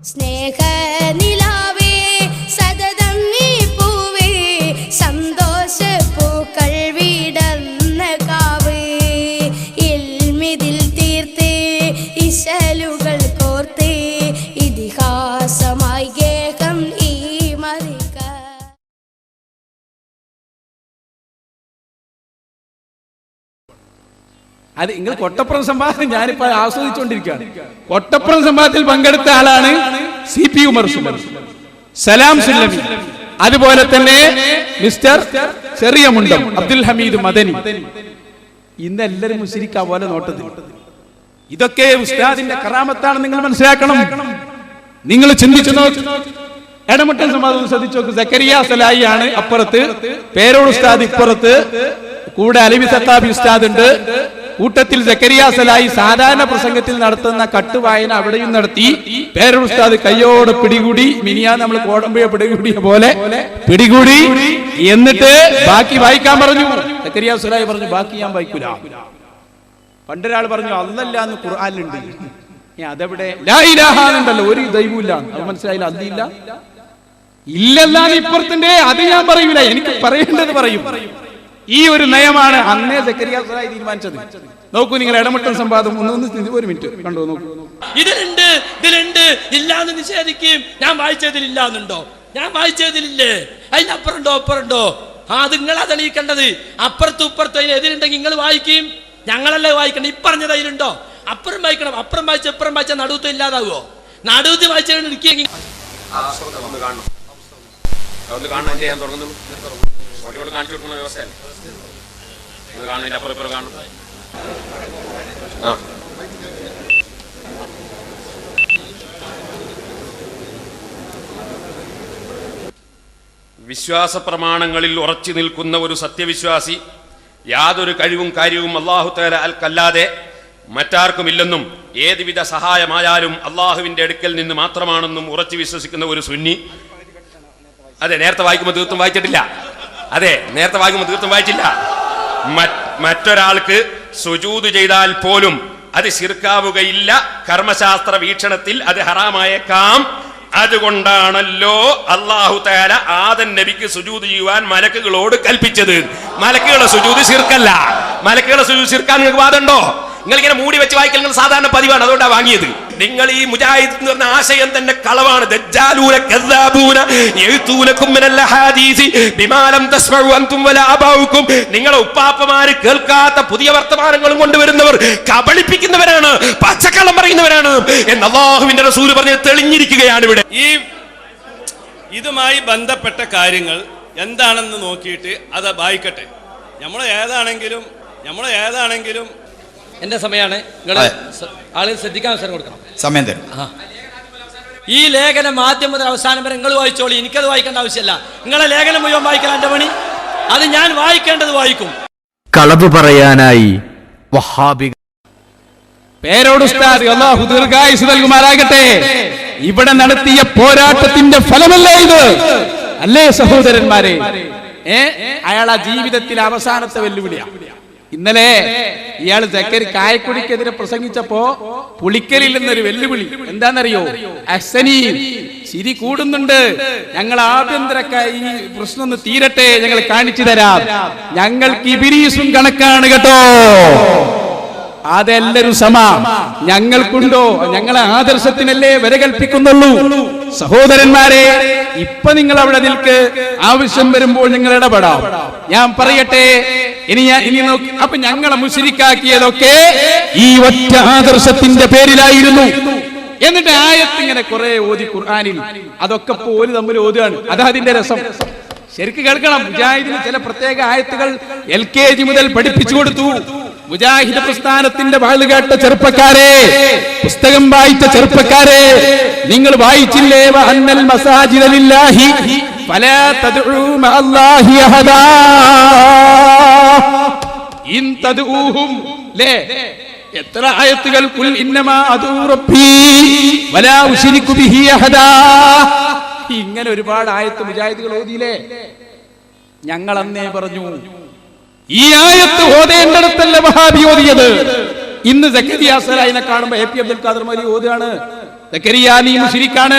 സ്നേഹ നിലാവേ സദതം നീ പൂവേ സന്തോഷ പൂക്കൾ വിടർന്ന കാവേ ഇൽമിതിൽ തീർത്തേ ഇശലുകൾ കോർത്തേ ഇതിഹാസമായി ഗേഹം ഈ മറിക. അത് നിങ്ങൾ കൊട്ടപ്പുറം സംവാദം ഞാനിപ്പോൾ ആസ്വദിച്ചുകൊണ്ടിരിക്കുകയാണ്. കൊട്ടപ്പുറം സംവാദത്തിൽ പങ്കെടുത്ത ആളാണ് CP ഉമർ സലാം സുല്ലമി, അതുപോലെ തന്നെ മിസ്റ്റർ ചെറിയ മുണ്ടം അബ്ദുൽ ഹമീദ് മദനി. ഇന്ന് എല്ലാവരും മുസ്ലിക്ക പോലെ നോട്ടത്തിൽ. ഇതൊക്കെ ഉസ്താദിന്റെ കറാമത്താണ്, നിങ്ങൾ മനസ്സിലാക്കണം. നിങ്ങൾ ചിന്തിച്ചു നോക്ക്. എടമുട്ടൻ സംവാദം ശ്രദ്ധിച്ചു നോക്ക്. സക്കരിയ സലായി ആണ് അപ്പുറത്ത്, പേരോട് ഉസ്താദ് ഇപ്പുറത്ത്, കൂടെ അലവി സത്താബി ഉസ്താദ് ഉണ്ട്. കൂട്ടത്തിൽ സക്കരിയ സലായി സാധാരണ പ്രസംഗത്തിൽ നടത്തുന്ന കട്ടുവായന അവിടെയും നടത്തി. പേരോട് ഉസ്താദ് കയ്യോട് പിടികൂടി. മിനിയാന്ന് നമ്മൾ കോടമ്പുഴ പിടികൂടിയ പോലെ പിടികൂടി. എന്നിട്ട് ബാക്കി വായിക്കാൻ പറഞ്ഞു. സക്കരിയ സലായി പറഞ്ഞു ബാക്കി ഞാൻ വായിക്കൂല. പണ്ടൊരാൾ പറഞ്ഞു അല്ലല്ലാന്ന് ഖുർആനിലുണ്ട്. അതെവിടെ? ലാ ഇലാഹ എന്നുണ്ടല്ലോ, ഒരു ദൈവമില്ല. അത് മനസ്സിലായില്ല. അതില്ല ഇല്ലല്ലാന്ന് ഇപ്പുറത്തിന്റെ. അത് ഞാൻ പറയൂല, എനിക്ക് പറയേണ്ടത് പറയും. ഈ ഒരു നയമാണ് അന്നേ സക്കരിയ സലായി തീരുമാനിച്ചത്. നോക്കൂ നിങ്ങൾ ഇടമുട്ടൻ സംവാദം ഒരു മിനിറ്റ് കണ്ടോ നോക്കൂ. ഇതിലുണ്ട് ഇല്ലാന്ന് നിഷേധിക്കും. ഞാൻ വായിച്ചതിലില്ലാന്നുണ്ടോ? ഞാൻ വായിച്ചതിലില്ലേ? അതിനപ്പുറണ്ടോ അപ്പുറണ്ടോ? അത് നിങ്ങളാ തെളിയിക്കേണ്ടത്. അപ്പുറത്തും ഇപ്പുറത്തും അതിന് എതിരുണ്ടെങ്കിൽ നിങ്ങൾ വായിക്കും. ഞങ്ങളല്ലേ വായിക്കണം. ഇപ്പറഞ്ഞത് അതിലുണ്ടോ? അപ്പുറം വായിക്കണം. അപ്പുറം വായിച്ച ഇപ്പുറം വായിച്ച നടുവത്ത് ഇല്ലാതാവോ? നടുവത്ത് വായിച്ചാൽ ഇരിക്കുകയെങ്കിൽ വിശ്വാസ പ്രമാണങ്ങളിൽ ഉറച്ചു നിൽക്കുന്ന ഒരു സത്യവിശ്വാസി യാതൊരു കഴിവും കാര്യവും അല്ലാഹു തആല അല്ലാതെ മറ്റാർക്കുമില്ലെന്നും ഏതുവിധ സഹായമായാലും അള്ളാഹുവിന്റെ അടുക്കൽ നിന്ന് മാത്രമാണെന്നും ഉറച്ചു വിശ്വസിക്കുന്ന ഒരു സുന്നി. അതെ, നേരത്തെ വായിക്കുമ്പോൾ തീർത്തും വായിച്ചിട്ടില്ല. അതെ, നേരത്തെ വായിക്കുമ്പോൾ തീർത്തും വായിച്ചില്ല. മറ്റൊരാൾക്ക് സുജൂദ് ചെയ്താൽ പോലും അത് ശിർക്കാവുകയില്ല. കർമ്മശാസ്ത്ര വീക്ഷണത്തിൽ അത് ഹറാമായേക്കാം. അതുകൊണ്ടാണല്ലോ അല്ലാഹു തആല ആദം നബിക്ക് സുജൂദ് ചെയ്യുവാൻ മലക്കുകളോട് കൽപ്പിച്ചത്. മലക്കുകളുടെ സുജൂദ് ശിർക്കല്ല. മലക്കുകളുടെ സുജൂദ് ശിർക്കാൻ നിങ്ങൾക്ക് വാദമുണ്ടോ? നിങ്ങൾ ഇങ്ങനെ മൂടി വെച്ച് വായിക്കൽ നിങ്ങൾ സാധാരണ പതിവാണ്, അതുകൊണ്ടാണ് വാങ്ങിയത്. നിങ്ങൾ ഈ മുജാഹിദ് എന്ന് പറഞ്ഞ ആശയം തന്നെ കളവാണ്. ദജ്ജാലൂന കദ്ദാബൂന യഅ്തൂനകും മിനൽ അഹാദീസി ബിമാ ലം തസ്മഉ അൻതും വലാ അബാഉകും. നിങ്ങളുടെ ഉപ്പാപ്പമാര് കേൾക്കാത്ത പുതിയ വർത്തമാനങ്ങളും കൊണ്ടുവരുന്നവർ കബളിപ്പിക്കുന്നവരാണ്, പച്ചക്കള്ളം പറയുന്നവരാണ് എന്ന് അല്ലാഹുവിന്റെ റസൂൽ പറഞ്ഞ് തെളിഞ്ഞിരിക്കുകയാണ്. ഇവിടെ ഇതുമായി ബന്ധപ്പെട്ട കാര്യങ്ങൾ എന്താണെന്ന് നോക്കിയിട്ട് അത് വായിക്കട്ടെ. നമ്മൾ ഏതാണെങ്കിലും എന്റെ സമയമാണ്. നിങ്ങൾ ആളുകൾ ശ്രദ്ധിക്കാൻ അവസരം കൊടുക്കണം. സമയം തരും. ഈ ലേഖനം ആദ്യം മുതൽ അവസാനം വരെ നിങ്ങൾ വായിച്ചോളി. എനിക്കത് വായിക്കേണ്ട ആവശ്യമില്ല. നിങ്ങളെ ലേഖനം മുഴുവൻ വായിക്കാൻ എന്റെ പണി. അത് ഞാൻ വായിക്കേണ്ടത് വായിക്കും. കളവ് പറയാനായി വഹാബി പേരോട് ഉസ്താദ് അല്ലാഹു ദീർഘായുസ്സ് നൽകുമാറാകട്ടെ. ഇവിടെ നടത്തിയ പോരാട്ടത്തിന്റെ ഫലമല്ലേ ഇത്? അല്ലേ സഹോദരന്മാരെ? അയാൾ ആ ജീവിതത്തിലെ അവസാനത്തെ വെല്ലുവിളിയാണ്. ഇന്നലെ ഇയാൾ സക്കരി കായക്കുടിക്കെതിരെ പ്രസംഗിച്ചപ്പോ പുളിക്കലിൽ നിന്നൊരു വെല്ലുവിളി എന്താണെന്നറിയോ? അഹ്സനി, ചിരി കൂടുന്നുണ്ട്, ഞങ്ങൾ ആഭ്യന്തര ഈ പ്രശ്നം ഒന്ന് തീരട്ടെ, ഞങ്ങൾ കാണിച്ചു തരാം, ഞങ്ങൾക്ക് ഇബ്ലീസും കണക്കാണ് കേട്ടോ, അതെല്ലാരും ഞങ്ങൾക്കുണ്ടോ? ഞങ്ങളെ ആദർശത്തിനല്ലേ വില കൽപ്പിക്കുന്നുള്ളൂ. സഹോദരന്മാരെ, ഇപ്പൊ നിങ്ങൾ അവിടെ നിൽക്ക്, ആവശ്യം വരുമ്പോൾ നിങ്ങൾ ഇടപെടാം. ഞാൻ പറയട്ടെ, ഇനി നോക്കി. അപ്പൊ ഞങ്ങളെ മുശ്രിക്കാക്കിയതൊക്കെ ഈ ഒറ്റ ആദർശത്തിന്റെ പേരിലായിരുന്നു. എന്നിട്ട് ആയത്ത് ഇങ്ങനെ കുറെ ഓതി ഖുർആനിൽ, അതൊക്കെ പോല് തമ്മിൽ ഓതുകയാണ്. അതാ അതിന്റെ രസം. ശരിക്ക് കേൾക്കണം. മുജാഹിദിന് ചില പ്രത്യേക ആയത്തുകൾ LKG മുതൽ പഠിപ്പിച്ചു കൊടുത്തു. മുജാഹിദ് പ്രസ്ഥാനത്തിന്റെ വാള് കേട്ട ചെറുപ്പക്കാരെ, പുസ്തകം വായിച്ച ചെറുപ്പക്കാരെ, നിങ്ങൾ വായിച്ചില്ലേ? വഅന്നൽ മസാജിദ ലില്ലാഹി ഫലാ തദ്ഉ മഅല്ലാഹി അഹദാ ഇൻ തദ്ഉഹും. എത്ര ആയത്തുകൾ! ഖുൽ ഇന്നമാ അദൂ റബ്ബി വലാ ഉശ്രികു ബിഹി അഹദാ. ഇങ്ങനെ ഒരുപാട് ആയത്ത് മുജാഹിദുകൾ ഓതിയില്ലേ? ഞങ്ങൾ അന്നേ പറഞ്ഞു, ഈ ആയത്ത് ഓതേണ്ടടുത്തല്ല വഹാബി ഓതിയത്. ഇന്ന് സക്കരിയ സലായിനെ കാണുമ്പോ AP അബ്ദുൽ ഖാദർ മൗലവി ഓതുകയാണ്. സക്കരിയ നീ മുശ്രിക്കാണ്,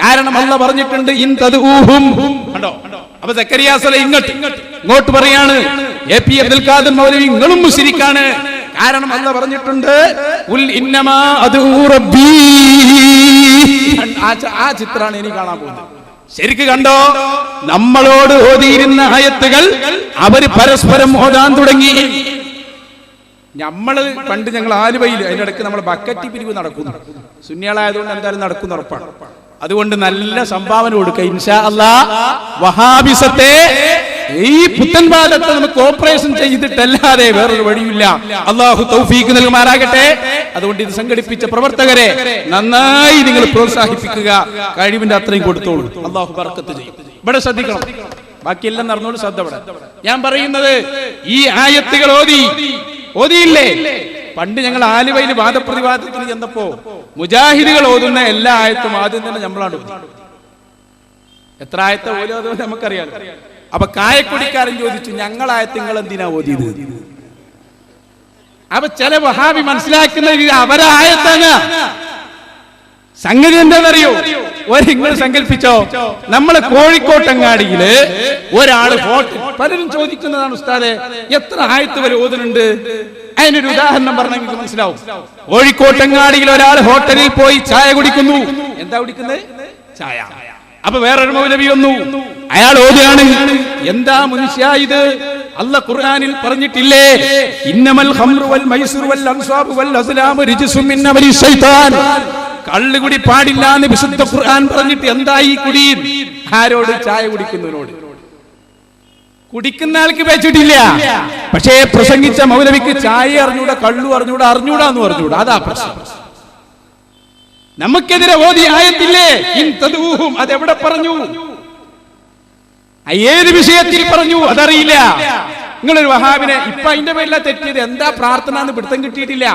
കാരണം അല്ലാഹ് പറഞ്ഞിട്ടുണ്ട് ഇൻ തദ്ഊഹും. കണ്ടോ? അപ്പൊ സക്കരിയ ഇങ്ങോട്ട് പറയാണ്, AP അബ്ദുൽ ഖാദിർ മൗലവി നിങ്ങളും മുശ്രിക്കാണ്, കാരണം അല്ലാഹ് പറഞ്ഞിട്ടുണ്ട് ഖുൽ ഇന്നമാ അദൂ റബ്ബി. ആ ചിത്രമാണ് ഇനി കാണാൻ പോകുന്നത്. ശരിക്ക് കണ്ടോ? നമ്മളോട് ഓതിയിരുന്ന ആയത്തുകൾ അവര് പരസ്പരം ഓതാൻ തുടങ്ങി. നമ്മള് പണ്ട് ഞങ്ങൾ ആലുവയിൽ അതിന്റെ ഇടയ്ക്ക് നമ്മൾ ബക്കറ്റി പിരിവ് നടക്കുന്നു. സുന്നികളായതുകൊണ്ട് എന്തായാലും നടക്കുന്ന ഉറപ്പാണ്. അതുകൊണ്ട് നല്ല സംഭാവന കൊടുക്കുക ഇൻഷാ അല്ലാഹ്. വഹാബിസത്തെ ഈ പുത്തൻവാദത്തെ നമുക്ക് ഓപ്പറേഷൻ ചെയ്തിട്ടല്ലാതെ വേറൊരു വഴിയില്ല. അള്ളാഹു തൗഫീഖ് നൽകുമാറാകട്ടെ. അതുകൊണ്ട് ഇത് സംഘടിപ്പിച്ച പ്രവർത്തകരെ നന്നായി നിങ്ങൾ പ്രോത്സാഹിപ്പിക്കുക, കഴിവിന്റെ അത്രയും കൊടുത്തോളൂ. അള്ളാഹു ബർക്കത്ത് ചെയ്യും. ഇവിടെ ശ്രദ്ധിക്കണം, ബാക്കിയെല്ലാം നടന്നോളൂ. ശ്രദ്ധ ഇവിടെ. ഞാൻ പറയുന്നത് ഈ ആയത്തുകൾ ഓതിയില്ലേ? പണ്ട് ഞങ്ങൾ ആലുവയിൽ വാദപ്രതിവാദത്തിന് ചെന്നപ്പോ മുജാഹിദുകൾ ഓതുന്ന എല്ലാ ആയത്തും ആദ്യം തന്നെ നമ്മളാണ് ഓതി. എത്ര ആയത്തെ ഓരോ നമുക്കറിയാം. അപ്പൊ കായക്കൊടിക്കാരൻ ചോദിച്ചു, ഞങ്ങളായത്ത് നിങ്ങൾ എന്തിനാ ഓതിയത്? അപ്പൊ ചില വഹാബി മനസ്സിലാക്കുന്ന അവരായത്താണ്. സംഗതി എന്താണെന്നറിയോ? നിങ്ങൾ സങ്കല്പിച്ചോ, നമ്മള് കോഴിക്കോട്ടങ്ങാടിയില് ഒരാള് പലരും ചോദിക്കുന്നതാണ്, ഉസ്താദെ എത്ര ആയത്ത് വരെ ഓതുന്നുണ്ട്? അതിനൊരു ഉദാഹരണം പറഞ്ഞാൽ നിങ്ങൾക്ക് മനസ്സിലാവും. കോഴിക്കോട്ടങ്ങാടിയിൽ ഒരാൾ ഹോട്ടലിൽ പോയി ചായ കുടിക്കുന്നു. എന്താ കുടിക്കുന്നത്? ചായ. അപ്പൊ വേറൊരു മൗലവി വന്നു, അയാൾ ഓതുകയാണ്, എന്താ മനുഷ്യ ഇത്? അല്ലാഹ് ഖുർആനിൽ പറഞ്ഞിട്ടില്ലേ, ഇന്നമൽ ഖംറു വൽ മൈസിറു വൽ അൻസാബു വൽ അസ്ലാമു റിജ്സും മിൻ അമലി ശൈത്താൻ. കള്ളുകുടി പാടില്ല എന്ന് വിശുദ്ധ ഖുർആൻ പറഞ്ഞിട്ട് എന്താ ഈ കുടി? ആരോട്? ചായ കുടിക്കുന്നവരോട്. കുടിക്കുന്ന ആൾക്ക് വെച്ചിട്ടില്ല, പക്ഷേ പ്രസംഗിച്ച മൗലവിക്ക് ചായ അറിഞ്ഞൂടാ, കള്ളു അറിഞ്ഞൂടാന്ന് പറഞ്ഞൂടാ. അതാ പ്രശ്നം. നമുക്കെതിരെ ഓതി ആയത്തില്ലേ ഇൻ തദ്ഊഹും, അതെവിടെ പറഞ്ഞു? ഏത് വിഷയത്തിൽ പറഞ്ഞു? അതറിയില്ല. നിങ്ങളൊരു വഹാബിനെ ഇപ്പൊ അതിന്റെ പേരില തെറ്റിയത്. എന്താ പ്രാർത്ഥന എന്ന് പിടുത്തം കിട്ടിയിട്ടില്ല.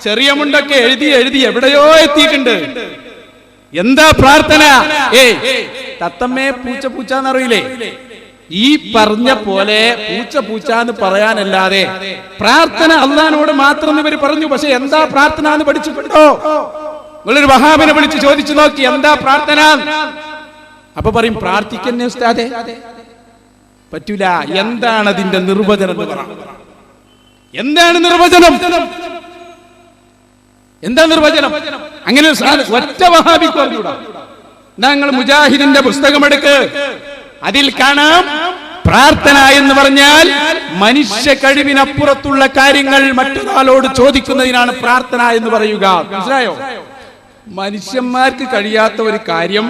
ചെറിയ മുണ്ടൊക്കെ എഴുതി എവിടെയോ എത്തിയിട്ടുണ്ട്. എന്താ പ്രാർത്ഥന? തത്തമ്മേ പൂച്ച എന്നറിയില്ലേ? ഈ പറഞ്ഞ പോലെ പൂച്ച എന്ന് പറയാനല്ലാതെ പ്രാർത്ഥന അള്ളാഹിനോട് മാത്രം ഇവര് പറഞ്ഞു. പക്ഷെ എന്താ പ്രാർത്ഥന എന്ന് പഠിച്ചിട്ടുണ്ടോ? നിങ്ങളൊരു വഹാബിനെ വിളിച്ച് ചോദിച്ചു നോക്കി, എന്താ പ്രാർത്ഥന? അപ്പൊ പറയും പ്രാർത്ഥിക്കുന്നേ ഉസ്താദേ. പറ്റൂല. എന്താണ് അതിന്റെ നിർവചനം? എന്താണ് നിർവചനം? എന്താ നിർവചനം? അങ്ങനെ ഒറ്റ വഹാബിക്ക് പറഞ്ഞൂടാ. നിങ്ങൾ മുജാഹിദിന്റെ പുസ്തകം എടുക്ക്, അതിൽ കാണാം പ്രാർത്ഥന എന്ന് പറഞ്ഞാൽ മനുഷ്യ കഴിവിനപ്പുറത്തുള്ള കാര്യങ്ങൾ മറ്റൊരാളോട് ചോദിക്കുന്നതിനാണ് പ്രാർത്ഥന എന്ന് പറയുക. മനസ്സിലായോ? മനുഷ്യന്മാർക്ക് കഴിയാത്ത ഒരു കാര്യം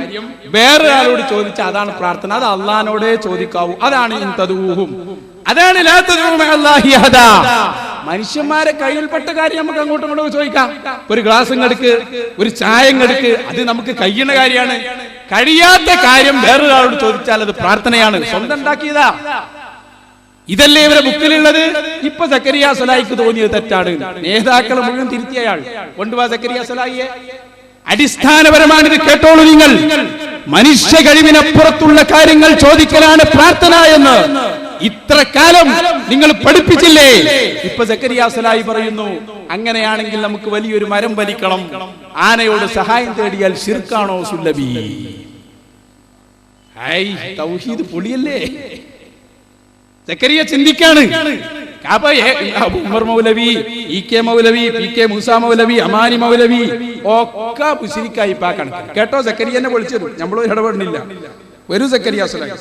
വേറെ ആളോട് ചോദിച്ചാൽ അതാണ് പ്രാർത്ഥന. അത് അള്ളാഹിനോടേ ചോദിക്കാവൂ. അതാണ് ഇൻ തദ്ഊഹും. അതാണ് ലാ തദ്ഊ മഅല്ലാഹി അഹദാ. മനുഷ്യന്മാരെ കയ്യിൽപ്പെട്ട കാര്യം നമുക്ക് അങ്ങോട്ടും ഇങ്ങോട്ടും ചോദിക്കാം. ഒരു ഗ്ലാസ് എടുക്ക്, ഒരു ചായ എടുക്ക്, അത് നമുക്ക് കഴിയുന്ന കാര്യമാണ്. കഴിയാത്ത കാര്യം വേറൊരാളോട് ചോദിച്ചാൽ അത് പ്രാർത്ഥനയാണ്. സ്വന്തം ഉണ്ടാക്കിയതാ. ഇതല്ലേ ഇവരെ ബുക്കിലുള്ളത്. ഇപ്പൊ സക്കരിയ സലായിക്ക് തോന്നിയത് തെറ്റാണ്. നേതാക്കളെ മുഴുവൻ തിരുത്തിയയാൾ കൊണ്ടുപോവാ സക്കരിയ സലായിയെ. അടിസ്ഥാനപരമാണ് ഇത്. കേട്ടോളൂ നിങ്ങൾ. മനുഷ്യ കഴിവിനപ്പുറത്തുള്ള കാര്യങ്ങൾ ചോദിക്കലാണ് പ്രാർത്ഥന എന്ന് ഇത്ര കാലം നിങ്ങൾ പഠിപ്പിച്ചില്ലേ? ഇപ്പൊ സക്കരിയ സലായി പറയുന്നു, അങ്ങനെയാണെങ്കിൽ നമുക്ക് വലിയൊരു മരം വലിക്കണം. ആനയോട് സഹായം തേടിയാൽ ശിർക്കാണോ സുല്ലബി? തൗഹീദ് പൊളിയല്ലേ? സക്കരിയ ചിന്തിക്കാണ്. ഉമർ മൗലവി, EK മൗലവി, PK മൂസ മൗലവി, അമാനി മൗലവി ഒക്കെ മുശ്രിക്കായി പാക്കണം. കേട്ടോ? സക്കരിയനെ വിളിച്ചത് നമ്മളോ ഇടപെടുന്നില്ല. വരൂ സക്കരിയ സലായി.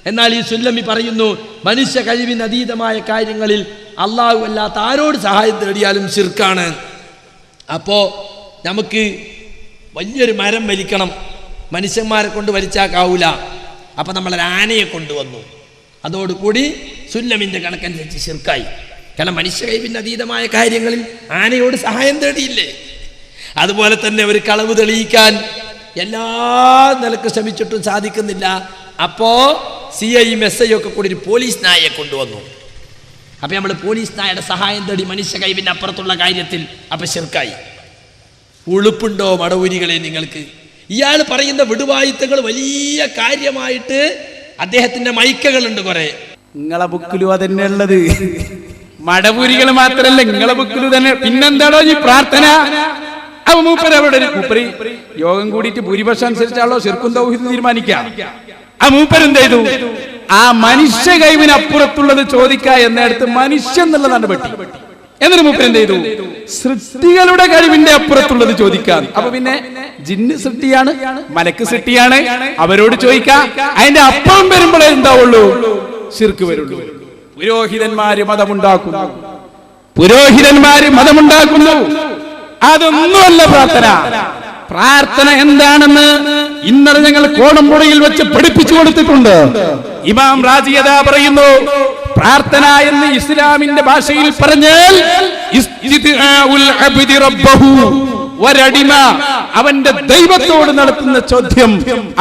എന്നാൽ ഈ സുല്ലമി പറയുന്നു, മനുഷ്യ കഴിവിന് അതീതമായ കാര്യങ്ങളിൽ അള്ളാഹു അല്ലാത്ത ആരോട് സഹായം തേടിയാലും ശിർക്കാണ്. അപ്പോ നമുക്ക് വലിയൊരു മരം വലിക്കണം. മനുഷ്യന്മാരെ കൊണ്ട് വലിച്ചാക്കാവൂല. അപ്പൊ നമ്മളൊരു ആനയെ കൊണ്ടുവന്നു. അതോടുകൂടി സുല്ലമിന്റെ കണക്കനുസരിച്ച് ശിർക്കായി. കാരണം മനുഷ്യ കഴിവിന് അതീതമായ കാര്യങ്ങളിൽ ആനയോട് സഹായം തേടിയില്ലേ? അതുപോലെ തന്നെ ഒരു കളവ് തെളിയിക്കാൻ എല്ലാ നിലക്ക് ശ്രമിച്ചിട്ടും സാധിക്കുന്നില്ല. അപ്പോ CIയും SI ഒക്കെ കൂടി ഒരു പോലീസ് നായയെ കൊണ്ടുവന്നു. അപ്പൊ നമ്മൾ പോലീസ് നായയുടെ സഹായം തേടി മനുഷ്യ കഴിവിന്റെ അപ്പുറത്തുള്ള കാര്യത്തിൽ അപ്പൊ ശിർക്കായി. ഉളുപ്പുണ്ടോ മടവൂരികളെ നിങ്ങൾക്ക്? ഇയാൾ പറയുന്ന വിടുവായുത്തങ്ങൾ വലിയ കാര്യമായിട്ട് അദ്ദേഹത്തിന്റെ മൈക്കകളുണ്ട് കുറെ. നിങ്ങളെ ബുക്കിലും അതന്നെ ഉള്ളത്. മടപൂരികൾ മാത്രല്ല, നിങ്ങളെ ബുക്കിലും തന്നെ. പിന്നെന്താണോ ഈ പ്രാർത്ഥന? അപ്പൊ മൂപ്പര് യോഗം കൂടിയിട്ട് ഭൂരിപക്ഷം അനുസരിച്ചാണല്ലോ ശിർക്കും തൗഹീദും തീരുമാനിക്കാം. ആ മൂപ്പരെന്ത് ചെയ്തു? ആ മനുഷ്യ കഴിവിനപ്പുറത്തുള്ളത് ചോദിക്കുക എന്നിടത്ത് മനുഷ്യൻ എന്നുള്ളതാണ് പെട്ടി. എന്നിട്ട് മൂപ്പരെന്ത് ചെയ്തു? സൃഷ്ടികളുടെ കഴിവിന്റെ അപ്പുറത്തുള്ളത് ചോദിക്കാൻ. അപ്പൊ പിന്നെ ജിന്ന് സൃഷ്ടിയാണ്, മലക്ക് സൃഷ്ടിയാണ്, അവരോട് ചോദിക്കാം. അതിന്റെ അപ്പുറം വരുമ്പോഴേ എന്താവുള്ളൂ? ശിർക്ക് വരുള്ളൂ. പുരോഹിതന്മാര് മതമുണ്ടാക്കുന്നു. അതൊന്നുമല്ല പ്രാർത്ഥന. പ്രാർത്ഥന എന്താണെന്ന് ഇന്നലെ ഞങ്ങൾ കോടമ്പുഴയിൽ വെച്ച് പഠിപ്പിച്ചു കൊടുത്തിട്ടുണ്ട്. ഇമാം റാജിയത പറയുന്നു, പ്രാർത്ഥന എന്ന് ഇസ്ലാമിന്റെ ഭാഷയിൽ പറഞ്ഞാൽ ഒരടിമ അവന്റെ ദൈവത്തോട് നടത്തുന്ന ചോദ്യം.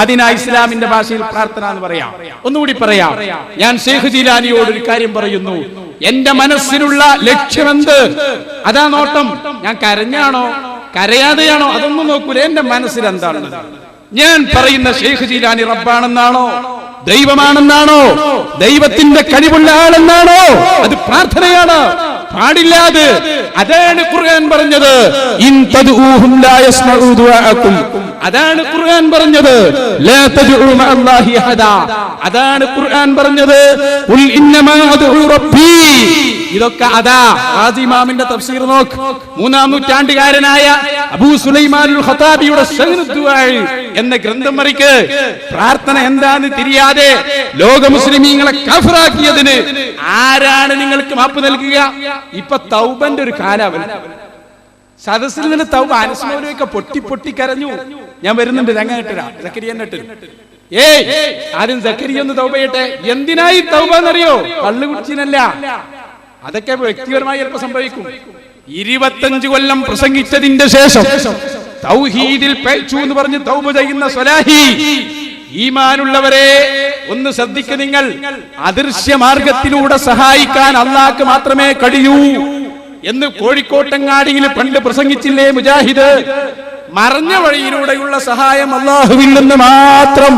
അതിനാ ഇസ്ലാമിന്റെ ഭാഷയിൽ പ്രാർത്ഥന എന്ന് പറയാം. ഒന്നുകൂടി പറയാം. ഞാൻ ഷെയ്ഖ് ജീലാനിയോട് ഒരു കാര്യം പറയുന്നു. എന്റെ മനസ്സിലുള്ള ലക്ഷ്യമെന്ത്? അതാ നോട്ടം. ഞാൻ കരഞ്ഞാണോ കരയാതെയാണോ അതൊന്നും നോക്കൂല. എന്റെ മനസ്സിൽ എന്താണ്? ഞാൻ പറയുന്ന ഷെയ്ഖ് ജീലാനി റബ്ബാണെന്നാണോ, ദൈവമാണെന്നാണോ, ദൈവത്തിന്റെ കഴിവുള്ള ആളെന്നാണോ? അത് പ്രാർത്ഥനയാണ്, പാടില്ലാതെ. അതാണ് ഖുർആൻ പറഞ്ഞത്. ഇൻ തദ്ഊഹും ലാ യസ്മഉ ദുആഅക്കും. അതാണ് ഖുർആൻ പറഞ്ഞത്. ലാ തദ്ഉ മഅല്ലാഹി അഹദാ. അതാണ് ഖുർആൻ പറഞ്ഞത്. ഖുൽ ഇന്നമാ അദ്ഉ റബ്ബി. ഇതൊക്കെ അതാ റാസി ഇമാമിന്റെ തഫ്സീർ നോക്ക്. 3-ാം നൂറ്റാണ്ടുകാരനായ അബൂ സുലൈമാനുൽ ഖത്താബിയുടെ ശഗ്നുദ് ദുആ എന്ന ഗ്രന്ഥം മറിക്ക്. പ്രാർത്ഥന എന്താന്ന് തിരിയാതെ ലോക മുസ്ലിമീങ്ങളെ കാഫിറാക്കിയതിന് ആരാണ് നിങ്ങൾക്ക് മാപ്പ് നൽകുക? ഇപ്പൊ തൗബന്റെ ഒരു കാലാവൻ സദസ്സിൽ നിന്ന് തൗബ അനസ്മൗലൊക്കെ പൊട്ടി കരഞ്ഞു. ഞാൻ വരുന്നുണ്ട്, രംഗിട്ടരാ സക്കരിയന്നിട്ട്. ആദ്യം സക്കരിയ ഒന്ന് തൗബ ചെയ്യട്ടെ. എന്തിനായി തൗബ എന്നറിയോ? കള്ളു കുടിച്ചിനല്ല. അതൊക്കെ വ്യക്തിപരമായി ചിലപ്പോൾ സംഭവിക്കും. 25 കൊല്ലം പ്രസംഗിച്ചതിന്റെ ശേഷം തൗഹീദിൽ പേച്ചു എന്ന് പറഞ്ഞ് തൗബ ചെയ്യുന്ന സ്വലാഹി. ഈമാനുള്ളവരെ ഒന്ന് ശ്രദ്ധിക്കുക. നിങ്ങൾ അദൃശ്യ മാർഗത്തിലൂടെ സഹായിക്കാൻ അള്ളാഹ്ക്ക് മാത്രമേ കഴിയൂ എന്ന് കോഴിക്കോട്ടങ്ങാടിയിൽ പണ്ട് പ്രസംഗിച്ചില്ലേ മുജാഹിദ്? മറഞ്ഞ വഴിയിലൂടെയുള്ള സഹായം അള്ളാഹുവിൽ നിന്ന് മാത്രം.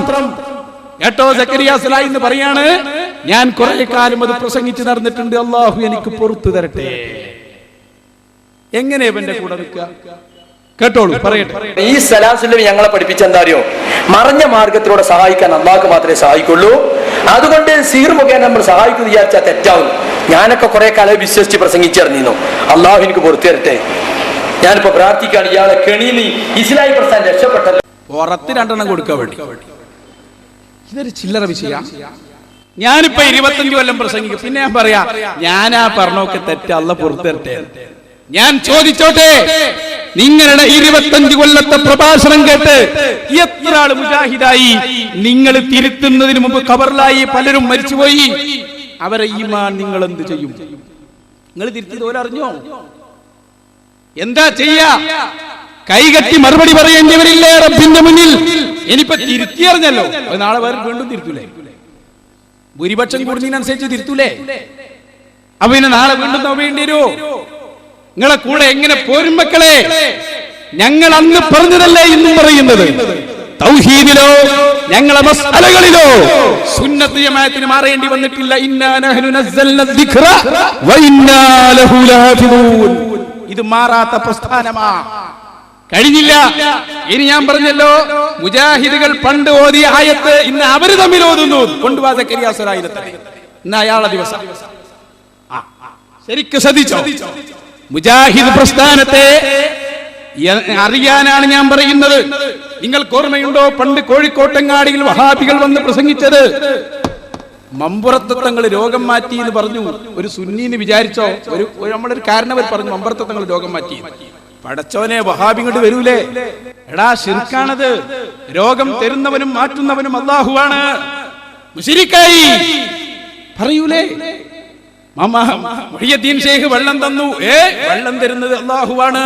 കേട്ടോ സക്കരിയ സലാഹി എന്ന് പറയാണ്. ഞാൻ കുറെ കാലം അത് പ്രസംഗിച്ച് നടന്നിട്ടുണ്ട്. അള്ളാഹു എനിക്ക് പുറത്തു തരട്ടെ. എങ്ങനെ ഇവന്റെ കൂടെ നിൽക്കുക? കേട്ടോളൂ, പറയട്ടെ. ഈ സലാസുല്ലമി ഞങ്ങളെ പഠിപ്പിച്ച എന്താ അറിയോ? മറഞ്ഞ മാർഗത്തിലൂടെ സഹായിക്കാൻ അള്ളാഹ്ക്ക് മാത്രമേ സഹായിക്കുള്ളൂ. അതുകൊണ്ട് സീർ മുഖേന നമ്മൾ സഹായിക്കുന്നു വിചാരിച്ചാൽ തെറ്റാവുന്നു. ഞാനൊക്കെ കുറെ കാലം വിശ്വസിച്ച് പ്രസംഗിച്ചിറങ്ങിയിരുന്നു. അള്ളാഹു എനിക്ക് പുറത്തു തരട്ടെ. ഞാനിപ്പോ പ്രാർത്ഥിക്കുകയാണ്, ഇയാളെ കെണിയിൽ ഇസ്ലാഹി പ്രസ്ഥാനം രക്ഷപ്പെട്ടല്ലോ. പുറത്ത് 2 എണ്ണം കൊടുക്കാൻ വേണ്ടി. ഇതൊരു ചില്ലറ വിഷയ. ഞാനിപ്പോ 25 കൊല്ലം പ്രസംഗിക്കും. പിന്നെ ഞാൻ പറയാ, ഞാനാ പറഞ്ഞൊക്കെ തെറ്റ്, അള്ള പുറത്തു തരട്ടെ. ഞാൻ ചോദിച്ചോട്ടെ, നിങ്ങളുടെ 25 കൊല്ലത്തെ പ്രഭാഷണം കേട്ട് എത്ര ആള് മുജാഹിദായി? നിങ്ങൾ തിരുത്തുന്നതിന് മുമ്പ് ഖബറിലായി പലരും മരിച്ചുപോയി. അവരെ ഈമാൻ നിങ്ങൾ എന്ത് ചെയ്യും? നിങ്ങൾ തിരുത്തിയത് പോലെ അറിഞ്ഞോ? എന്താ ചെയ്യാ? കൈകട്ടി മറുപടി പറയേണ്ടിവരില്ലേ റബ്ബിന്റെ മുന്നിൽ? ഇനിയിപ്പോ തിരുത്തി അറിഞ്ഞല്ലോ, നാളെ വേറെ വീണ്ടും തിരുത്തൂലേ? ഭൂരിപക്ഷം കൂടുന്നതിനനുസരിച്ച് തിരുത്തൂലേ? അപ്പൊ പിന്നെ നാളെ വീണ്ടും നോവേണ്ടി വരുമോ? നിങ്ങളെ കൂടെ എങ്ങനെ പോരും മക്കളെ? ഞങ്ങൾ അന്ന് പറഞ്ഞതല്ലേ ഇന്നും പറയുന്നത്. തൗഹീദിലോ ഞങ്ങളെ മസ്അലകളിലോ സുന്നത്ത് ജമാഅത്തിന് മാറേണ്ടി വന്നിട്ടില്ല. ഇന്നാ നഹ്നു നസ്സൽന ദിക്റ വ ഇന്നാ ലഹു ലഹാഫിദൂൻ. ഇത് മാറാത്ത പ്രസ്ഥാനമാ. കഴിഞ്ഞില്ല. ഇനി ഞാൻ പറഞ്ഞല്ലോ, മുജാഹിദുകൾ പണ്ട് ഓതിയ ആയത്ത് ഇന്ന് അവര് തമ്മിൽ ഓതുന്നു. കൊണ്ടുവാ സക്കരിയ സലാഹിനെ. ഇന്ന് അയാളുടെ ദിവസം. ശരിക്കും ശ്രദ്ധിച്ചോ? മുജാഹിദ് പ്രസ്ഥാനത്തെ അറിയാനാണ് ഞാൻ പറയുന്നത്. നിങ്ങൾക്ക് ഓർമ്മയുണ്ടോ പണ്ട് കോഴിക്കോട്ടങ്ങാടിയിൽ വഹാബികൾ വന്ന് പ്രസംഗിച്ചത്? മമ്പുറത്തങ്ങൾ രോഗം മാറ്റി എന്ന് പറഞ്ഞു. ഒരു സുന്നീന്ന് വിചാരിച്ചോ? നമ്മളൊരു കാരണവർ പറഞ്ഞു മമ്പുറത്തങ്ങൾ രോഗം മാറ്റി. പടച്ചോനെ, വഹാബി ഇങ്ങോട്ട് വരൂലേ? എടാ, ശിർക്കാണത്. രോഗം തരുന്നവനും മാറ്റുന്നവനും അല്ലാഹുവാണ്. മുശ്രിക്കായി പറയൂലേ? മുഹിയുദ്ദീൻ ശൈഖ് വെള്ളം തന്നു. വെള്ളം തരുന്നത് അല്ലാഹുവാണ്.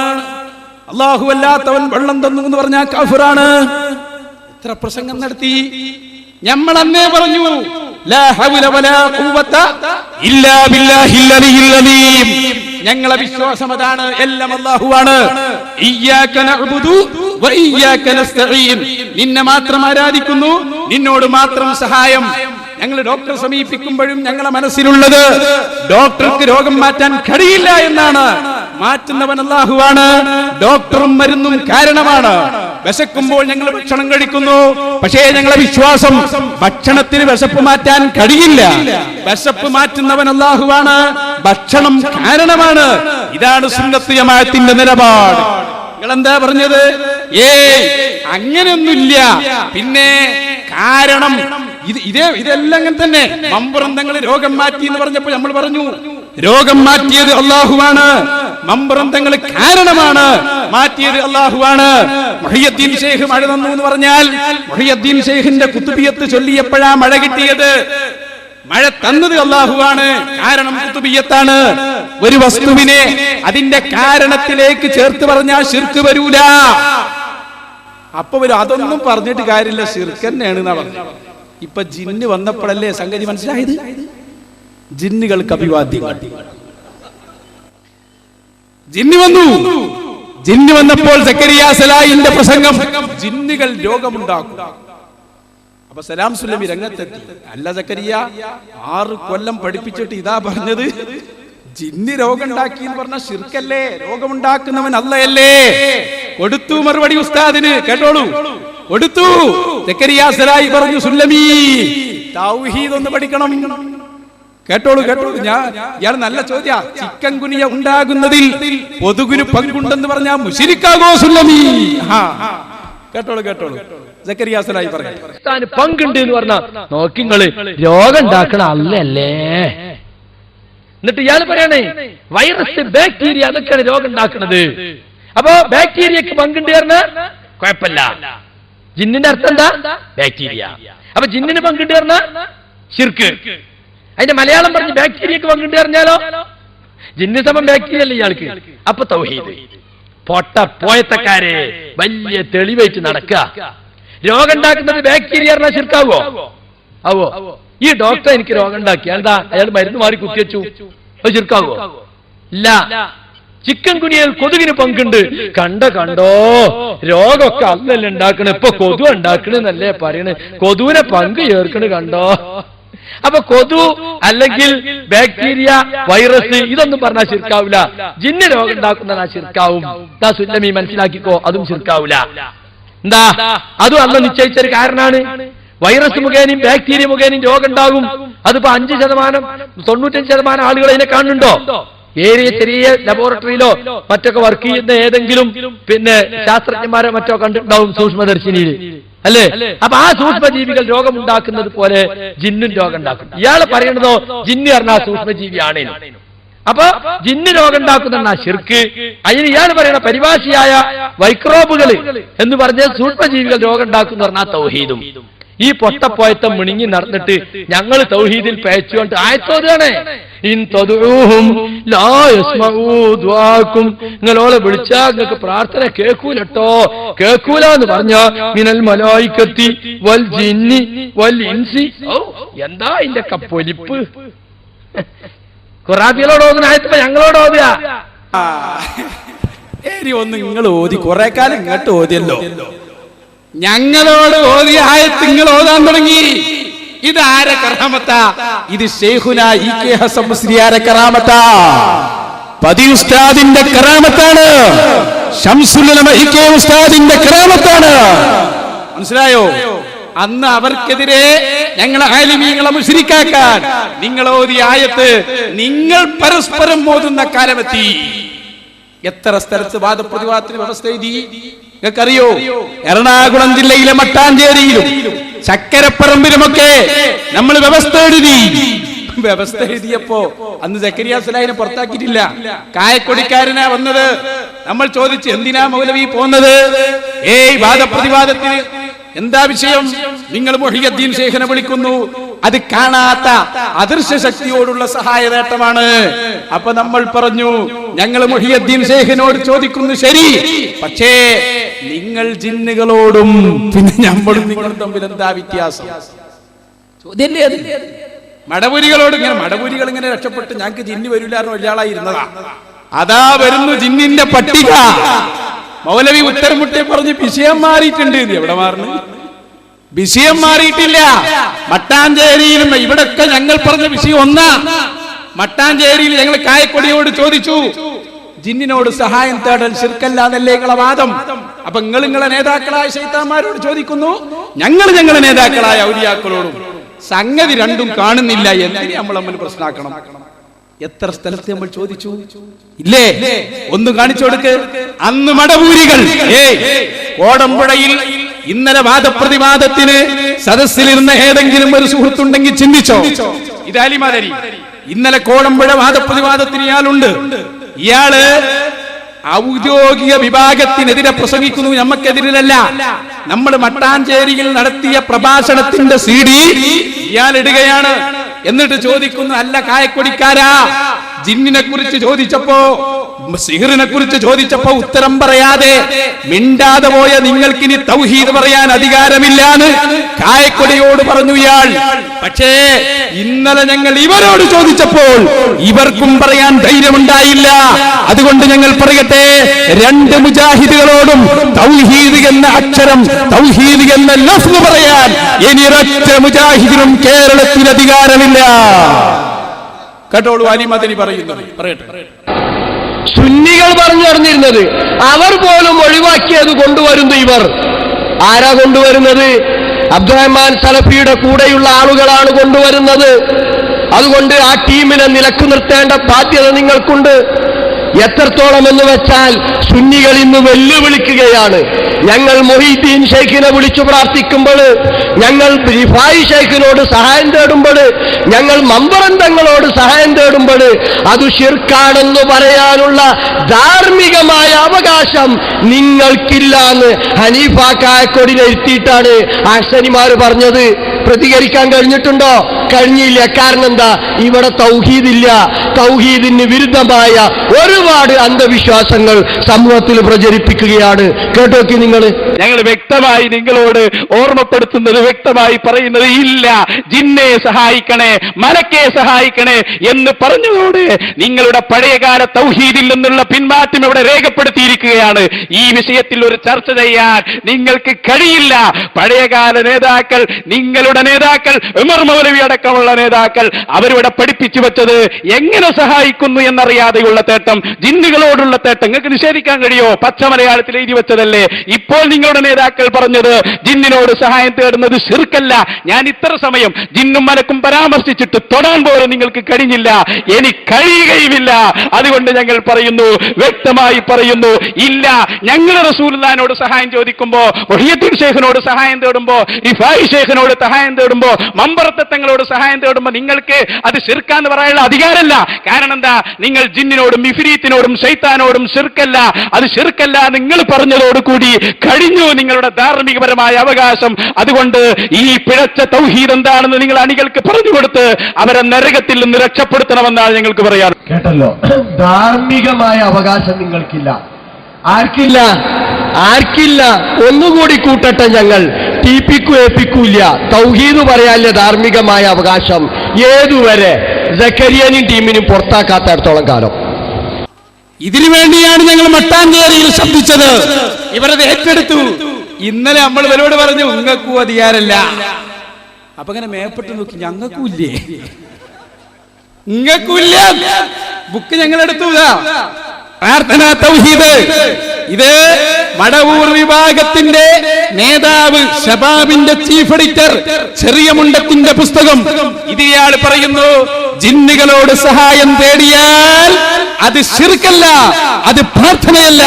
അല്ലാഹു അല്ലാത്തവൻ വെള്ളം തന്നു എന്ന് പറഞ്ഞാൽ കാഫിറാണ്. എത്ര പ്രസംഗം നടത്തി. നമ്മൾ അന്നേ പറഞ്ഞു, ലാ ഹൗല വലാ ഖുവത ഇല്ലാ ബില്ലാഹിൽ അലിയിൽ അലീം. ഞങ്ങളെ വിശ്വാസം അതാണ്, എല്ലാം അല്ലാഹുവാണ്. ഇയ്യാക നഅ്ബുദു വ ഇയ്യാക നസ്തഈൻ. നിന്നെ മാത്രം ആരാധിക്കുന്നു, നിന്നോട് മാത്രം സഹായം. ഞങ്ങൾ ഡോക്ടറെ സമീപിക്കുമ്പോഴും ഞങ്ങളെ മനസ്സിലുള്ളത് ഡോക്ടർക്ക് രോഗം മാറ്റാൻ കഴിയില്ല എന്നാണ്. മാറ്റുന്നവൻ അല്ലാഹുവാണ്. ഡോക്ടറും മരുന്നും കാരണമാണ്. വിശക്കുമ്പോൾ ഞങ്ങൾ ഭക്ഷണം കഴിക്കുന്നു, പക്ഷേ ഞങ്ങളെ വിശ്വാസം ഭക്ഷണത്തിന് വിശപ്പ് മാറ്റാൻ കഴിയില്ല. വിശപ്പ് മാറ്റുന്നവൻ അല്ലാഹുവാണ്, ഭക്ഷണം കാരണമാണ്. ഇതാണ് സുന്നത്ത് ജമാഅത്തിന്റെ നിലപാട്. നിങ്ങൾ എന്താ പറഞ്ഞത്? അങ്ങനെയൊന്നുമില്ല. പിന്നെ കാരണം ഇതെല്ലാം അങ്ങനെ തന്നെ. മമ്പുറന്തങ്ങൾ രോഗം മാറ്റി എന്ന് പറഞ്ഞപ്പോൾ നമ്മൾ പറഞ്ഞു രോഗം മാറ്റിയത് അല്ലാഹുവാണ്, മമ്പുറന്തങ്ങൾ കാരണമാണ്, മാറ്റിയത് അല്ലാഹുവാണ്. മുഹയ്യദ്ദീൻ ശൈഖ് മഴ തന്നു എന്ന് പറഞ്ഞാൽ മുഹയ്യദ്ദീൻ ശൈഖിന്റെ കുത്തുബിയത്ത് ചൊല്ലിയപ്പോഴാ മഴ കിട്ടിയത്. മഴ തന്നത് അല്ലാഹുവാണ്, കാരണം കുത്തുബിയത്താണ്. ഒരു വസ്തുവിനെ അതിന്റെ കാരണത്തിലേക്ക് ചേർത്ത് പറഞ്ഞാൽ ശിർക്ക് വരൂല. അപ്പൊ അതൊന്നും പറഞ്ഞിട്ട് കാര്യമില്ല, ശിർക്ക് തന്നെയാണ് എന്നാ പറഞ്ഞത്. ഇപ്പൊ ജിന്ന് വന്നപ്പോഴല്ലേ സംഗതി മനസ്സിലായത്? ജിന്നുകൾക്ക് അഭിവാദ്യങ്ങൾ. ജിന്ന് വന്നപ്പോൾ സക്കരിയ സലായിന്റെ പ്രസംഗം ജിന്നുകൾ രോഗമുണ്ടാക്കും. അപ്പൊ സലാം സുല്ലമി രംഗത്തെത്തി. അല്ല സക്കരിയ, 6 കൊല്ലം പഠിപ്പിച്ചിട്ട് ഇതാ പറഞ്ഞത് ജിന്ന് രോഗം ഉണ്ടാക്കി എന്ന് പറഞ്ഞ ശിർക്കല്ലേ? രോഗമുണ്ടാക്കുന്നവൻ അല്ലയല്ലേ? കൊടുത്തു മറുപടി ഉസ്താദിന്. കേട്ടോളൂ, കൊടുത്തു. സക്കരിയ സലായി പറഞ്ഞു, സുല്ലമി തൗഹീദ് ഒന്ന് പഠിക്കണം. കേട്ടോളൂ. ഇയാൾ നല്ല ചോദ്യ. ചിക്കൻ ഗുനിയ ഉണ്ടാകുന്നതിൽ കൊതുകിന് പങ്കുണ്ടെന്ന് പറഞ്ഞാൽ മുശ്രിക്കാകോ സുല്ലമി? കേട്ടോളൂ. സക്കരിയ സലായി പറഞ്ഞു പങ്കുണ്ട് എന്ന് പറഞ്ഞ നോക്കിങ്ങള് രോഗം ഉണ്ടാക്കണ അല്ലല്ലേ. എന്നിട്ട് ഇയാൾ പറയണേ വൈറസ് ബാക്ടീരിയ അതൊക്കെയാണ് രോഗം ഉണ്ടാക്കുന്നത്. അപ്പൊ ബാക്ടീരിയക്ക് പങ്കുണ്ട് പറഞ്ഞ കുഴപ്പമില്ല. ജിന്നിന്റെ അർത്ഥം എന്താ? ബാക്ടീരിയ. അപ്പൊ ജിന്നിന് പങ്കുണ്ട് പറഞ്ഞ ശിർക്ക്. അതിന്റെ മലയാളം പറഞ്ഞ് ബാക്ടീരിയക്ക് പങ്കുണ്ട് പറഞ്ഞാലോ ജിന്ന് സമം ബാക്ടീരിയ അല്ലേ ഇയാൾക്ക്? അപ്പൊ തൗഹീദ്. പൊട്ട പോയത്തക്കാരെ വലിയ തെളിവെച്ച് നടക്കുക. രോഗം ഉണ്ടാക്കുന്നത് ബാക്ടീരിയ പറഞ്ഞാൽ ശിർക്കാവോ? ആവോ? ഈ ഡോക്ടർ എനിക്ക് രോഗം ഉണ്ടാക്കി, എന്താ അയാൾ മരുന്ന് മാറി കുത്തിവെച്ചു, അത് ശിർക്കാവോ? ഇല്ല. ചിക്കൻ കുനിയൽ കൊതുകിന് പങ്കുണ്ട്. കണ്ടോ രോഗമൊക്കെ അല്ലല്ലേ ഉണ്ടാക്കണ, ഇപ്പൊ കൊതു ഉണ്ടാക്കണെന്നല്ലേ പറയണ്. കൊതുവിനെ പങ്ക് ചേർക്കണ് കണ്ടോ. അപ്പൊ കൊതു അല്ലെങ്കിൽ ബാക്ടീരിയ, വൈറസ് ഇതൊന്നും പറഞ്ഞാൽ ശിർക്കാവൂല. ജിന്ന് രോഗം ഉണ്ടാക്കുന്ന ശിർക്കാവും. സുല്ലമി മനസ്സിലാക്കിക്കോ, അതും ശിർക്കാവൂല. എന്താ? അതും അല്ല നിശ്ചയിച്ചൊരു കാരണമാണ്. വൈറസ് മുഖേനയും ബാക്ടീരിയ മുഖേനയും രോഗം ഉണ്ടാകും. അതിപ്പോ 5%, 95% ആളുകൾ അതിനെ കാണുന്നുണ്ടോ? ചെറിയ ലബോറട്ടറിയിലോ മറ്റൊക്കെ വർക്ക് ചെയ്യുന്ന ഏതെങ്കിലും പിന്നെ ശാസ്ത്രജ്ഞന്മാരെ മറ്റോ കണ്ടിട്ടുണ്ടാവും സൂക്ഷ്മദർശിനിയിൽ, അല്ലേ? അപ്പൊ ആ സൂക്ഷ്മജീവികൾ രോഗമുണ്ടാക്കുന്നത് പോലെ ജിന്നും രോഗം ഉണ്ടാക്കും. ഇയാള് പറയണതോ ജിന്ന് പറഞ്ഞാൽ സൂക്ഷ്മജീവിയാണ്. അപ്പൊ ജിന്ന് രോഗം ഉണ്ടാക്കുന്ന ശിർക്ക്. അതിന് ഇയാൾ പറയണ പരിഭാഷയായ മൈക്രോബുകൾ എന്ന് പറഞ്ഞ സൂക്ഷ്മജീവികൾ രോഗം ഉണ്ടാക്കുന്ന പറഞ്ഞാൽ തൗഹീദും. ഈ പൊട്ടപ്പോയത്തം മിണിങ്ങി നടന്നിട്ട് ഞങ്ങൾ തൗഹീദിൽ പേച്ചുകൊണ്ട് ആയത്തോതാണ്. നിങ്ങളോളെ വിളിച്ചാൽ നിങ്ങൾക്ക് പ്രാർത്ഥന കേൾക്കൂലട്ടോ. കേൾക്കൂല എന്ന് പറഞ്ഞ മിനൽ മലായിക്കത്തി വൽ ജിന്നി വൽ ഇൻസി. എന്താ ഇതിന്റെ പൊലിപ്പ്? ഖുറാബികളോട് ഓതുന്ന ആയത്തപ്പോ ഞങ്ങളോട് ഓതുക. ഒന്ന് നിങ്ങൾ ഓതി, കുറെ കാലം ഇങ്ങോട്ട് ഓതിയല്ലോ. ഞങ്ങളോട് ഓതിയ ആയത്ത് നിങ്ങൾ ഓതാൻ തുടങ്ങി. ഇത് ആരെ കറാമത്താ? ഇത് ശൈഖുന ഇ.കെ. ഹസൻ മുസ്ലിയാരെ കറാമത്താ. പതി ഉസ്താദിന്റെ കറാമത്താണ്. ശംസുൽ ഉലമ ഇ.കെ. ഉസ്താദിന്റെ കറാമത്താണ്. മനസ്സിലായോ? അന്ന് അവർക്കെതിരെ ഞങ്ങളെ ആലിമീങ്ങളെ മുശ്രിക്കാക്കാൻ നിങ്ങൾ ഓതിയ ആയത്ത് നിങ്ങൾ പരസ്പരം ഓതുന്ന കാലമെത്തി. എത്ര സ്ഥലത്ത് വാദപ്രതിവാദത്തിന് വ്യവസ്ഥ എഴുതി നിങ്ങൾക്കറിയോ? എറണാകുളം ജില്ലയിലെ മട്ടാഞ്ചേരിയിലും ചക്കരപ്പറമ്പിലുമൊക്കെ നമ്മൾ വ്യവസ്ഥ എഴുതിയപ്പോ അന്ന് സക്കരിയ സലാഹിനെ പുറത്താക്കിയിട്ടില്ല. കായക്കൊടിക്കാരനാ വന്നത്. നമ്മൾ ചോദിച്ചു എന്തിനാ മൗലവി പോന്നത്? വാദപ്രതിവാദത്തിന് എന്താ വിഷയം? നിങ്ങൾ മുഹയ്യദ്ദീൻ ശൈഖിനെ വിളിക്കുന്നു, അത് കാണാത്ത അദൃശ്യ ശക്തിയോടുള്ള സഹായനേട്ടമാണ്. അപ്പൊ നമ്മൾ പറഞ്ഞു ഞങ്ങൾ മുഹയ്യദ്ദീൻ ശൈഖിനോട് ചോദിക്കുന്നു, ശരി, പക്ഷേ നിങ്ങൾ ജിന്നുകളോടും പിന്നെ നമ്മളും നിങ്ങളും തമ്മിൽ എന്താ വ്യത്യാസം? ചോദ്യല്ലേ അത്? മടപുരികളോട് മടപുരികൾ ഇങ്ങനെ രക്ഷപ്പെട്ട് ഞങ്ങൾക്ക് ജിന്ന് വരില്ലായിരുന്നു ഒരാളായിരുന്നതാ. അതാ വരുന്നു ജിന്നിന്റെ പട്ടിക. മൗലവി ഉത്തരം മുട്ടേ പറഞ്ഞ് വിഷയം മാറിയിട്ടുണ്ട്. എവിടെ മാറുന്നു? വിഷയം മാറിയിട്ടില്ല. മട്ടാഞ്ചേരിയിലും ഇവിടൊക്കെ ഞങ്ങൾ പറഞ്ഞ വിഷയം ഒന്നാ. മട്ടാഞ്ചേരിയിൽ ഞങ്ങൾ കായക്കൊടിയോട് ചോദിച്ചു, ജിന്നിനോട് സഹായം തേടൽ ശിർക്കല്ലാന്നല്ലേ നിങ്ങളെ വാദം? അപ്പൊ നിങ്ങളെ നേതാക്കളായ ശൈത്താന്മാരോട് ചോദിക്കുന്നു, ഞങ്ങളെ നേതാക്കളായ ഔലിയാക്കളോടും സംഗതി രണ്ടും കാണുന്നില്ല, എന്തിന് നമ്മൾ തമ്മിൽ പ്രശ്നമാക്കണം? എത്ര സ്ഥലത്ത് നമ്മൾ ചോദിച്ചു ഇല്ലേ? ഒന്ന് കാണിച്ചു കൊടുക്ക്. അന്ന് മടവൂരികൾ കോടമ്പുഴയിൽ ഇന്നലെ വാദപ്രതിവാദത്തിന് സദസ്സിലിരുന്ന ഏതെങ്കിലും ഒരു സുഹൃത്തുണ്ടെങ്കിൽ ചിന്തിച്ചോ? ഇത് അലിമാദരി. ഇന്നലെ കോടമ്പുഴ വാദപ്രതിവാദത്തിന് ഇയാളുണ്ട്. ഇയാള് ഔദ്യോഗിക വിഭാഗത്തിനെതിരെ പ്രസംഗിക്കുന്നു, നമുക്കെതിരിലല്ല. നമ്മൾ മട്ടാഞ്ചേരിയിൽ നടത്തിയ പ്രഭാഷണത്തിന്റെ CD ഇയാൾ ഇടുകയാണ്. എന്നിട്ട് ചോദിക്കുന്നു, അല്ല കായക്കൊടിക്കാരാ, ജിന്നിനെ കുറിച്ച് ചോദിച്ചപ്പോ, സിഹറിനെ കുറിച്ച് ചോദിച്ചപ്പോ ഉത്തരം പറയാതെ മിണ്ടാതെ പോയ നിങ്ങൾക്കിനി തൗഹീദ് പറയാൻ അധികാരമില്ലാന്ന് കായക്കൊടിയോട് പറഞ്ഞു ഇയാൾ. പക്ഷേ ഇന്നലെ ഞങ്ങൾ ഇവരോട് ചോദിച്ചപ്പോൾ ഇവർക്കും പറയാൻ ധൈര്യമുണ്ടായില്ല. അതുകൊണ്ട് ഞങ്ങൾ പറയട്ടെ, രണ്ട് മുജാഹിദുകളോടും തൗഹീദ് എന്ന അക്ഷരം, തൗഹീദ് എന്ന ലഫ്ള് പറയാൻ ഇനി ഒരൊറ്റ മുജാഹിദിനും കേരളത്തിൽ അധികാരമില്ല. കേട്ടോളൂ അലിമദനി പറയുന്നത്. പറയട്ടെ. സുന്നികൾ പറഞ്ഞു പറഞ്ഞിരുന്നത് അവർ പോലും ഒഴിവാക്കിയത് കൊണ്ടുവരുന്നു. ഇവർ ആരാ കൊണ്ടുവരുന്നത്? അബ്ദുറഹ്മാൻ സലഫിയുടെ കൂടെയുള്ള ആളുകളാണ് കൊണ്ടുവരുന്നത്. അതുകൊണ്ട് ആ ടീമിനെ നിലക്കു നിർത്തേണ്ട ബാധ്യത നിങ്ങൾക്കുണ്ട്. എത്രത്തോളം എന്ന് വെച്ചാൽ സുന്നികൾ ഇന്ന് വെല്ലുവിളിക്കുകയാണ്. ഞങ്ങൾ മൊഹീദ്ദീൻ ഷെയ്ഖിനെ വിളിച്ചു പ്രാർത്ഥിക്കുമ്പോൾ, ഞങ്ങൾ റിഫായി ഷെയ്ഖിനോട് സഹായം തേടുമ്പോൾ, ഞങ്ങൾ മമ്പറന്തങ്ങളോട് സഹായം തേടുമ്പോൾ അത് ശിർക്കാണെന്ന് പറയാനുള്ള ധാർമ്മികമായ അവകാശം നിങ്ങൾക്കില്ലാന്ന് ഹനീഫ കായക്കൊടിനെ എത്തിയിട്ടാണ് അഹ്സനിമാര് പറഞ്ഞത്. പ്രതികരിക്കാൻ കഴിഞ്ഞിട്ടുണ്ടോ? കഴിഞ്ഞില്ല. കാരണം എന്താ? ഇവിടെ തൗഹീദില്ല. തൗഹീദിന് വിരുദ്ധമായ ഒരുപാട് അന്ധവിശ്വാസങ്ങൾ സമൂഹത്തിൽ പ്രചരിപ്പിക്കുകയാണ്. കേട്ടോക്കി നിങ്ങൾ. ഞങ്ങൾ വ്യക്തമായി നിങ്ങളോട് ഓർമ്മപ്പെടുത്തുന്നത്, വ്യക്തമായി പറയുന്നത്, ഇല്ല ജിന്നെ സഹായിക്കണേ, മലക്കെ സഹായിക്കണേ എന്ന് പറഞ്ഞതോടെ നിങ്ങളുടെ പഴയകാല തൗഹീദിൽ നിന്നുള്ള പിന്മാറ്റം ഇവിടെ രേഖപ്പെടുത്തിയിരിക്കുകയാണ്. ഈ വിഷയത്തിൽ ഒരു ചർച്ച ചെയ്യാൻ നിങ്ങൾക്ക് കഴിയില്ല. പഴയകാല നേതാക്കൾ, നിങ്ങളുടെ നേതാക്കൾ, ഉമർ മൗലവി അടക്കമുള്ള നേതാക്കൾ അവരിവിടെ പഠിപ്പിച്ചു വെച്ചത് എങ്ങനെ സഹായിക്കുന്നു എന്നറിയാതെയുള്ള തേട്ടം, ജിന്നുകളോടുള്ള തേട്ടം നിങ്ങൾക്ക് നിഷേധിക്കാൻ കഴിയോ? പച്ച മലയാളത്തിൽ എഴുതി വെച്ചതല്ലേ. ഇപ്പോൾ നിങ്ങളുടെ നേതാക്കൾ പറഞ്ഞത് ജിന്നിനോട് സഹായം തേടുന്നത് ശിർക്കല്ല. ഞാൻ ഇത്ര സമയം ജിന്നും മലക്കും പരാമർശിച്ചിട്ട് തൊടാൻ പോലും നിങ്ങൾക്ക് കഴിഞ്ഞില്ല, ഇനി കഴിയുകയുമില്ല. അതുകൊണ്ട് ഞങ്ങൾ പറയുന്നു, വ്യക്തമായി പറയുന്നു, ഇല്ല. ഞങ്ങൾ റസൂലുള്ളാഹിനോട് സഹായം ചോദിക്കുമ്പോ, മുഹിയുദ്ദീൻ ഷെയ്ഖിനോട് സഹായം തേടുമ്പോ, റിഫായി ഷെയ്ഖിനോട് സഹായം തേടുമ്പോ, മമ്പറത്തങ്ങളോട് സഹായം തേടുമ്പോ നിങ്ങൾക്ക് അത് ശിർക്കാന്ന് പറയാനുള്ള അധികാരമല്ല. കാരണം എന്താ? നിങ്ങൾ ജിന്നിനോടും ഇഫ്രീത്തിനോടും ശൈത്താനോടും ശിർക്കല്ല, അത് ശിർക്കല്ല നിങ്ങൾ പറഞ്ഞതോടുകൂടി കഴിഞ്ഞു നിങ്ങളുടെ ധാർമ്മികപരമായ അവകാശം. അതുകൊണ്ട് ഈ പിഴച്ച തൗഹീദ് എന്താണെന്ന് നിങ്ങൾ അണികൾക്ക് പറഞ്ഞു കൊടുത്ത് അവരെ നരകത്തിൽ നിന്ന് രക്ഷപ്പെടുത്തണമെന്നാണ് ഞങ്ങൾക്ക് പറയാൻ. കേട്ടല്ലോ, ധാർമ്മികമായ അവകാശം നിങ്ങൾക്കില്ല. ആർക്കില്ല? ആർക്കില്ല? ഒന്നുകൂടി കൂട്ടട്ടെ, ഞങ്ങൾ ടിപിക്കും എപ്പിക്കൂല്ല. തൗഹീദ് പറയാല്ലേ ധാർമ്മികമായ അവകാശം. ഏതുവരെ? സക്കരിയനും ടീമിനും പുറത്താക്കാത്തടത്തോളം കാലം. ഇതിനു വേണ്ടിയാണ് ഞങ്ങൾ മട്ടാഞ്ചേരിയിൽ ശബ്ദിച്ചത്. ഇവരത് ഏറ്റെടുത്തു. ഇന്നലെ നമ്മൾ ഇവരോട് പറഞ്ഞു, നിങ്ങൾക്കും അധികാരമല്ല. അപ്പൊ ഇങ്ങനെ മേപ്പെട്ട് നോക്കി, ഞങ്ങൾക്കും ഇല്ലേ? നിങ്ങൾക്കില്ല. ബുക്ക് ഞങ്ങൾ എടുത്തു. പ്രാർത്ഥനാ തൗഹീദ്. ഇത് മടവൂർ വിഭാഗത്തിന്റെ നേതാവ് ഷബാബിന്റെ ചീഫ് എഡിറ്റർ ചെറിയ മുണ്ടത്തിന്റെ പുസ്തകം. ഇത് ഇയാൾ പറയുന്നു, ജിന്നുകളോട് സഹായം തേടിയാൽ അത് ശിർക്കല്ല, അത് പ്രാർത്ഥനയല്ല.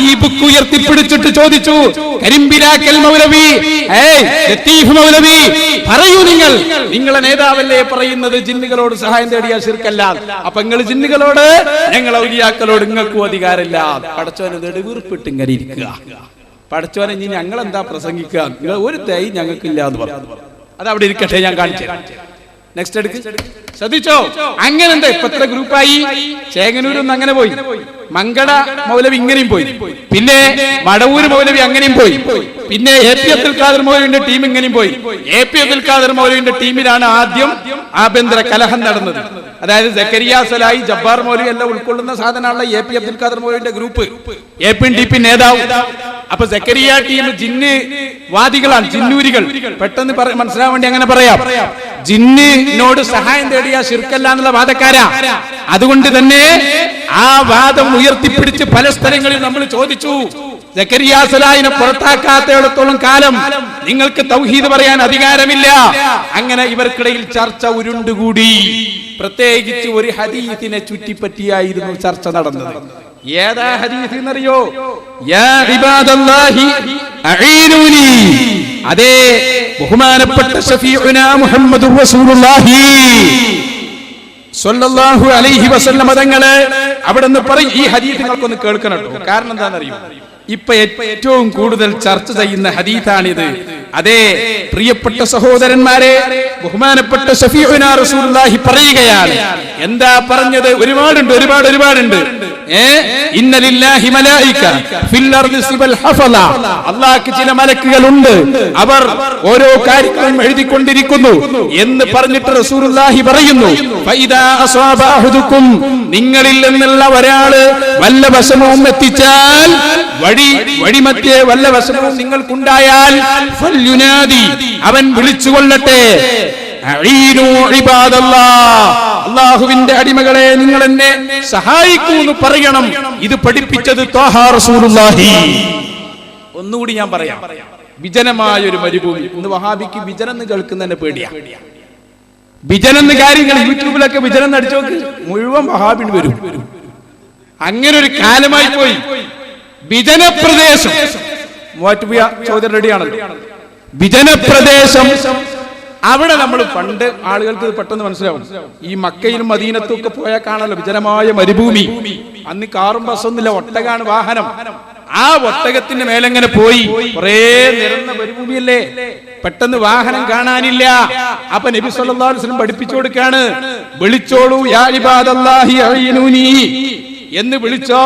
ഈ ബുക്ക് ഉയർത്തിപ്പിടിച്ചിട്ട് ചോദിച്ചു, കരിമ്പിലാക്കൽ മൗലവി, ലത്തീഫ് മൗലവി, പറയൂ, നിങ്ങളെ നേതാവല്ലേ പറയുന്നത് ജിന്നുകളോട് സഹായം തേടിയാൽ ശിർക്കല്ല? അപ്പൊ നിങ്ങൾ ജിന്നുകളോട്, ഞങ്ങൾ ഔലിയാക്കളോട് നിങ്ങൾക്കും അധികാരമില്ല. പടച്ചോനെ വീർപ്പിട്ട് ഇങ്ങനെ ഇരിക്കുക. പടച്ചോനെ ഇനി ഞങ്ങൾ എന്താ പ്രസംഗിക്കുക? നിങ്ങൾ ഒരു തൈ ഞങ്ങൾക്കില്ല എന്ന് പറഞ്ഞു. അത് അവിടെ ഇരിക്കട്ടെ, ഞാൻ കാണിച്ചു. നെക്സ്റ്റ് എടുക്ക്. ശ്രദ്ധിച്ചോ? അങ്ങനെ എന്താ ഇപ്പൊ എത്ര ഗ്രൂപ്പായി? ചേങ്ങന്നൂരൊന്നും അങ്ങനെ പോയി, മങ്കട മൗലവി ഇങ്ങനെയും പോയി, പിന്നെ മടവൂര് മൗലവി അങ്ങനെയും പോയി, പിന്നെ AP അബ്ദുൽ ഖാദർ മൗലവിന്റെ ടീം ഇങ്ങനെയും പോയി. AP അബ്ദുൽ ഖാദർ മൗലവിന്റെ ടീമിലാണ് ആദ്യം ആഭ്യന്തര കലഹം നടന്നത്. അതായത് സക്കരിയ സലായി, ജബ്ബാർ മൗലവി എല്ലാം ഉൾക്കൊള്ളുന്ന സാധനമുള്ള AP അബ്ദുൽ ഖാദർ മൗലവിന്റെ ഗ്രൂപ്പ്, APNDP നേതാവ്. അപ്പൊ സക്കരിയ ടീം ജിന്ന് വാദികളാണ്, ജിന്നൂരികൾ. പെട്ടെന്ന് മനസ്സിലാവാൻ വേണ്ടി അങ്ങനെ പറയാം. ജിന്നിനോട് സഹായം തേടിയ ശിർക്കല്ല എന്നുള്ള വാദക്കാരാ. അതുകൊണ്ട് തന്നെ ആ വാദം ഉയർത്തിപ്പിടിച്ച് പല സ്ഥലങ്ങളിൽ നമ്മൾ ചോദിച്ചു, സക്കരിയ സലാഹിനെ പുറത്താക്കാത്തിടത്തോളം കാലം നിങ്ങൾക്ക് തൗഹീദ് പറയാൻ അധികാരമില്ല. അങ്ങനെ ഇവർക്കിടയിൽ ചർച്ച ഉരുണ്ടുകൂടി. പ്രത്യേകിച്ച് ഒരു ഹദീസിനെ ചുറ്റിപ്പറ്റിയായിരുന്നു ചർച്ച നടന്നത്. ഏതാ ഹദീസ് എന്നറിയോ? യാ ഇബാദല്ലാഹി അഈനൂനി. അതേ ബഹുമാനപ്പെട്ട ഷഫീഉനാ മുഹമ്മദുർ റസൂലുള്ളാഹി സ്വല്ലല്ലാഹു അലൈഹി വസല്ലം തങ്ങളെ അവിടുന്ന് പറയും. ഈ ഹദീസ് നിങ്ങൾക്കൊന്ന് കേൾക്കണം കേട്ടോ. കാരണം എന്താണെന്നറിയോ? ഇപ്പൊ ഏറ്റവും കൂടുതൽ ചർച്ച ചെയ്യുന്ന ഹദീസാണിത്. അതേ പ്രിയപ്പെട്ട സഹോദരന്മാരെ, ബഹുമാനപ്പെട്ട ഷഫീഉനാ റസൂലുള്ളാഹി പറയുകയാണ്. എന്താ പറഞ്ഞത്? ഒരുപാടുണ്ട്. ഇന്ന ലില്ലാഹി മലായിക ഫിൽ അർദി സിബൽ ഹഫള. അല്ലാഹുക്ക് ചില മലക്കുകളുണ്ട്, അവർ ഓരോ കാര്യങ്ങളും എഴുതിക്കൊണ്ടിരിക്കുന്നു എന്ന് പറഞ്ഞിട്ട് റസൂലുള്ളാഹി പറയുന്നു, ഫൈദാ അസ്വാബ അഹദുക്കും, നിങ്ങളിൽ നിന്നുള്ള ഒരാള് വല്ല വശമവും എത്തിച്ചാൽ, വഴിമധ്യേ വല്ല വശമവും നിങ്ങൾക്കുണ്ടായാൽ, ഫൽയുനാദി, അവൻ വിളിച്ചുകൊള്ളട്ടെ, അഈനു ഇബാദല്ലാഹ്, അല്ലാഹുവിന്റെ അടിമകളെ നിങ്ങൾ എന്നെ സഹായിക്കൂ എന്ന് പറയണം. ഇത് പഠിപ്പിച്ചത് ത്വാഹ റസൂലുള്ളാഹി. ഒന്നുകൂടി ഞാൻ പറയാം. വിജനമായ ഒരു മരുഭൂമി. ഇന്ന് വഹാബിക്ക് വിജനം എന്ന് കേൾക്കുന്നതിന്റെ പേടിയാ. വിജനം കാര്യങ്ങൾ യൂട്യൂബിലൊക്കെ വിജനം അടിച്ചു നോക്ക്, മുഴുവൻ വഹാബിന് വരും. അങ്ങനെ ഒരു കാലമായി പോയി. വിജനപ്രദേശം, മൂവാറ്റുപുഴ ചോദ്യം റെഡിയാണല്ലോ. വിജനപ്രദേശം, അവിടെ നമ്മൾ പണ്ട് ആളുകൾക്ക് പെട്ടെന്ന് മനസ്സിലാവും. ഈ മക്കയിലും മദീനത്തും ഒക്കെ പോയാൽ കാണാലോ വിജനമായ മരുഭൂമി. അന്ന് കാറും ബസ്സൊന്നുമില്ല, ഒട്ടകാണ് വാഹനം. ആ ഒട്ടകത്തിന്റെ മേലെങ്ങനെ പോയി, കുറേ നിരന്ന മരുഭൂമിയല്ലേ, പെട്ടെന്ന് വാഹനം കാണാനില്ല. അപ്പൊ നബി സല്ലല്ലാഹു അലൈഹി വസല്ലം പഠിപ്പിച്ചു കൊടുക്കാണ്, വിളിച്ചോളൂ യാ ഇബാദല്ലാഹി അഈനൂനി എന്ന് വിളിച്ചോ.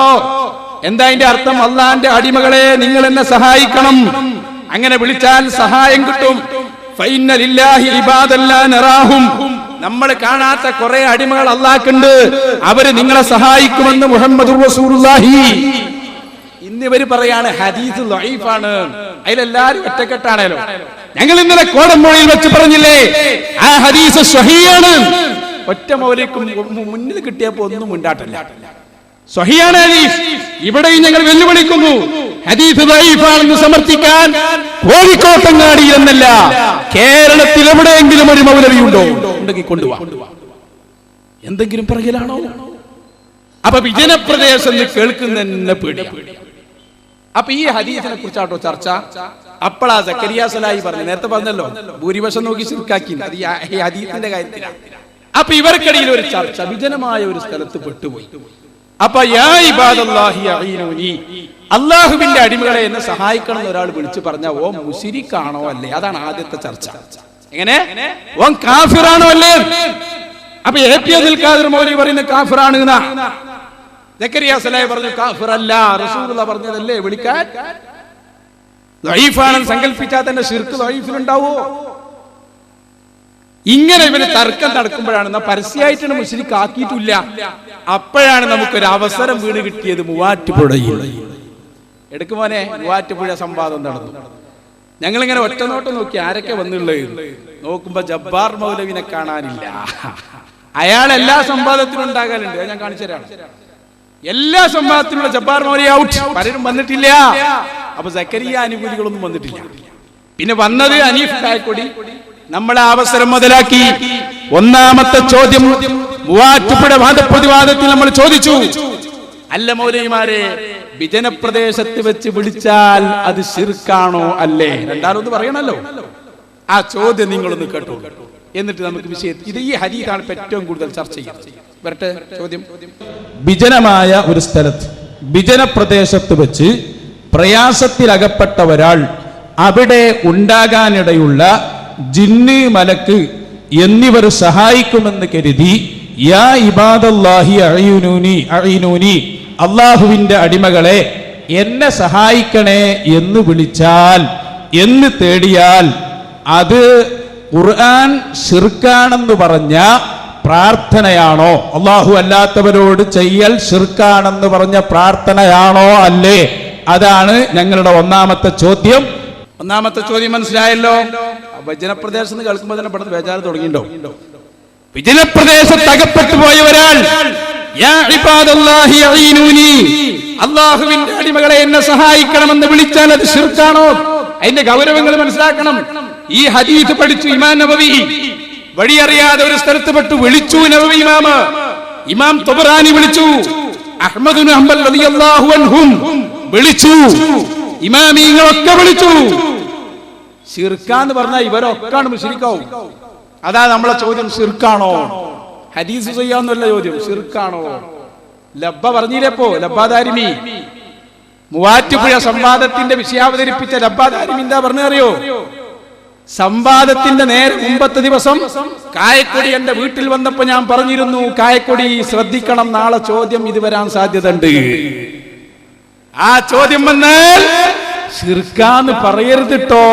എന്താ അതിന്റെ അർത്ഥം? അള്ളാന്റെ അടിമകളെ നിങ്ങൾ എന്നെ സഹായിക്കണം. അങ്ങനെ വിളിച്ചാൽ സഹായം കിട്ടും. ഫഇന്ന ലില്ലാഹി ഇബാദൻ ലാ നറാഹും, നമ്മൾ കാണാത്ത കുറെ അടിമകൾ അല്ലാഹുണ്ട്, അവര് നിങ്ങളെ സഹായിക്കുമെന്ന് മുഹമ്മദുർ റസൂലുള്ളാഹി. ഇന്നിവര് പറയാണ് ഹദീസ് ദഈഫാണ്, അതിലെല്ലാരും ഒറ്റക്കെട്ടാണല്ലോ. ഞങ്ങൾ ഇന്നലെ കോടമ്പോയിൽ വെച്ച് പറഞ്ഞില്ലേ, ആ ഹദീസ് സ്വഹീഹാണ്. ഒറ്റ മൗലിക്കും മുന്നിൽ കിട്ടിയപ്പോ ഒന്നും മുണ്ടാട്ടില്ല. സ്വഹീഹാണ് ഹദീസ്. ഇവിടെയും ഞങ്ങൾ വെല്ലുവിളിക്കുന്നു, ഹദീസ് ദഈഫാണെന്ന് സമർത്ഥിക്കാൻ കോഴിക്കോട്ടങ്ങാടി എന്നല്ല, കേരളത്തിൽ എവിടെയെങ്കിലും ഒരു മൗലവിയുണ്ടോ? ഉണ്ടെങ്കിൽ കൊണ്ടുവാ. എന്തെങ്കിലും പറയലാണോ? അപ്പൊ വിജനപ്രദേശം കേൾക്കുന്ന പേടി. അപ്പൊ ഈ ഹദീസിനെ കുറിച്ചാട്ടോ ചർച്ച. അപ്പോഴാ സക്കരിയ സലാഹി പറഞ്ഞു, നേരത്തെ പറഞ്ഞല്ലോ ഭൂരിപക്ഷം നോക്കി ശിർക്കാക്കി, അത് ഈ ഹദീസിന്റെ കാര്യത്തിലാണ്. അപ്പൊ ഇവർക്കിടയിൽ ഒരു ചർച്ച വിജനമായ ഒരു സ്ഥലത്ത് പെട്ടുപോയി. അപ്പൊ യാ ഇബാദല്ലാഹി അഈനൂനി, അല്ലാഹുവിന്റെ അടിമകളെ എന്നെ സഹായിക്കണം എന്ന് ഒരാൾ വിളിച്ചു പറഞ്ഞാൽ ഓ മുശ്രിക്കാണോ അല്ലേ? അതാണ് ആദ്യത്തെ ചർച്ച. എങ്ങനെ? ഓൻ കാഫിറാണോ അല്ലേ? അപ്പൊ എ.പി. അബ്ദുൽ ഖാദിർ മൗലവി പറയുന്ന കാഫിറാണ്. സക്കരിയ സലാഹി പറഞ്ഞു കാഫിറല്ല, റസൂലുള്ളാഹി പറഞ്ഞതല്ലേ വിളിക്കാൻ. ദഈഫാണെന്ന് സങ്കല്പിച്ചാൽ തന്നെ ശിർക്ക് ദഈഫിലുണ്ടാവോ? ഇങ്ങനെ ഇവന് തർക്കം നടക്കുമ്പോഴാണ്, പരസ്യമായിട്ടാണ് മുശ്രിക്ക് ആക്കിയിട്ടില്ല. അപ്പോഴാണ് നമുക്കൊരു അവസരം വീണ് കിട്ടിയത്. മൂവാറ്റുപുഴയിൽ എടുക്കുമോനെ മൂവാറ്റുപുഴ സംവാദം നടന്നു. ഞങ്ങളിങ്ങനെ ഒറ്റ നോട്ടം നോക്കി ആരൊക്കെ വന്നുള്ളത്. നോക്കുമ്പോ ജബ്ബാർ മൗലവിനെ കാണാനില്ല. അയാൾ എല്ലാ സംവാദത്തിലും ഉണ്ടാകാറുണ്ട്, ഞാൻ കാണിച്ചു തരാം. എല്ലാ സംവാദത്തിലുള്ള ജബ്ബാർ മൗലവി ഔട്ട്, പലരും വന്നിട്ടില്ല. അപ്പൊ സക്കരിയ അനുകൂലികളൊന്നും വന്നിട്ടില്ല. പിന്നെ വന്നത് അനീഫ് കായക്കൊടി. നമ്മളെ അവസരം മുതലാക്കി ഒന്നാമത്തെ ചോദ്യം മൂവാറ്റുപുഴ വാദപ്രതിവാദത്തിൽ നമ്മൾ ചോദിച്ചു, അല്ല മൗലവിമാരെ, വിജനപ്രദേശത്ത് വെച്ച് വിളിച്ചാൽ അത് ശിർക്കാണോ അല്ലേ? രണ്ടാമതൊന്ന് പറയണല്ലോ. ആ ചോദ്യം നിങ്ങളൊന്ന് കേട്ടോ, എന്നിട്ട് നമുക്ക് വിഷയത്തിൽ ഇത് ഈ ഹദീസാണ് ഏറ്റവും കൂടുതൽ ചർച്ച ചെയ്യുന്നത്. വരട്ടെ ചോദ്യം. വിജനമായ ഒരു സ്ഥലത്ത്, വിജനപ്രദേശത്ത് വെച്ച് പ്രയാസത്തിലകപ്പെട്ട ഒരാൾ, അവിടെ ഉണ്ടാകാനിടയുള്ള ജിന്ന്, മലക്ക് എന്നിവർ സഹായിക്കുമെന്ന് കരുതി യാ ഇബാദല്ലാഹി അഈനൂനി, അല്ലാഹുവിന്റെ അടിമകളെ എന്നെ സഹായിക്കണേ എന്ന് വിളിച്ചാൽ, എന്ന് തേടിയാൽ അത് ഖുർആൻ ശിർക്കാണെന്ന് പറഞ്ഞ പ്രാർത്ഥനയാണോ? അല്ലാഹു അല്ലാത്തവരോട് ചെയ്യൽ ശിർക്കാണെന്ന് പറഞ്ഞ പ്രാർത്ഥനയാണോ അല്ലേ അതാണ് ഞങ്ങളുടെ ഒന്നാമത്തെ ചോദ്യം. ഒന്നാമത്തെ ചോദ്യം മനസ്സിലായല്ലോ. വിജനപ്രദേശത്ത് കേൾക്കുമ്പോൾ തന്നെ പെട്ടെന്ന് ബേജാറ് തുടങ്ങിയിട്ടുണ്ടോ? വിജനപ്രദേശത്ത് അകപ്പെട്ടു പോയ ഒരാൾ അള്ളാഹുവിന്റെ അടിമകളെ എന്നെ സഹായിക്കണമെന്ന് വിളിച്ചാൽ അത് ശിർക്കാണോ? അതിന്റെ ഗൗരവങ്ങൾ മനസ്സിലാക്കണം. ഈ ഹദീസ് പഠിച്ചു ഇമാം നബവി, വഴിയറിയാതെ ഒരു സ്ഥലത്ത് പെട്ടു വിളിച്ചു. നബവി ഇമാമ്, ഇമാം തൊബറാനി വിളിച്ചു, അഹ്മദ് ഇബ്നു ഹംബൽ റളിയല്ലാഹു അൻഹും വിളിച്ചു, ഇമാമിങ്ങളൊക്കെ വിളിച്ചു. ശിർക്കാന്ന് പറഞ്ഞാൽ ഇവരൊക്കെയാണ് മുശ്രിക്കാവും. അതാ നമ്മളെ ചോദ്യം, ശിർക്കാണോ? ഹദീസ് ചെയ്യാന്നല്ല ചോദ്യം, ശിർക്കാണോ? ലബ്ബ പറഞ്ഞില്ലപ്പോ, ലബ്ബാദാരിമി മൂവാറ്റുപുഴ സംവാദത്തിന്റെ വിഷയാവതരിപ്പിച്ച ലബ്ബാദാരിമി എന്താ പറഞ്ഞറിയോ? സംവാദത്തിന്റെ നേരെ മുമ്പത്തെ ദിവസം കായക്കൊടി എന്റെ വീട്ടിൽ വന്നപ്പോ ഞാൻ പറഞ്ഞിരുന്നു, കായക്കൊടി ശ്രദ്ധിക്കണം, നാളെ ചോദ്യം ഇത് വരാൻ സാധ്യതയുണ്ട്. ആ ചോദ്യം വന്നാൽ ശിർക്കാന്ന് പറയരുതിട്ടോ.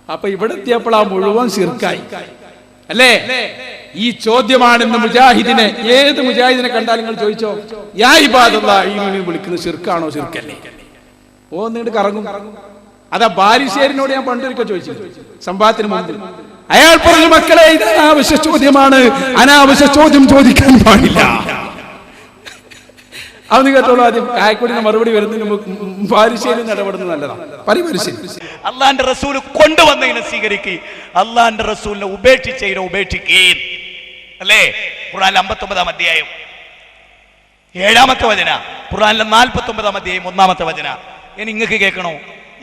അപ്പൊ ഇവിടെ എത്തിയപ്പോൾ ആ മുഴുവൻ ശിർക്കായി അല്ലേ? ഈ ചോദ്യമാണ് ഇന്ന് മുജാഹിദിനെ, ഏത് മുജാഹിദിനെ കണ്ടാലും നിങ്ങൾ ചോദിച്ചോ, യാ ഇബാദല്ലാഹ് ഈ വിളിക്കുന്നത് ശിർക്കാണോ ശിർക്കല്ലേ? ഓ നീണ്ട് കറങ്ങും. അതാ ബാരിശ്ശേരിനോട് ഞാൻ പണ്ടൊരിക്കൽ ചോദിച്ചു സംഭവത്തിന് മുമ്പ്. അയാൾ പറഞ്ഞു, മക്കളെ ഇത് അനാവശ്യ ചോദ്യമാണ്, അനാവശ്യ ചോദ്യം ചോദിക്കാൻ പാടില്ല. അതൊന്ന് കേട്ടോളൂ. ആദ്യം കായക്കൊടിന് മറുപടി വരുന്നതിന് ബാരിശ്ശേരി ഇടപെടുന്നത് നല്ലതാണ്. അള്ളാന്റെ റസൂല് കൊണ്ടുവന്നതിനെ സ്വീകരിക്കുക, അള്ളാന്റെ റസൂലിനെ ഉപേക്ഷിച്ചതിനെ ഉപേക്ഷിക്കുകയും അല്ലേ? ഖുർആൻ 59-ാം അധ്യായം 7-ാമത്തെ വചന, ഖുർആനിലെ 49-ാം അധ്യായം 1-ാമത്തെ വചന. ഇനി നിങ്ങൾക്ക് കേൾക്കണോ?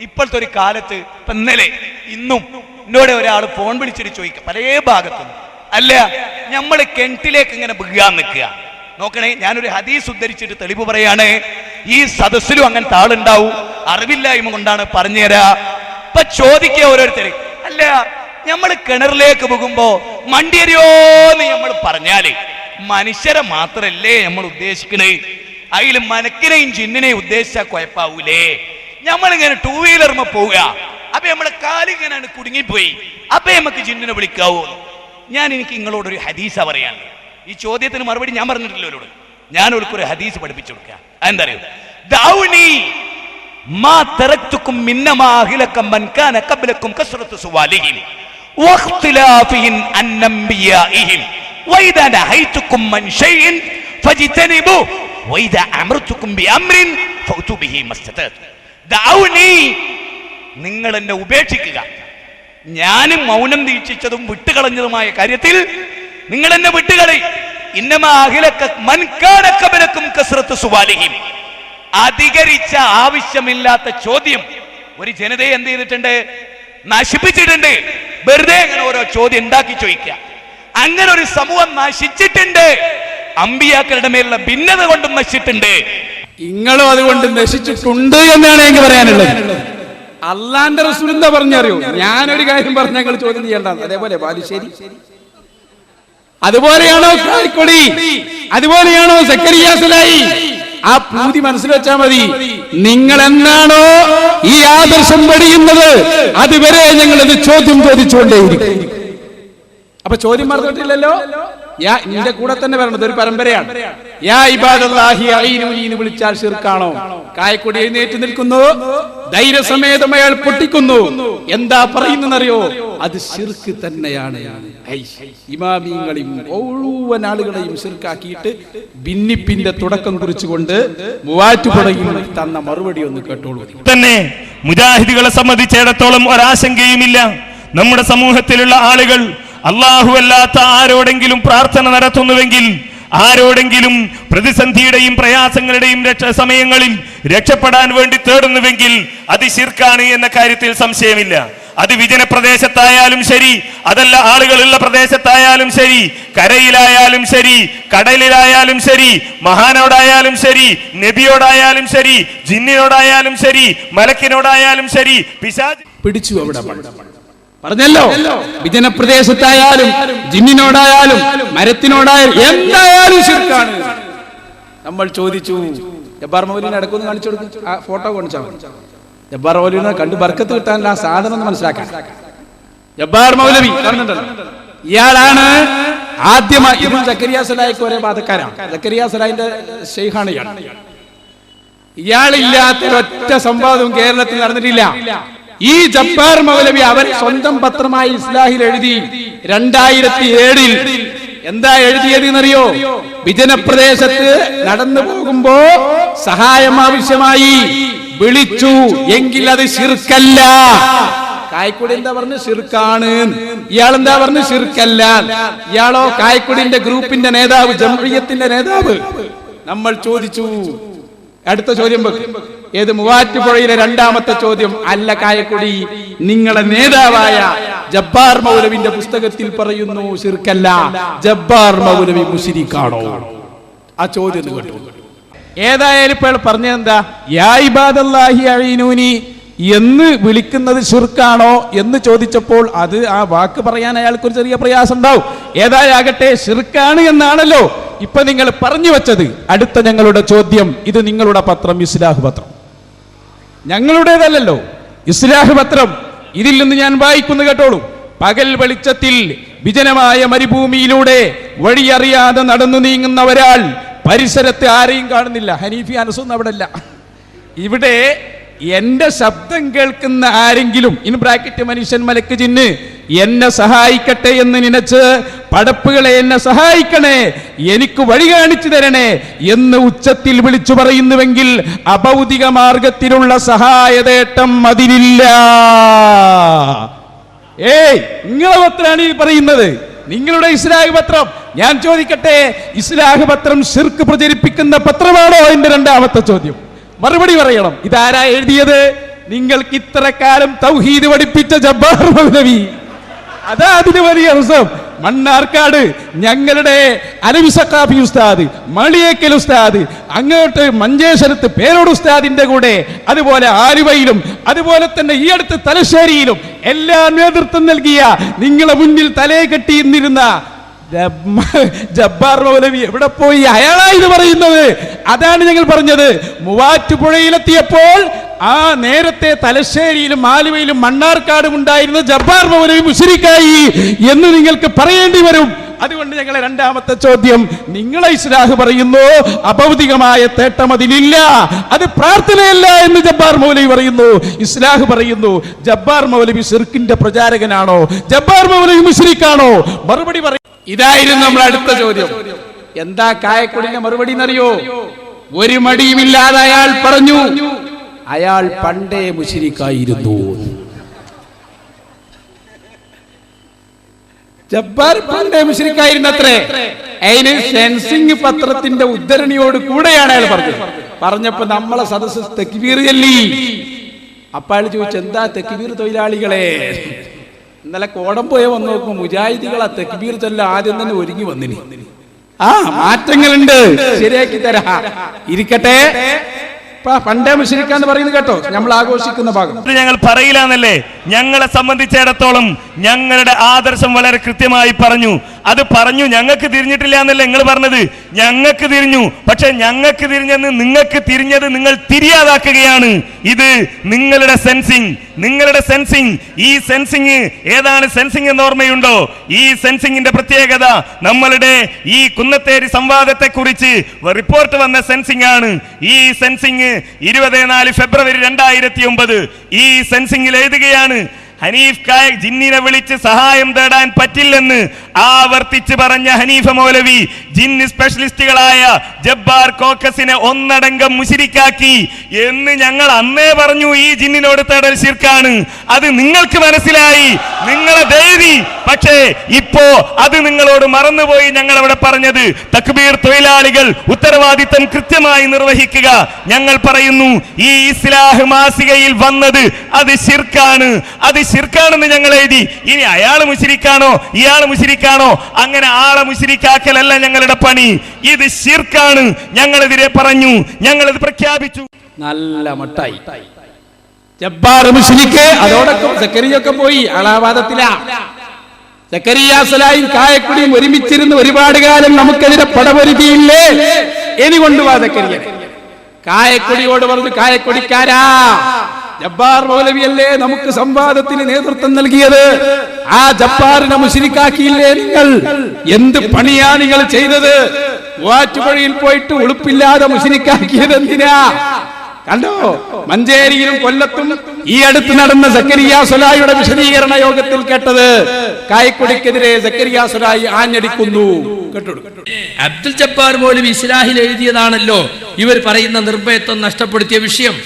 ഇപ്പോഴത്തെ ഒരു കാലത്ത് ഇപ്പൊ ഇന്നലെ ഇന്നും എന്നോട് ഒരാൾ ഫോൺ വിളിച്ചിട്ട് ചോദിക്കുക പല ഭാഗത്തും, അല്ല നമ്മൾ കിണറ്റിലേക്ക് ഇങ്ങനെ വീഴാൻ നിൽക്കുക. നോക്കണേ, ഞാനൊരു ഹദീസ് ഉദ്ധരിച്ചിട്ട് തെളിവ് പറയാണ്. ഈ സദസ്സിലും അങ്ങനത്തെ ആളുണ്ടാവും, അറിവില്ലായ്മ കൊണ്ടാണ് പറഞ്ഞുതരാ. ഇപ്പൊ ചോദിക്കുക ഓരോരുത്തര്, അല്ല നമ്മൾ കിണറിലേക്ക് പോകുമ്പോ മണ്ടിയരിയോന്ന് നമ്മൾ പറഞ്ഞാല് മനുഷ്യരെ മാത്രല്ലേ നമ്മൾ ഉദ്ദേശിക്കണേ? അതിൽ മനക്കിനെയും ജിന്നിനെയും ഉദ്ദേശിച്ചാ കുഴപ്പാവൂലേ? നമ്മളിങ്ങനെ ടൂ വീലർമ പോവുക, അപ്പൊ നമ്മളെ കാലിങ്ങനെ കുടുങ്ങിപ്പോയി, അപ്പൊ നമുക്ക് ജിന്നിനെ വിളിക്കാവൂ? എനിക്ക് നിങ്ങളോടൊരു ഹദീസ പറയാൻ. ഈ ചോദ്യത്തിന് മറുപടി ഞാൻ പറഞ്ഞിട്ടില്ല അവരോട്. ഞാൻ ഒരു ഹദീസ് പഠിപ്പിച്ചു കൊടുക്കുക. എന്താ അറിയോ? ദൗനി മാ തറക്തുകും മിന്നമാ അഹ്ലകം മൻ കാന ഖബ്ലകും കസ്റത്തു സുവാലിഹിം വഖ്തിലാഫിഹിൻ അൻബിയാഇഹിം വഇദാ നഹൈതുകും മൻ ഷൈഇൻ ഫജ്തനിബു വഇദാ അമർതുകും ബിഅംരിൻ ഫൗതു ബിഹി മസ്തതത്. ദൗനി, നിങ്ങൾ എന്നെ ഉപേക്ഷിക്കുക. ഞാനും മൗനം ദീക്ഷിച്ചതും വിട്ടുകളഞ്ഞതുമായ കാര്യത്തിൽ നിങ്ങൾ എന്നെ വിട്ടുകളി. അധികരിച്ച ആവശ്യമില്ലാത്ത ചോദ്യം ഒരു ജനതയെ എന്ത് ചെയ്തിട്ടുണ്ട്? നശിപ്പിച്ചിട്ടുണ്ട്. വെറുതെ അങ്ങനെ ഓരോ ചോദ്യം ഉണ്ടാക്കി ചോദിക്കുക. അങ്ങനെ ഒരു സമൂഹം നശിച്ചിട്ടുണ്ട്. അമ്പിയാക്കളുടെ മേലുള്ള ഭിന്നത കൊണ്ടും നശിച്ചിട്ടുണ്ട്. നിങ്ങളും അതുകൊണ്ട് നശിച്ചിട്ടുണ്ട് എന്നാണ് എനിക്ക് പറയാനുള്ളത്. അള്ളാന്റെ റസൂൽ എന്താ പറഞ്ഞറിയോ? ഞാനൊരു കാര്യം പറഞ്ഞ ഞങ്ങൾ ചോദ്യം ചെയ്യേണ്ട. അതേപോലെ ബാലുശ്ശേരി, അതുപോലെയാണോ കായക്കൊടി, അതുപോലെയാണോ സക്കരിയ സലായി? ആ പൂതി മനസ്സിൽ വെച്ചാൽ മതി. നിങ്ങൾ എന്നാണോ ഈ ആദർശം പഠിക്കുന്നത് അതുവരെ ഞങ്ങൾ ഇത് ചോദ്യം ചോദിച്ചുകൊണ്ടേയിരിക്കും. അപ്പൊ ചോദ്യം മറന്നിട്ടില്ലല്ലോ. നിന്റെ കൂടെ തന്നെ വരണത് ഒരു പരമ്പരയാണ്. യാ ഇബാദല്ലാഹി അഈനൂനി എന്ന് വിളിച്ചാൽ ശിർക്കാണോ? കായക്കൊടി എഴുന്നേറ്റ് നിൽക്കുന്നു, ധൈര്യസമേതം അയാൾ പൊട്ടിക്കുന്നു. എന്താ പറയുന്നറിയോ? അത് ശിർക്ക് തന്നെയാണ്. ഇമാമിങ്ങളെയും മുഴുവൻ ആളുകളെയും ശിർക്കാക്കിയിട്ട് ഭിന്നിപ്പിന്റെ തുടക്കം കുറിച്ചുകൊണ്ട് മൂവാറ്റുപുഴയിൽ തന്ന മറുപടി ഒന്ന് കേട്ടോളൂ. തന്നെ മുജാഹിദുകളെ സംബന്ധിച്ചിടത്തോളം ഒരാശങ്കയുമില്ല. നമ്മുടെ സമൂഹത്തിലുള്ള ആളുകൾ അല്ലാഹു അല്ലാത്ത ആരോടെങ്കിലും പ്രാർത്ഥന നടത്തുന്നുവെങ്കിൽ, ആരോടെങ്കിലും പ്രതിസന്ധിയുടെയും പ്രയാസങ്ങളുടെയും സമയങ്ങളിൽ രക്ഷപ്പെടാൻ വേണ്ടി തേടുന്നുവെങ്കിൽ അത് ശിർക്കാണ് എന്ന കാര്യത്തിൽ സംശയമില്ല. അത് വിജനപ്രദേശത്തായാലും ശരി, അതല്ല ആളുകളുള്ള പ്രദേശത്തായാലും ശരി, കരയിലായാലും ശരി, കടലിലായാലും ശരി, മഹാനോടായാലും ശരി, നബിയോടായാലും ശരി, ജിന്നിനോടായാലും ശരി, മലക്കിനോടായാലും ശരി, പിശാച് പിടിച്ചു അവിടെ പറഞ്ഞല്ലോ. വിജനപ്രദേശത്തായാലും ജിന്നിനോടായാലും മരത്തിനോടായാലും എന്തായാലും ശിർക്കാണ്. നമ്മൾ ചോദിച്ചു, ജബ്ബാർ മൗലവിനെ ഇടക്കൊന്ന് കാണിച്ചു കൊടുക്കും, ആ ഫോട്ടോ കാണിച്ചാൽ മതി. ജബ്ബാർ മൗലവിനെ കണ്ട് ബർക്കത്ത് കിട്ടാനുള്ള ആ സാധനം ഒന്ന് മനസ്സിലാക്കാൻ. ജബ്ബാർ മൗലവി കാണുന്നുണ്ടല്ലോ, ഇയാളാണ് ആദ്യമായി സക്കരിയ സലായിക്ക് ഒരേ ബാധക്കാരാണ്. സക്കരിയ സലായിന്റെ ഷെയ്ഖാണ് ഇയാൾ. ഇയാളില്ലാത്ത ഒറ്റ സംവാദവും കേരളത്തിൽ നടന്നിട്ടില്ല. ഈ ജബ്ബാർ മൗലവി അവർ സ്വന്തം പത്രമായി ഇസ്ലാഹിൽ എഴുതി 2007 എന്താ എഴുതിയത് എന്നറിയോ? വിജനപ്രദേശത്ത് നടന്നു പോകുമ്പോ സഹായം ആവശ്യമായി വിളിച്ചു എങ്കിൽ അത് ശിർക്കല്ല. കായക്കൊടി എന്താ പറഞ്ഞു? ശിർക്കാണ്. ഇയാളെന്താ പറഞ്ഞു? ശിർക്കല്ല. ഇയാളോ കായക്കൊടിന്റെ ഗ്രൂപ്പിന്റെ നേതാവ്, ജംഇയ്യത്തിന്റെ നേതാവ്. നമ്മൾ ചോദിച്ചു, അടുത്ത ചോദ്യം ഏത്? മൂവാറ്റുപുഴയിലെ രണ്ടാമത്തെ ചോദ്യം. അല്ല കായക്കൊടി, നിങ്ങളെ നേതാവായ ജബ്ബാർ മൗലവിന്റെ പുസ്തകത്തിൽ പറയുന്നു ശിർക്കല്ല, ജബ്ബാർ മൗലവി മുശ്രിക്കാണോ? ആ ചോദ്യം കേട്ടു. ഏതായാലും ഇപ്പോൾ പറഞ്ഞെന്താ? യാ ഇബാദല്ലാഹി അഈനൂനി എന്ന് വിളിക്കുന്നത് ശിർക്കാണോ എന്ന് ചോദിച്ചപ്പോൾ അത് ആ വാക്ക് പറയാൻ അയാൾക്കൊരു ചെറിയ പ്രയാസം ഉണ്ടാവും. ഏതായാകട്ടെ ശിർക്കാണ് എന്നാണല്ലോ ഇപ്പൊ നിങ്ങൾ പറഞ്ഞു വെച്ചത്. അടുത്ത ഞങ്ങളുടെ ചോദ്യം, ഇത് നിങ്ങളുടെ പത്രം ഇസ്ലാഹ് പത്രം, ഞങ്ങളുടേതല്ലല്ലോ ഇസ്ലാഹ് പത്രം. ഇതിൽ നിന്ന് ഞാൻ വായിക്കുന്നു കേട്ടോളൂ. പകൽ വെളിച്ചത്തിൽ വിജനമായ മരുഭൂമിയിലൂടെ വഴിയറിയാതെ നടന്നു നീങ്ങുന്ന ഒരാൾ പരിസരത്ത് ആരെയും കാണുന്നില്ല. ഹനീഫി അനസൊന്നും അവിടെ അല്ല. ഇവിടെ എന്റെ ശബ്ദം കേൾക്കുന്ന ആരെങ്കിലും ഇൻ ബ്രാക്കറ്റ് മനുഷ്യൻ മലക്ക് ജിന്ന് എന്നെ സഹായിക്കട്ടെ എന്ന് നനച്ച്, പടപ്പുകളെ എന്നെ സഹായിക്കണേ, എനിക്ക് വഴി കാണിച്ചു തരണേ എന്ന് ഉച്ചത്തിൽ വിളിച്ചു പറയുന്നുവെങ്കിൽ അഭൗതിക മാർഗത്തിലുള്ള സഹായതേട്ടം അതിനില്ല. നിങ്ങളെ പത്രമാണ് ഈ പറയുന്നത്, നിങ്ങളുടെ ഇസ്ലാഹ് പത്രം. ഞാൻ ചോദിക്കട്ടെ, ഇസ്ലാഹ് പത്രം ശിർക്ക് പ്രചരിപ്പിക്കുന്ന പത്രമാണോ? എന്റെ രണ്ടാമത്തെ ചോദ്യം. മറുപടി പറയണം. ഇതാരാ എഴുതിയത്? നിങ്ങൾക്ക് ഇത്ര കാലം തൗഹീദ് പഠിപ്പിച്ച ജബ്ബാർ മൗലവി. അതാ അതിന് വലിയ രസം. മണ്ണാർക്കാട് ഞങ്ങളുടെ അലവി സഖാഫി ഉസ്താദ്, മളിയേക്കൽ ഉസ്താദ്, അങ്ങോട്ട് മഞ്ചേശ്വരത്ത് പേരോട് ഉസ്താദിന്റെ കൂടെ, അതുപോലെ ആലുവയിലും, അതുപോലെ തന്നെ ഈ അടുത്ത് തലശ്ശേരിയിലും എല്ലാം നേതൃത്വം നൽകിയ, നിങ്ങളെ മുന്നിൽ തലയെ കെട്ടിയിരുന്നിരുന്ന ജബ്ബാർ മൗലവി എവിടെ പോയി? അയാളായത് പറയുന്നത്. അതാണ് ഞങ്ങൾ പറഞ്ഞത്. മൂവാറ്റുപുഴയിലെത്തിയപ്പോൾ ആ നേരത്തെ തലശ്ശേരിയിലും ആലുവയിലും മണ്ണാർക്കാടും ഉണ്ടായിരുന്ന ജബ്ബാർ മൗലവി മുശ്രിക്കായി എന്ന് നിങ്ങൾക്ക് പറയേണ്ടി വരും. അതുകൊണ്ട് ഞങ്ങളെ രണ്ടാമത്തെ ചോദ്യം, നിങ്ങളെ ഇസ്ലാഹ് പറയുന്നു അഭൗതികമായ തേട്ടം അതിലില്ല, അത് പ്രാർത്ഥനയല്ല എന്ന് ജബ്ബാർ മൗലവി പറയുന്നു. ഇസ്ലാഹ് പറയുന്നു ജബ്ബാർ മൗലവി ശിർക്കിന്റെ പ്രചാരകനാണോ? ജബ്ബാർ മൗലവി മുശ്രിക്കാണോ? മറുപടി പറയും. ഇതായിരുന്നു നമ്മൾ അടുത്ത ചോദ്യം. എന്താ കായക്കൊടിന്റെ മറുപടി എന്നറിയോ? ഒരു മടിയുമില്ലാതെ അയാൾ പറഞ്ഞു, അയാൾ പണ്ടേ മുശ്രിക്കായിരുന്നു. ജബ്ബാർ പണ്ടേ മുശ്രിക്കായിരുന്നത്രേ. അതിന് സെൻസിംഗ് പത്രത്തിന്റെ ഉദ്ധരണിയോട് കൂടെയാണ് അയാൾ പറഞ്ഞത്. പറഞ്ഞപ്പോ നമ്മളെ സദസ്സ് തക്ബീർ ചൊല്ലി. അപ്പൊ അയാൾ ചോദിച്ചു, എന്താ തക്ബീർ തൊഴിലാളികളെ? ഇന്നലെ കോടം പോയ വന്നു നോക്കുമ്പോ മുജാഹിദികളാ തക്ബീർ ചൊല്ല ആദ്യം തന്നെ ഒരുങ്ങി വന്നിനി. മാറ്റങ്ങളുണ്ട്, ശരിയാക്കി തരാ. ഇരിക്കട്ടെ, പണ്ടേ മുശ്രിക്കാന്ന് പറയുന്നത് കേട്ടോ, നമ്മൾ ആഘോഷിക്കുന്ന ഭാഗം. ഞങ്ങൾ പറയില്ല എന്നല്ലേ? ഞങ്ങളെ സംബന്ധിച്ചിടത്തോളം ഞങ്ങളുടെ ആദർശം വളരെ കൃത്യമായി പറഞ്ഞു. അത് പറഞ്ഞു, ഞങ്ങൾക്ക് തിരിഞ്ഞിട്ടില്ല എന്നല്ലേ നിങ്ങൾ പറഞ്ഞത്? ഞങ്ങൾക്ക് തിരിഞ്ഞു. പക്ഷെ ഞങ്ങൾക്ക് തിരിഞ്ഞെന്ന് നിങ്ങൾക്ക് തിരിഞ്ഞത് നിങ്ങൾ തിരിയാതാക്കുകയാണ്. ഇത് നിങ്ങളുടെ സെൻസിങ്, നിങ്ങളുടെ സെൻസിങ്. ഈ സെൻസിങ് ഏതാണ്? സെൻസിങ് എന്ന് ഓർമ്മയുണ്ടോ? ഈ സെൻസിങ്ങിന്റെ പ്രത്യേകത നമ്മളുടെ ഈ കുന്നത്തേരി സംവാദത്തെ കുറിച്ച് റിപ്പോർട്ട് വന്ന സെൻസിങ് ആണ്. ഈ സെൻസിങ് 24 ഫെബ്രുവരി 2009 ഈ സെൻസിങ്ങിൽ എഴുതുകയാണ്, ഹനീഫ് കായ ജിന്നിനെ വിളിച്ച് സഹായം തേടാൻ പറ്റില്ലെന്ന് ആവർത്തിച്ച് പറഞ്ഞ ഹനീഫ മൗലവി ജിന്ന് സ്പെഷ്യലിസ്റ്റുകളായ ജബ്ബാർ കോക്കസിനെ ഒന്നടങ്കം മുശ്രിക്കാക്കി എന്ന് ഞങ്ങൾ അന്നേ പറഞ്ഞു. ഈ ജിന്നിനോട് തേടൽ ശിർക്കാണ്. അത് നിങ്ങൾക്ക് മനസ്സിലായി, നിങ്ങളെ ദേവി. പക്ഷേ ഇപ്പോ അത് നിങ്ങളോട് മറന്നുപോയി. ഞങ്ങൾ അവിടെ പറഞ്ഞത് തക്ബീർ തൊഴിലാളികൾ ഉത്തരവാദിത്തം കൃത്യമായി നിർവഹിക്കുക. ഞങ്ങൾ പറയുന്നു ഈ ഇസ്ലാഹ് മാസികയിൽ വന്നത് അത് ശിർക്കാണ്, അത് ശിർക്കാണെന്ന് ഞങ്ങൾ എഴുതി. ഇനി അയാൾ മുശ്രിക്കാണോ ഇയാൾ മുശ്രിക്കാണോ? അങ്ങനെ ആളെ മുശ്രിക്കാക്കലല്ല ഞങ്ങളുടെ പണി. ഇത് ശിർക്കാണ്. ഞങ്ങളെതിരെ പറഞ്ഞു, ഞങ്ങളത് പ്രഖ്യാപിച്ചു. നല്ല മട്ടായി. ജബ്ബാർ മുശ്രിക്ക്. അതോടൊപ്പം സക്കരിയൊക്കെ പോയി ആളാവാദത്തിലാ. സക്കരിയ സലായും കായക്കുടിയും ഒരുമിച്ചിരുന്ന് ഒരുപാട് കാലം നമുക്കെതിരെ പടപൊരുതിയില്ലേ? ഇനി കൊണ്ടുപോവാ സക്കരിയ. കായക്കൊടിയോട് പറഞ്ഞു, കായക്കൊടിക്കാരാ, ജബ്ബാർ മൗലവിയല്ലേ നമുക്ക് സംവാദത്തിന് നേതൃത്വം നൽകിയത്? ആ ജബ്ബാറിനെ മുശ്രിക്കാക്കിയില്ലേ നിങ്ങൾ? എന്ത് പണിയാ നിങ്ങൾ ചെയ്തത്? മൂവാറ്റുപുഴയിൽ പോയിട്ട് ഉളുപ്പില്ലാതെ മുശ്രിക്കാക്കിയത് എന്തിനാ? കണ്ടോ? മഞ്ചേരിയിലും കൊല്ലത്തും ഈ അടുത്ത് നടന്ന സക്കരിയ സ്വലായിയുടെ വിശദീകരണ യോഗത്തിൽ കേട്ടത് കായക്കൊടിക്കെതിരെ സക്കരിയ സ്വലായി ആഞ്ഞടിക്കുന്നു. കേട്ടോ? അബ്ദുൽ ജബ്ബാർ മൗലവി ഇസ്ലാഹിൽ എഴുതിയതാണല്ലോ ഇവർ പറയുന്ന നിർഭയത്വം നഷ്ടപ്പെടുത്തിയ വിഷയം.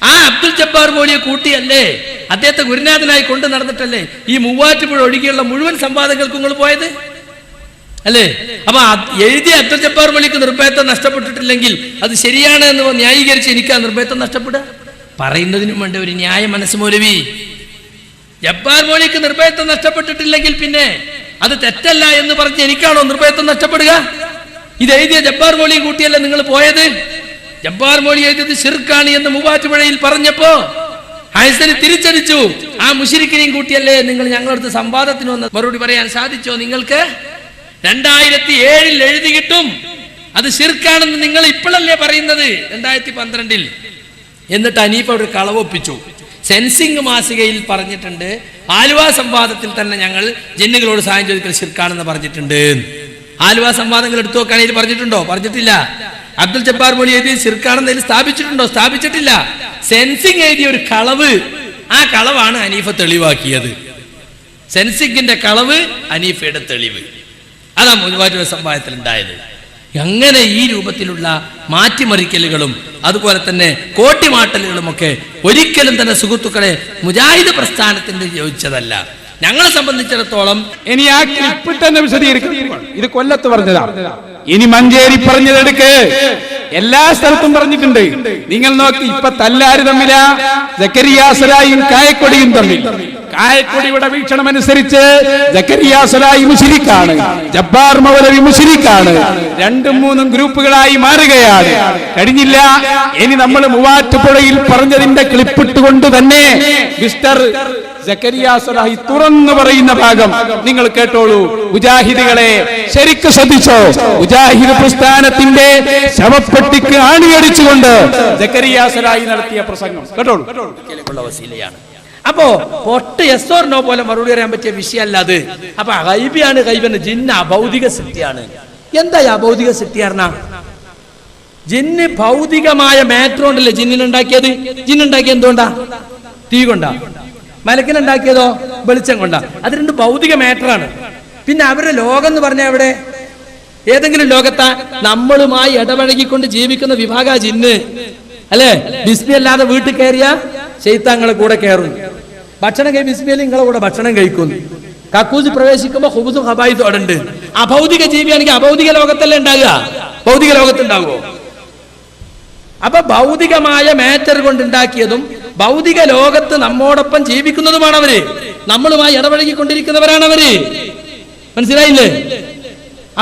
ആ അബ്ദുൽ ജബ്ബാർ മൗലിയെ കൂട്ടിയല്ലേ, അദ്ദേഹത്തെ ഗുരുനാഥനായി കൊണ്ടു നടന്നിട്ടല്ലേ ഈ മൂവാറ്റുപുഴ ഒഴികെയുള്ള മുഴുവൻ സംവാദങ്ങൾക്കും നിങ്ങൾ പോയത് അല്ലേ? അപ്പൊ എഴുതിയ അബ്ദുൽ ജബ്ബാർ മൗലിക്ക് നിർഭയത്വം നഷ്ടപ്പെട്ടിട്ടില്ലെങ്കിൽ അത് ശരിയാണ് എന്ന് ന്യായീകരിച്ച് എനിക്ക് ആ നിർഭയത്വം നഷ്ടപ്പെടുക? പറയുന്നതിനും വേണ്ട ഒരു ന്യായ മനസ്സ് മൗലവി. ജബ്ബാർ മൗലിക്ക് നിർഭയത്വം നഷ്ടപ്പെട്ടിട്ടില്ലെങ്കിൽ പിന്നെ അത് തെറ്റല്ല എന്ന് പറഞ്ഞ് എനിക്കാണോ നിർഭയത്വം നഷ്ടപ്പെടുക? ഇത് എഴുതിയ ജബ്ബാർ മൗലിയെ കൂട്ടിയല്ലേ നിങ്ങൾ പോയത്? ജബ്ബാർ മൗലി എഴുതിയത് ശിർക്കാണ് എന്ന് മൂവാറ്റുപുഴയിൽ പറഞ്ഞപ്പോ ഹൈസന് തിരിച്ചടിച്ചു. ആ മുശ്രിക്കിനെയും കൂട്ടിയല്ലേ നിങ്ങൾ ഞങ്ങളടുത്ത് സംവാദത്തിന് വന്ന് മറുപടി പറയാൻ സാധിച്ചോ നിങ്ങൾക്ക്? 2007 എഴുതിയിട്ടും അത് ശിർക്കാണെന്ന് നിങ്ങൾ ഇപ്പോഴല്ലേ പറയുന്നത്, 2012. എന്നിട്ട് അനീഫ് ഒരു കളവൊപ്പിച്ചു. സെൻസിങ് മാസികയിൽ പറഞ്ഞിട്ടുണ്ട്, ആലുവ സംവാദത്തിൽ തന്നെ ഞങ്ങൾ ജിന്നുകളോട് സഹായം ചോദിക്കൽ ശിർക്കാണെന്ന് പറഞ്ഞിട്ടുണ്ട്. ആലുവ സംവാദങ്ങൾ എടുത്തു നോക്കുകയാണെങ്കിൽ പറഞ്ഞിട്ടുണ്ടോ? പറഞ്ഞിട്ടില്ല. അബ്ദുൽ ജബ്ബാർ മൗലി എഴുതി ശിർക്കാണെന്ന് സ്ഥാപിച്ചിട്ടുണ്ടോ? സ്ഥാപിച്ചിട്ടില്ല. സെൻസിങ് എഴുതിയ ഒരു കളവ്, ആ കളവാണ് ഹനീഫ തെളിവാക്കിയത്. സെൻസിങ്ങിന്റെ കളവ് ഹനീഫയുടെ തെളിവ്. അതാ മൂവാറ്റുപുഴ സംവാദത്തിൽ ഉണ്ടായത്. അങ്ങനെ ഈ രൂപത്തിലുള്ള മാറ്റിമറിക്കലുകളും അതുപോലെ തന്നെ കോട്ടിമാട്ടലുകളും ഒക്കെ ഒരിക്കലും തന്നെ സുഹൃത്തുക്കളെ മുജാഹിദ് പ്രസ്ഥാനത്തിന്റെ യോജിച്ചതല്ല. ഞങ്ങളെ സംബന്ധിച്ചിടത്തോളം ഇനി ആ ക്ലിപ്പ് തന്നെ വിശദീകരിക്കും. ഇത് കൊല്ലത്ത് പറഞ്ഞതാ, ഇനി മഞ്ചേരി പറഞ്ഞതെടുക്ക്. എല്ലാ സ്ഥലത്തും പറഞ്ഞിട്ടുണ്ട്. നിങ്ങൾ നോക്കി, ഇപ്പൊ തല്ലാര് തമ്മില സക്കരിയ സ്വലായും കായക്കൊടിയും തമ്മിൽ. കായക്കൊടിയുടെ വീക്ഷണം അനുസരിച്ച് സക്കരിയ സ്വലായി മുശ്രിക്കാണ്, ജബ്ബാർ മൗലവി മുശ്രിക്കാണ്. 2-3 ഗ്രൂപ്പുകളായി മാറുകയാണ്. കഴിഞ്ഞില്ല. ഇനി നമ്മൾ മൂവാറ്റുപുഴയിൽ പറഞ്ഞതിന്റെ ക്ലിപ്പിട്ടുകൊണ്ട് തന്നെ മിസ്റ്റർ സക്കരിയ സ്വലാഹി തുറന്നു പറയുന്ന ഭാഗം നിങ്ങൾ കേട്ടോളൂ. മുജാഹിദുകളെ ശരിക്ക് ശ്രദ്ധിച്ചോ. മുജാഹിദ് പ്രസ്ഥാനത്തിന്റെ ശവപ്പെട്ടിക്ക് ആണിയടിച്ചുകൊണ്ട് സക്കരിയ സ്വലാഹി നടത്തിയ പ്രസംഗം കേട്ടോളൂ. വസീലയാണ്. അപ്പോ പൊട്ട് യെസ് ഓർ നോ പോലെ മറുപടി പറയാൻ പറ്റിയ വിഷയമല്ല അത്. അപ്പൊ ഗൈബിയാണ്, ഗൈബെന്ന് ജിന്ന അഭൗതിക സൃഷ്ടിയാണ്. എന്താ അഭൗതിക സൃഷ്ടി പറഞ്ഞ? ജിന്ന് ഭൗതികമായ മാറ്റർ കൊണ്ടല്ലേ ജിന്നിനുണ്ടാക്കിയത്. ജിന്നുണ്ടാക്കിയത് എന്തുകൊണ്ടാ? തീ കൊണ്ടാ. മലക്കിനുണ്ടാക്കിയതോ വെളിച്ചം കൊണ്ടാ. അത് 2 ഭൗതിക മാറ്ററാണ്. പിന്നെ അവരുടെ ലോകം എന്ന് പറഞ്ഞാൽ എവിടെ? ഏതെങ്കിലും ലോകത്താ? നമ്മളുമായി ഇടപഴകിക്കൊണ്ട് ജീവിക്കുന്ന വിഭാഗ ജിന്ന് അല്ലേ? ബിസ്മി അല്ലാതെ വീട്ടിൽ കയറിയ ശൈത്താങ്ങളെ കൂടെ കയറും. ഭക്ഷണം ബിസ്മിയിൽ നിങ്ങളെ കൂടെ ഭക്ഷണം കഴിക്കുന്നു. കക്കൂസ് പ്രവേശിക്കുമ്പോ ഹുബുസും ഹബായിത്തും അവിടെ ഉണ്ട്. അഭൗതിക ജീവിയാണെങ്കിൽ അഭൗതിക ലോകത്തല്ലേ ഉണ്ടാകുക? ഭൗതിക ലോകത്തുണ്ടാകുമോ? അപ്പൊ ഭൗതികമായ മാറ്റർ കൊണ്ടുണ്ടാക്കിയതും ഭൗതിക ലോകത്ത് നമ്മോടൊപ്പം ജീവിക്കുന്നതുമാണ് അവര്. നമ്മളുമായി ഇടപഴകിക്കൊണ്ടിരിക്കുന്നവരാണ് അവര്. മനസ്സിലായില്ലേ?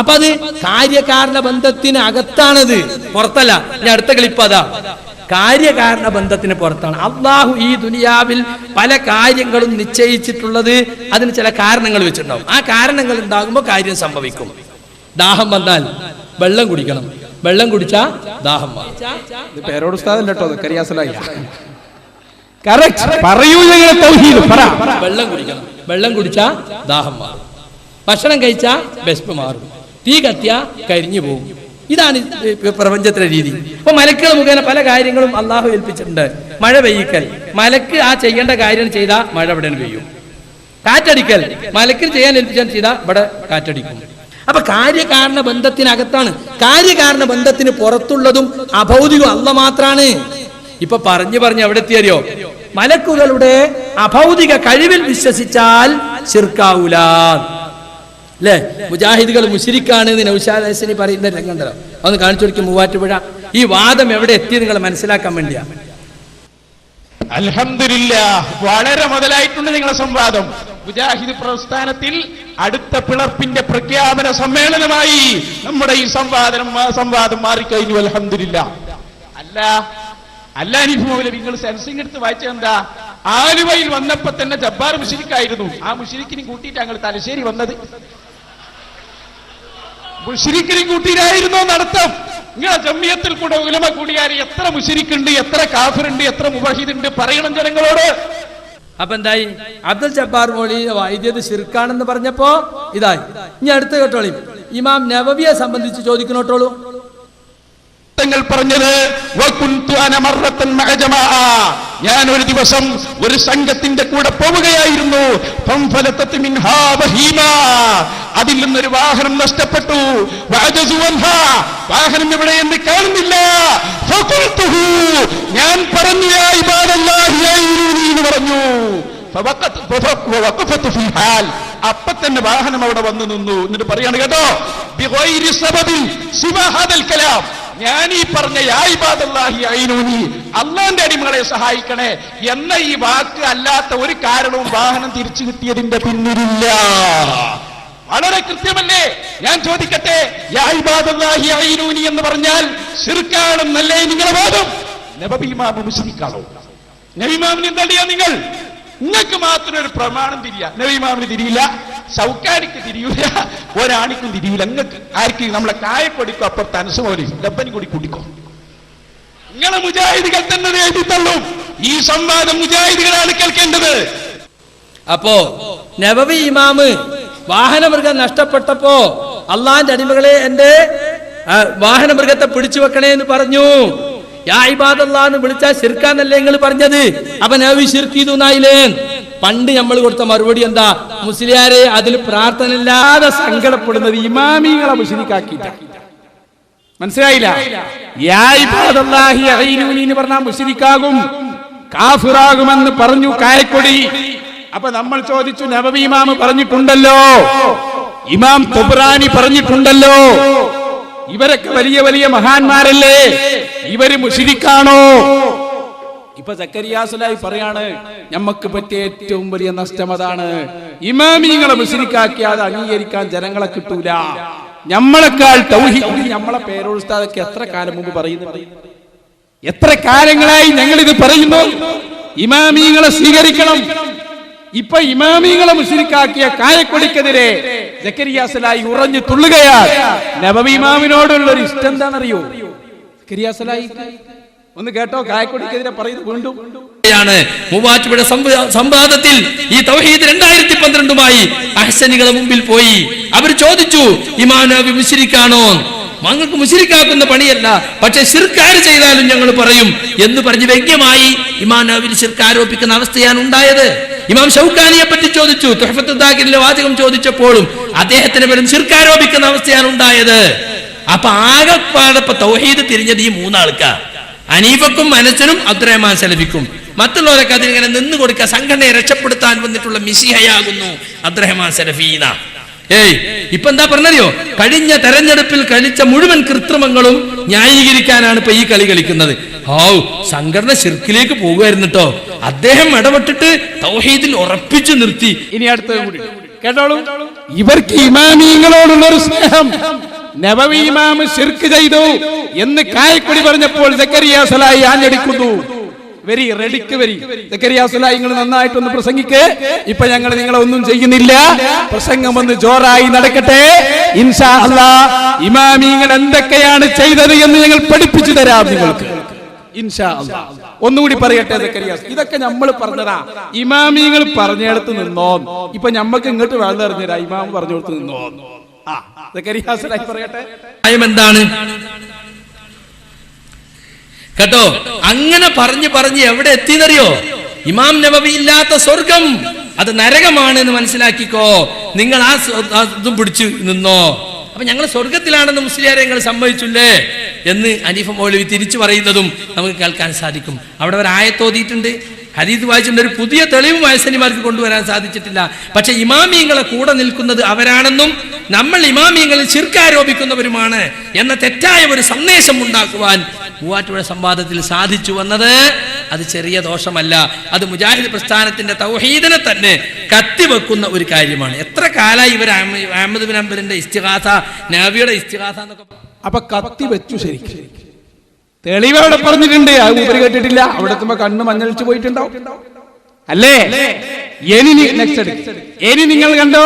അപ്പൊ അത് കാര്യകാരണ ബന്ധത്തിന് അകത്താണത്, പുറത്തല്ല. ഞാൻ അടുത്ത ക്ലിപ്പ് അതാ. കാര്യകാരണ ബന്ധത്തിന് പുറത്താണ്. അള്ളാഹു ഈ ദുനിയാവിൽ പല കാര്യങ്ങളും നിശ്ചയിച്ചിട്ടുള്ളത് അതിന് ചില കാരണങ്ങൾ വെച്ചിട്ടുണ്ടാവും. ആ കാരണങ്ങൾ ഉണ്ടാകുമ്പോൾ കാര്യം സംഭവിക്കും. ദാഹം വന്നാൽ വെള്ളം കുടിക്കണം, വെള്ളം കുടിച്ചാ ദാഹം മാറും. ഇത് പേരോട് ഉസ്താദല്ല കേട്ടോ, സക്കരിയ സ്വലാഹി. കറക്റ്റ് പറയൂ. തൗഹീദ് പറ. വെള്ളം കുടിക്കണം, വെള്ളം കുടിച്ചാ ദാഹം മാറും. ഭക്ഷണം കഴിച്ചാ വിശപ്പ് മാറും. തീ കത്തിയാ കരിഞ്ഞു പോകും. ഇതാണ് പ്രപഞ്ചത്തിലെ രീതി. അപ്പൊ മലക്കുകൾ മുഖേന പല കാര്യങ്ങളും അള്ളാഹു ഏൽപ്പിച്ചിട്ടുണ്ട്. മഴ പെയ്യിക്കൽ, മലക്ക് ആ ചെയ്യേണ്ട കാര്യം ചെയ്താൽ മഴ ഇവിടെ പെയ്യും. കാറ്റടിക്കൽ, മലക്കിൽ ചെയ്യാൻ ഏൽപ്പിച്ചാൽ ചെയ്താൽ ഇവിടെ കാറ്റടിക്കും. അപ്പൊ കാര്യകാരണ ബന്ധത്തിനകത്താണ്. കാര്യകാരണ ബന്ധത്തിന് പുറത്തുള്ളതും അഭൗതികം അല്ല മാത്രാണ്. ഇപ്പൊ പറഞ്ഞു എവിടെ എത്തിയറിയോ? മലക്കുകളുടെ അഭൗതിക കഴിവിൽ വിശ്വസിച്ചാൽ ശിർക്കാവൂല അല്ലേ? മുജാഹിദുകൾ മുശ്രിക്കാണ് എന്ന് നൗഷാദ് ഹസനി പറയുന്ന രംഗണ്ടല്ലോ, അതൊന്ന് കാണിച്ചു കൊടുക്കും. മൂവാറ്റുപുഴ ഈ വാദം എവിടെ എത്തി നിങ്ങൾ മനസ്സിലാക്കാൻ വേണ്ടിയാ. അൽഹംദുലില്ലാഹ്, വളരെ മുതലായിട്ടുണ്ട് നിങ്ങളെ സംവാദം. മുജാഹിദ് പ്രസ്ഥാനത്തിൽ അടുത്ത പിളർപ്പിന്റെ പ്രഖ്യാപന സമ്മേളനമായി നമ്മുടെ ഈ സംവാദം മാറിക്കഴിഞ്ഞു. അൽഹംദുലില്ലാഹ്. അല്ല അനീഫ് മൗലവി, നിങ്ങൾ സെൻസിങ് എടുത്ത് വായിച്ചെന്താ? ആലുവയിൽ വന്നപ്പോ തന്നെ ജബ്ബാർ മുശ്രിക്കായിരുന്നു. ആ മുശ്രിക്കിനെ കൂട്ടിയിട്ട് ഞങ്ങൾ തലശ്ശേരി വന്നത്. മുശ്രിക്കിനെ കൂട്ടിയിട്ടായിരുന്നോ നടത്തം? നിങ്ങളെ ജമിയത്തിൽ കൂടെ ഉലമ കൂടിയാൽ എത്ര മുശ്രിക്കുണ്ട്, എത്ര കാഫിറുണ്ട്, എത്ര മുബഹിദുണ്ട് പറയണം ജനങ്ങളോട്. അപ്പൊ എന്തായി? അബ്ദുൽ ജബ്ബാർ മൗലവി വൈദ്യത് ശിർക്കാണെന്ന് പറഞ്ഞപ്പോ ഇതായി. ഇനി അടുത്ത് കേട്ടോളി, ഇമാം നവവിയെ സംബന്ധിച്ച് ചോദിക്കണോട്ടോളൂ. തങ്ങൾ പറഞ്ഞത് ഞാൻ ഒരു ദിവസം ഒരു സംഘത്തിന്റെ കൂടെ പോവുകയായിരുന്നു. അതിൽ നിന്നൊരു വാഹനം നഷ്ടപ്പെട്ടു. വാഹനം എവിടെയെന്ന് കാണുന്നില്ല. ഞാൻ പറഞ്ഞു എന്ന് പറഞ്ഞു. അപ്പൊ തന്നെ വാഹനം അവിടെ വന്നു നിന്നു. എന്നിട്ട് പറയാണ് കേട്ടോ, ഞാൻ ഈ പറഞ്ഞ അള്ളാന്റെ അടിമകളെ സഹായിക്കണേ എന്ന ഈ വാക്ക് അല്ലാത്ത ഒരു കാരണവും വാഹനം തിരിച്ചു കിട്ടിയതിന്റെ പിന്നിലില്ല. വളരെ കൃത്യമല്ലേ? ഞാൻ ചോദിക്കട്ടെ, എന്ന് പറഞ്ഞാൽ ശിർക്കാണെന്നല്ലേ നിങ്ങളെ വാദം? നബവി ഇമാം മുശ്രിക്കാണോ? നബി ഇമാമിന് എന്തടിയാ നിങ്ങൾ? നിങ്ങൾക്ക് മാത്രം ഒരു പ്രമാണം തിരിയാ. നബി ഇമാമിന് തിരിയില്ല, ഷൗക്കാനിക്ക് തിരിയൂല, ഒരാണിക്കും തിരിയൂല. നിങ്ങൾക്ക് ആർക്ക്? നമ്മളെ കായപ്പൊടിക്കും അപ്പുറത്ത് അനസുമോലി ഡബ്ബനി കൂടി കൂട്ടിക്കോ. നിങ്ങളെ മുജാഹിദികൾ തന്നെ എഴുതിത്തള്ളും. ഈ സംവാദം മുജാഹിദികളാണ് കേൾക്കേണ്ടത്. അപ്പോ നബവി ഇമാമ് വാഹനമൃഗം നഷ്ടപ്പെട്ടപ്പോ അള്ളാന്റെ അടിമകളെ എന്റെ വാഹനമൃഗത്തെ പിടിച്ചു വെക്കണേ എന്ന് പറഞ്ഞു. യാ ഇബാദല്ലാഹ് എന്ന് വിളിച്ചാൽ ശിർക്കാന്നല്ലേ നിങ്ങൾ പറഞ്ഞത്? അപ്പൊ നബി ശിർക്ക് ചെയ്തു എന്നായില്ലേ? പണ്ട് നമ്മൾ കൊടുത്ത മറുപടി എന്താ? മുസ്ലിയാരെ അതിൽ പ്രാർത്ഥന ഇല്ലാതെ സങ്കടപ്പെടുന്നത് ഇമാമിങ്ങളെ മുശ്രിക്കാക്കിയിട്ട. മനസ്സിലായില്ല? യാ ഇബാദല്ലാഹി അഈനൂനി എന്ന് പറഞ്ഞാൽ മുശ്രിക്കാകും, കാഫിറാകുമെന്ന് പറഞ്ഞു കായക്കൊടി. അപ്പൊ നമ്മൾ ചോദിച്ചു, നബവി ഇമാം പറഞ്ഞിട്ടുണ്ടല്ലോ, ഇമാം തുബ്രാനി പറഞ്ഞിട്ടുണ്ടല്ലോ, ഇവരൊക്കെ വലിയ വലിയ മഹാന്മാരല്ലേ, ഇവര് മുശ്രിക്കാണോ? ഇപ്പൊ സക്കരിയാസുലായി പറയാണ്, ഞമ്മക്ക് പറ്റിയ ഏറ്റവും വലിയ നഷ്ടം അതാണ്. ഇമാമിങ്ങളെ മുശ്രിക്കാക്കി അത് അംഗീകരിക്കാൻ ജനങ്ങളെ കിട്ടൂല. നമ്മളെക്കാൾ തൗഹീദ് നമ്മളെ പേരോസ്താദൊക്കെ എത്ര കാലം മുമ്പ് പറയുന്നു? എത്ര കാലങ്ങളായി ഞങ്ങൾ ഇത് പറയുന്നു? ഇമാമിങ്ങളെ സ്വീകരിക്കണം. ഇപ്പൊ ഇമാമിങ്ങളെ മുശ്രിക്കാക്കിയ കായക്കൊടിക്കെതിരെ സക്കരിയാസുലായി ഉറഞ്ഞു തുള്ളുകയാണ്. നബവി ഇമാമിനോടുള്ള ഒരു ഇഷ്ടം എന്താണെന്നറിയോ? സക്കരിയാസുലായി ഒന്ന് കേട്ടോ, കായക്കൊടിക്കെതിരെ പറയുന്നത് വീണ്ടും മൂവാറ്റുപുഴ സംവാദത്തിൽ ഈ തൗഹീദ് 2012 അഹ്സനികളെ മുമ്പിൽ പോയി. അവർ ചോദിച്ചു, ഇമാം നബവി മുശ്രിക്കാണോ? മങ്ങൾക്ക് മുശ്രിക്കാക്കുന്ന പണിയല്ല, പക്ഷെ ശിർക്കാർ ചെയ്താലും ഞങ്ങൾ പറയും എന്ന് പറഞ്ഞ് വ്യംഗ്യമായി ഇമാം നബവിയിൽ ശിർക്ക് ആരോപിക്കുന്ന അവസ്ഥയാണ് ഉണ്ടായത്. ഇമാം ഷൗക്കാനിയെ പറ്റി ചോദിച്ചു, തുഹ്ഫത്തുൽ ദാഖിലിലെ വാചകം ചോദിച്ചപ്പോഴും അദ്ദേഹത്തിന് പേരും ശിർക്ക് ആരോപിക്കുന്ന അവസ്ഥയാണ് ഉണ്ടായത്. അപ്പൊ ആകെപ്പാടപ്പ തൗഹീദ് തിരിഞ്ഞത് ഈ മൂന്നാൾക്കാ, അനീഫക്കും അനസനും അബ്ദുറഹ്മാൻ സലഫിക്കും. മറ്റുള്ളവരൊക്കെ അതിനിങ്ങനെ നിന്ന് കൊടുക്കുക, സംഘടനയെ രക്ഷപ്പെടുത്താൻ വന്നിട്ടുള്ള മിശിഹയാകുന്നു അബ്ദുറഹ്മാൻ സലഫീന. ഇപ്പൊ എന്താ പറഞ്ഞറിയോ? കഴിഞ്ഞ തെരഞ്ഞെടുപ്പിൽ കളിച്ച മുഴുവൻ കൃത്രിമങ്ങളും ന്യായീകരിക്കാനാണ് ഇപ്പൊ ഈ കളി കളിക്കുന്നത്. സംഘടന ശിർക്കിലേക്ക് പോകുമായിരുന്നു കേട്ടോ, അദ്ദേഹം ഇടപെട്ടിട്ട് തൗഹീദിൽ ഉറപ്പിച്ചു നിർത്തി. ഇനി അടുത്ത കേട്ടോളൂ, ഇവർക്ക് ഇമാമിങ്ങളോടുള്ള ഒരു സ്നേഹം. നബവി ഇമാം ശിർക്ക് ചെയ്തു എന്ന് കായക്കൊടി പറഞ്ഞപ്പോൾ സക്കരിയാസുലായി ആഞ്ഞടിക്കുന്നു. വെരി റെഡിക്ക് വരി സക്കരിയാസുലായി, നിങ്ങൾ നന്നായിട്ടൊന്ന് പ്രസംഗിക്ക്. ഇപ്പൊ ഞങ്ങൾ നിങ്ങളെ ഒന്നും ചെയ്യുന്നില്ല, പ്രസംഗം ഒന്ന് ജോറായി നടക്കട്ടെ. ഇൻഷാ അല്ലാഹ് ഇമാമിങ്ങൾ എന്തൊക്കെയാണ് ചെയ്തത് എന്ന് ഞങ്ങൾ പഠിപ്പിച്ചു തരാം നിങ്ങൾക്ക്, ഇൻഷാ അല്ലാഹ്. ഒന്നുകൂടി പറയട്ടെ സക്കരിയാസ്, ഇതൊക്കെ നമ്മൾ പറഞ്ഞതാ. ഇമാമിങ്ങൾ പറഞ്ഞെടുത്ത് നിന്നോ, ഇപ്പൊ ഞമ്മക്ക് ഇങ്ങോട്ട് വെള്ളം എറിഞ്ഞുതരാ. ഇമാം പറഞ്ഞെടുത്ത് നിന്നോ. സക്കരിയാസുലായി പറയട്ടെ എന്താണ് കേട്ടോ. അങ്ങനെ പറഞ്ഞ് എവിടെ എത്തിയെന്നറിയോ? ഇമാം നബവി ഇല്ലാത്ത സ്വർഗം അത് നരകമാണ് എന്ന് മനസ്സിലാക്കിക്കോ. നിങ്ങൾ ആ ഇതും പിടിച്ചു നിന്നോ. അപ്പൊ ഞങ്ങൾ സ്വർഗത്തിലാണെന്ന് മുസ്ലിയാരെ ഞങ്ങൾ സമ്മതിച്ചില്ലേ എന്ന് അനീഫ മൗലവി തിരിച്ചു പറയുന്നതും നമുക്ക് കേൾക്കാൻ സാധിക്കും. അവിടെ ഒരു ആയത്തോതിയിട്ടുണ്ട്, ഹദീസ് വായിച്ചിട്ടുണ്ട്. ഒരു പുതിയ തെളിവ് വയസ്സനിമാർക്ക് കൊണ്ടുവരാൻ സാധിച്ചിട്ടില്ല. പക്ഷെ ഇമാമിയങ്ങളെ കൂടെ നിൽക്കുന്നത് അവരാണെന്നും നമ്മൾ ഇമാമിയങ്ങളിൽ ശിർക്ക് ആരോപിക്കുന്നവരുമാണ് എന്ന തെറ്റായ ഒരു സന്ദേശം ഉണ്ടാക്കുവാൻ മൂവാറ്റുപുഴ സംവാദത്തിൽ സാധിച്ചു വന്നത് അത് ചെറിയ ദോഷമല്ല. അത് മുജാഹിദ് പ്രസ്ഥാനത്തിന്റെ തൗഹീദിനെ തന്നെ കത്തിവെക്കുന്ന ഒരു കാര്യമാണ്. എത്ര കാലമായി ഇവർ അഹ്മദ് ബിൻ ഹംബലിന്റെ ഇസ്തിഗാസ, നബിയുടെ ഇസ്തിഗാസ എന്നൊക്കെ അപ്പൊ കത്തി വെച്ചു. ശരിക്കും തെളിവ് അവിടെ പറഞ്ഞിട്ടുണ്ട്, അത് ഉപരി കേട്ടിട്ടില്ല. അവിടെ എത്തുമ്പോ കണ്ണ് മഞ്ഞളിച്ചു പോയിട്ടുണ്ടാവും അല്ലേ? ഇനി നിങ്ങൾ കണ്ടോ,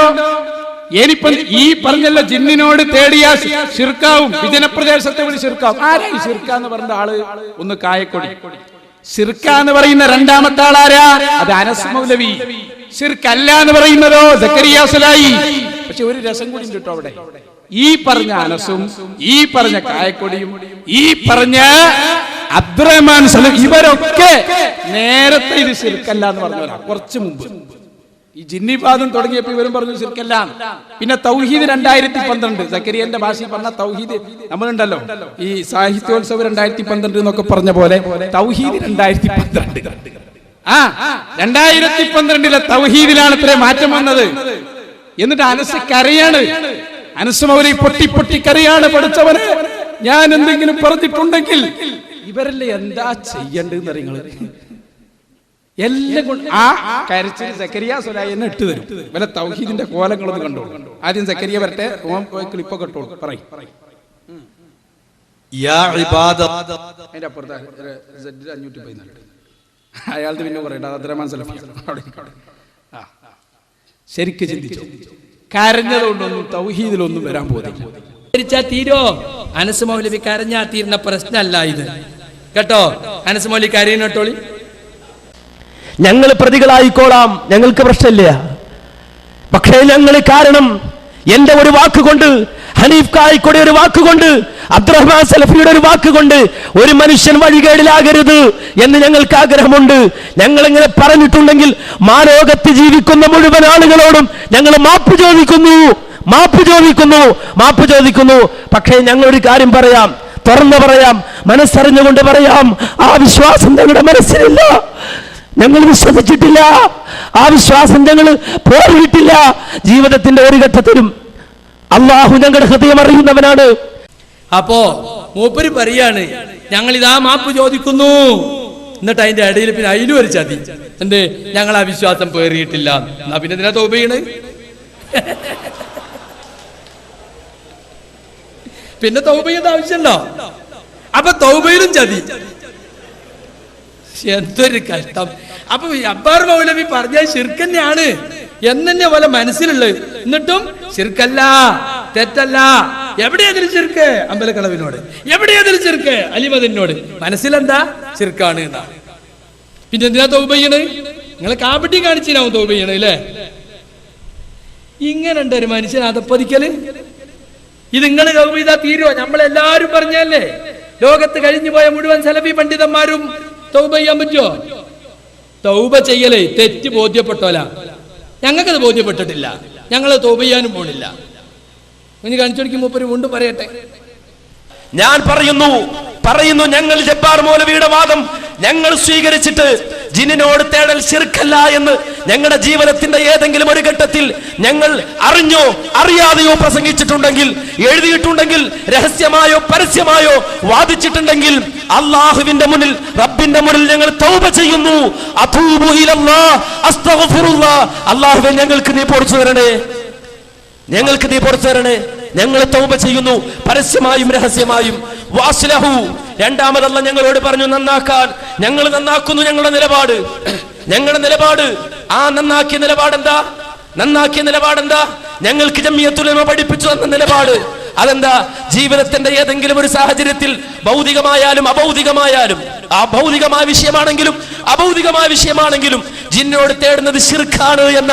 ഇനിയിപ്പം ഈ പറഞ്ഞല്ലോ ജിന്നിനോട് തേടിയ ശിർക്കാവും, വിജനപ്രദേശത്തെ വിളി ശിർക്കാവും. ആരാ ഈ ശിർക്ക എന്ന് പറഞ്ഞ ആള്? ഒന്ന് കായക്കൊടി. ശിർക്ക എന്ന് പറയുന്ന രണ്ടാമത്തെ ആളാരാ? അത് അനസ് മൗലവി. ശിർക്കല്ല എന്ന് പറയുന്നതോ സക്കരിയാസുലായി. പക്ഷെ ഒരു രസം കൂടി ഉണ്ട് കേട്ടോ അവിടെ. ഈ പറഞ്ഞ അനസും ഈ പറഞ്ഞ കായക്കൊടിയും ഈ പറഞ്ഞ അബ്ദുറഹ്മാൻ സലഫി ഇവരൊക്കെ നേരത്തെ ഇത് ശിർക്കല്ല എന്ന് പറഞ്ഞവരാ. കുറച്ച് മുമ്പ് ഈ ജിന്നിവാദം തുടങ്ങിയപ്പോൾ ഇവരും പറഞ്ഞു ശിർക്കല്ല. പിന്നെ തൗഹീദ് 2012 സക്കരിയന്റെ ഭാഷയിൽ പറഞ്ഞ തൗഹീദ് നമ്മളുണ്ടല്ലോ ഈ സാഹിത്യോത്സവം 2012 എന്നൊക്കെ പറഞ്ഞ പോലെ തൗഹീദ് 2012. 2012 തൗഹീദിലാണ് ഇത്രയും മാറ്റം വന്നത്. എന്നിട്ട് അനസ് കരയാണ്. അനസ് മൗലവി പൊട്ടി പൊട്ടി കരയാണ്. പഠിച്ചവന് ഞാൻ എന്തെങ്കിലും പറഞ്ഞിട്ടുണ്ടെങ്കിൽ ഇവരല്ലേ എന്താ ചെയ്യേണ്ടതെന്ന് അറിയങ്ങള് എല്ലാം കൊണ്ട് ആ കരച്ചിൽ സക്കരിയ സുലൈനെ ഇട്ട് തരും. വല്ല തൗഹീദിന്റെ കോലങ്ങളൊന്ന് കണ്ടോളൂ. ആദ്യം സക്കരിയ വരട്ടെ, ഓം ക്ലിപ്പൊക്കെ ഇട്ടോളൂ. പറയും അതിന്റെ അപ്പുറത്ത് 514 അയാൾക്ക് പിന്നെ പറയണ്ട അബ്ദുറഹ്മാൻ സലഫി. ശരിക്ക് ചിന്തിച്ചു. കരഞ്ഞതുകൊണ്ടൊന്നും തൗഹീദിലൊന്നും വരാൻ പോകുന്നില്ല. തീരോ അനസ് മൗലവി കരഞ്ഞാ തീരുന്ന പ്രശ്നമല്ല ഇത് കേട്ടോ. അനസ് മൗലവി കരയുന്നോളി. ഞങ്ങൾ പ്രതികളായിക്കോളാം, ഞങ്ങൾക്ക് പ്രശ്നമില്ല. പക്ഷേ ഞങ്ങൾ കാരണം എന്റെ ഒരു വാക്കുകൊണ്ട്, ഹനീഫ് കായിക്കോടെ ഒരു വാക്കുകൊണ്ട്, അബ്ദുറഹ്മാൻ സലഫിയുടെ ഒരു വാക്കുകൊണ്ട് ഒരു മനുഷ്യൻ വഴികേടിലാകരുത് എന്ന് ഞങ്ങൾക്ക് ആഗ്രഹമുണ്ട്. ഞങ്ങൾ ഇങ്ങനെ പറഞ്ഞിട്ടുണ്ടെങ്കിൽ മാലോകത്ത് ജീവിക്കുന്ന മുഴുവൻ ആളുകളോടും ഞങ്ങൾ മാപ്പ് ചോദിക്കുന്നു. പക്ഷേ ഞങ്ങൾ ഒരു കാര്യം പറയാം, തുറന്നു പറയാം, മനസ്സറിഞ്ഞുകൊണ്ട് പറയാം, ആ വിശ്വാസം ഞങ്ങളുടെ മനസ്സിലില്ല. ഞങ്ങൾ വിശ്വസിച്ചിട്ടില്ല, ആ വിശ്വാസം ഞങ്ങൾ പോറിയിട്ടില്ല. ജീവിതത്തിന്റെ ഒരു ഘട്ടത്തിലും അള്ളാഹു ഞങ്ങളുടെ ഹൃദയം അറിയുന്നവനാണ്. അപ്പോ മൂപ്പര് പറയാണ് ഞങ്ങൾ ഇതാ മാപ്പ് ചോദിക്കുന്നു. എന്നിട്ട് അതിന്റെ ഇടയിൽ പിന്നെ അതിലും ഒരു ചതി. എന്ത്? ഞങ്ങൾ ആ വിശ്വാസം പേറിയിട്ടില്ല. എന്നാ പിന്നെ ഇതിനെ തൗബ ചെയ്യണ്? പിന്നെ തൗബ ചെയ്യേണ്ട ആവശ്യമല്ലോ. അപ്പൊ തൗബയിലും ചതി. എന്തൊരു കഷ്ടം. അപ്പൊ അബ്ബാർ മൗലവി പറഞ്ഞ ശിർക്കന്നെയാണ് എന്നെ പോലെ മനസ്സിലുള്ളത്. എന്നിട്ടും ശിർക്കല്ല, തെറ്റല്ല. എവിടെയതിൽ ശിർക്ക്? അമ്പലക്കളവിനോട്. എവിടെയതിൽ ശിർക്ക്? അലിമദിനോട്. മനസ്സിലെന്താ? ശിർക്കാണ് എന്നാ. പിന്നെ എന്തിനാ തൗബ ചെയ്യണ്? നിങ്ങളെ കാപ്പട്ടി കാണിച്ചാവും തൗബ ചെയ്യണേ അല്ലേ? ഇങ്ങനെ ഉണ്ട് ഒരു മനുഷ്യൻ അതപ്പതിക്കല്. ഇത് നിങ്ങൾ തൗബ ചെയ്താ തീരുവോ? നമ്മളെല്ലാരും പറഞ്ഞല്ലേ ലോകത്ത് കഴിഞ്ഞു പോയ മുഴുവൻ സലഫി പണ്ഡിതന്മാരും തൗബ ചെയ്യാൻ പറ്റുമോ? തൗബ ചെയ്യലേ തെറ്റ് ബോധ്യപ്പെട്ടോല. ഞങ്ങൾക്കത് ബോധ്യപ്പെട്ടിട്ടില്ല, ഞങ്ങൾ തൗബ ചെയ്യാനും പോണില്ല. ഇനി കാണിച്ചു മൂപ്പര് വീണ്ടും പറയട്ടെ. ഞാൻ പറയുന്നു ഞങ്ങൾ ജബ്ബാർ മൗലവിയുടെ വാദം ഞങ്ങൾ സ്വീകരിച്ചിട്ട് ജിന്നിനോട് തേടൽ ശിർക്കല്ല എന്ന് ഞങ്ങളുടെ ജീവിതത്തിന്റെ ഏതെങ്കിലും ഒരു ഘട്ടത്തിൽ ഞങ്ങൾ അറിഞ്ഞോ അറിയാതെയോ പ്രസംഗിച്ചിട്ടുണ്ടെങ്കിൽ, എഴുതിയിട്ടുണ്ടെങ്കിൽ, രഹസ്യമായോ പരസ്യമായോ വാദിച്ചിട്ടുണ്ടെങ്കിൽ അള്ളാഹുവിന്റെ മുന്നിൽ, റബ്ബിന്റെ മുന്നിൽ ഞങ്ങൾ തൗബ ചെയ്യുന്നു. അതൂബു ഇലല്ലാഹ് അസ്തഗ്ഫിറുല്ലാഹ്. അല്ലാഹുവേ ഞങ്ങൾക്ക് നീ പൊറുച്ചു തരണേ, ഞങ്ങൾ തൗബ ചെയ്യുന്നു, പരസ്യമായും രഹസ്യമായും. വാസ്ലഹു. രണ്ടാമതല്ല ഞങ്ങളോട് പറഞ്ഞു നന്നാക്കാൻ. ഞങ്ങൾ നന്നാക്കുന്നു. ഞങ്ങളുടെ നിലപാട് ആ നന്നാക്കിയ നിലപാടെന്താ? ഞങ്ങൾക്ക് ജമിയത്തുൽ ഉലമ പഠിപ്പിച്ചു തന്ന നിലപാട്. അതെന്താ? ജീവിതത്തിന്റെ ഏതെങ്കിലും ഒരു സാഹചര്യത്തിൽ ഭൗതികമായാലും അഭൗതികമായാലും, ആ ഭൗതികമായ വിഷയമാണെങ്കിലും അഭൗതികമായ വിഷയമാണെങ്കിലും ജിന്നോട് തേടുന്നത് ശിർക്കാണ് എന്ന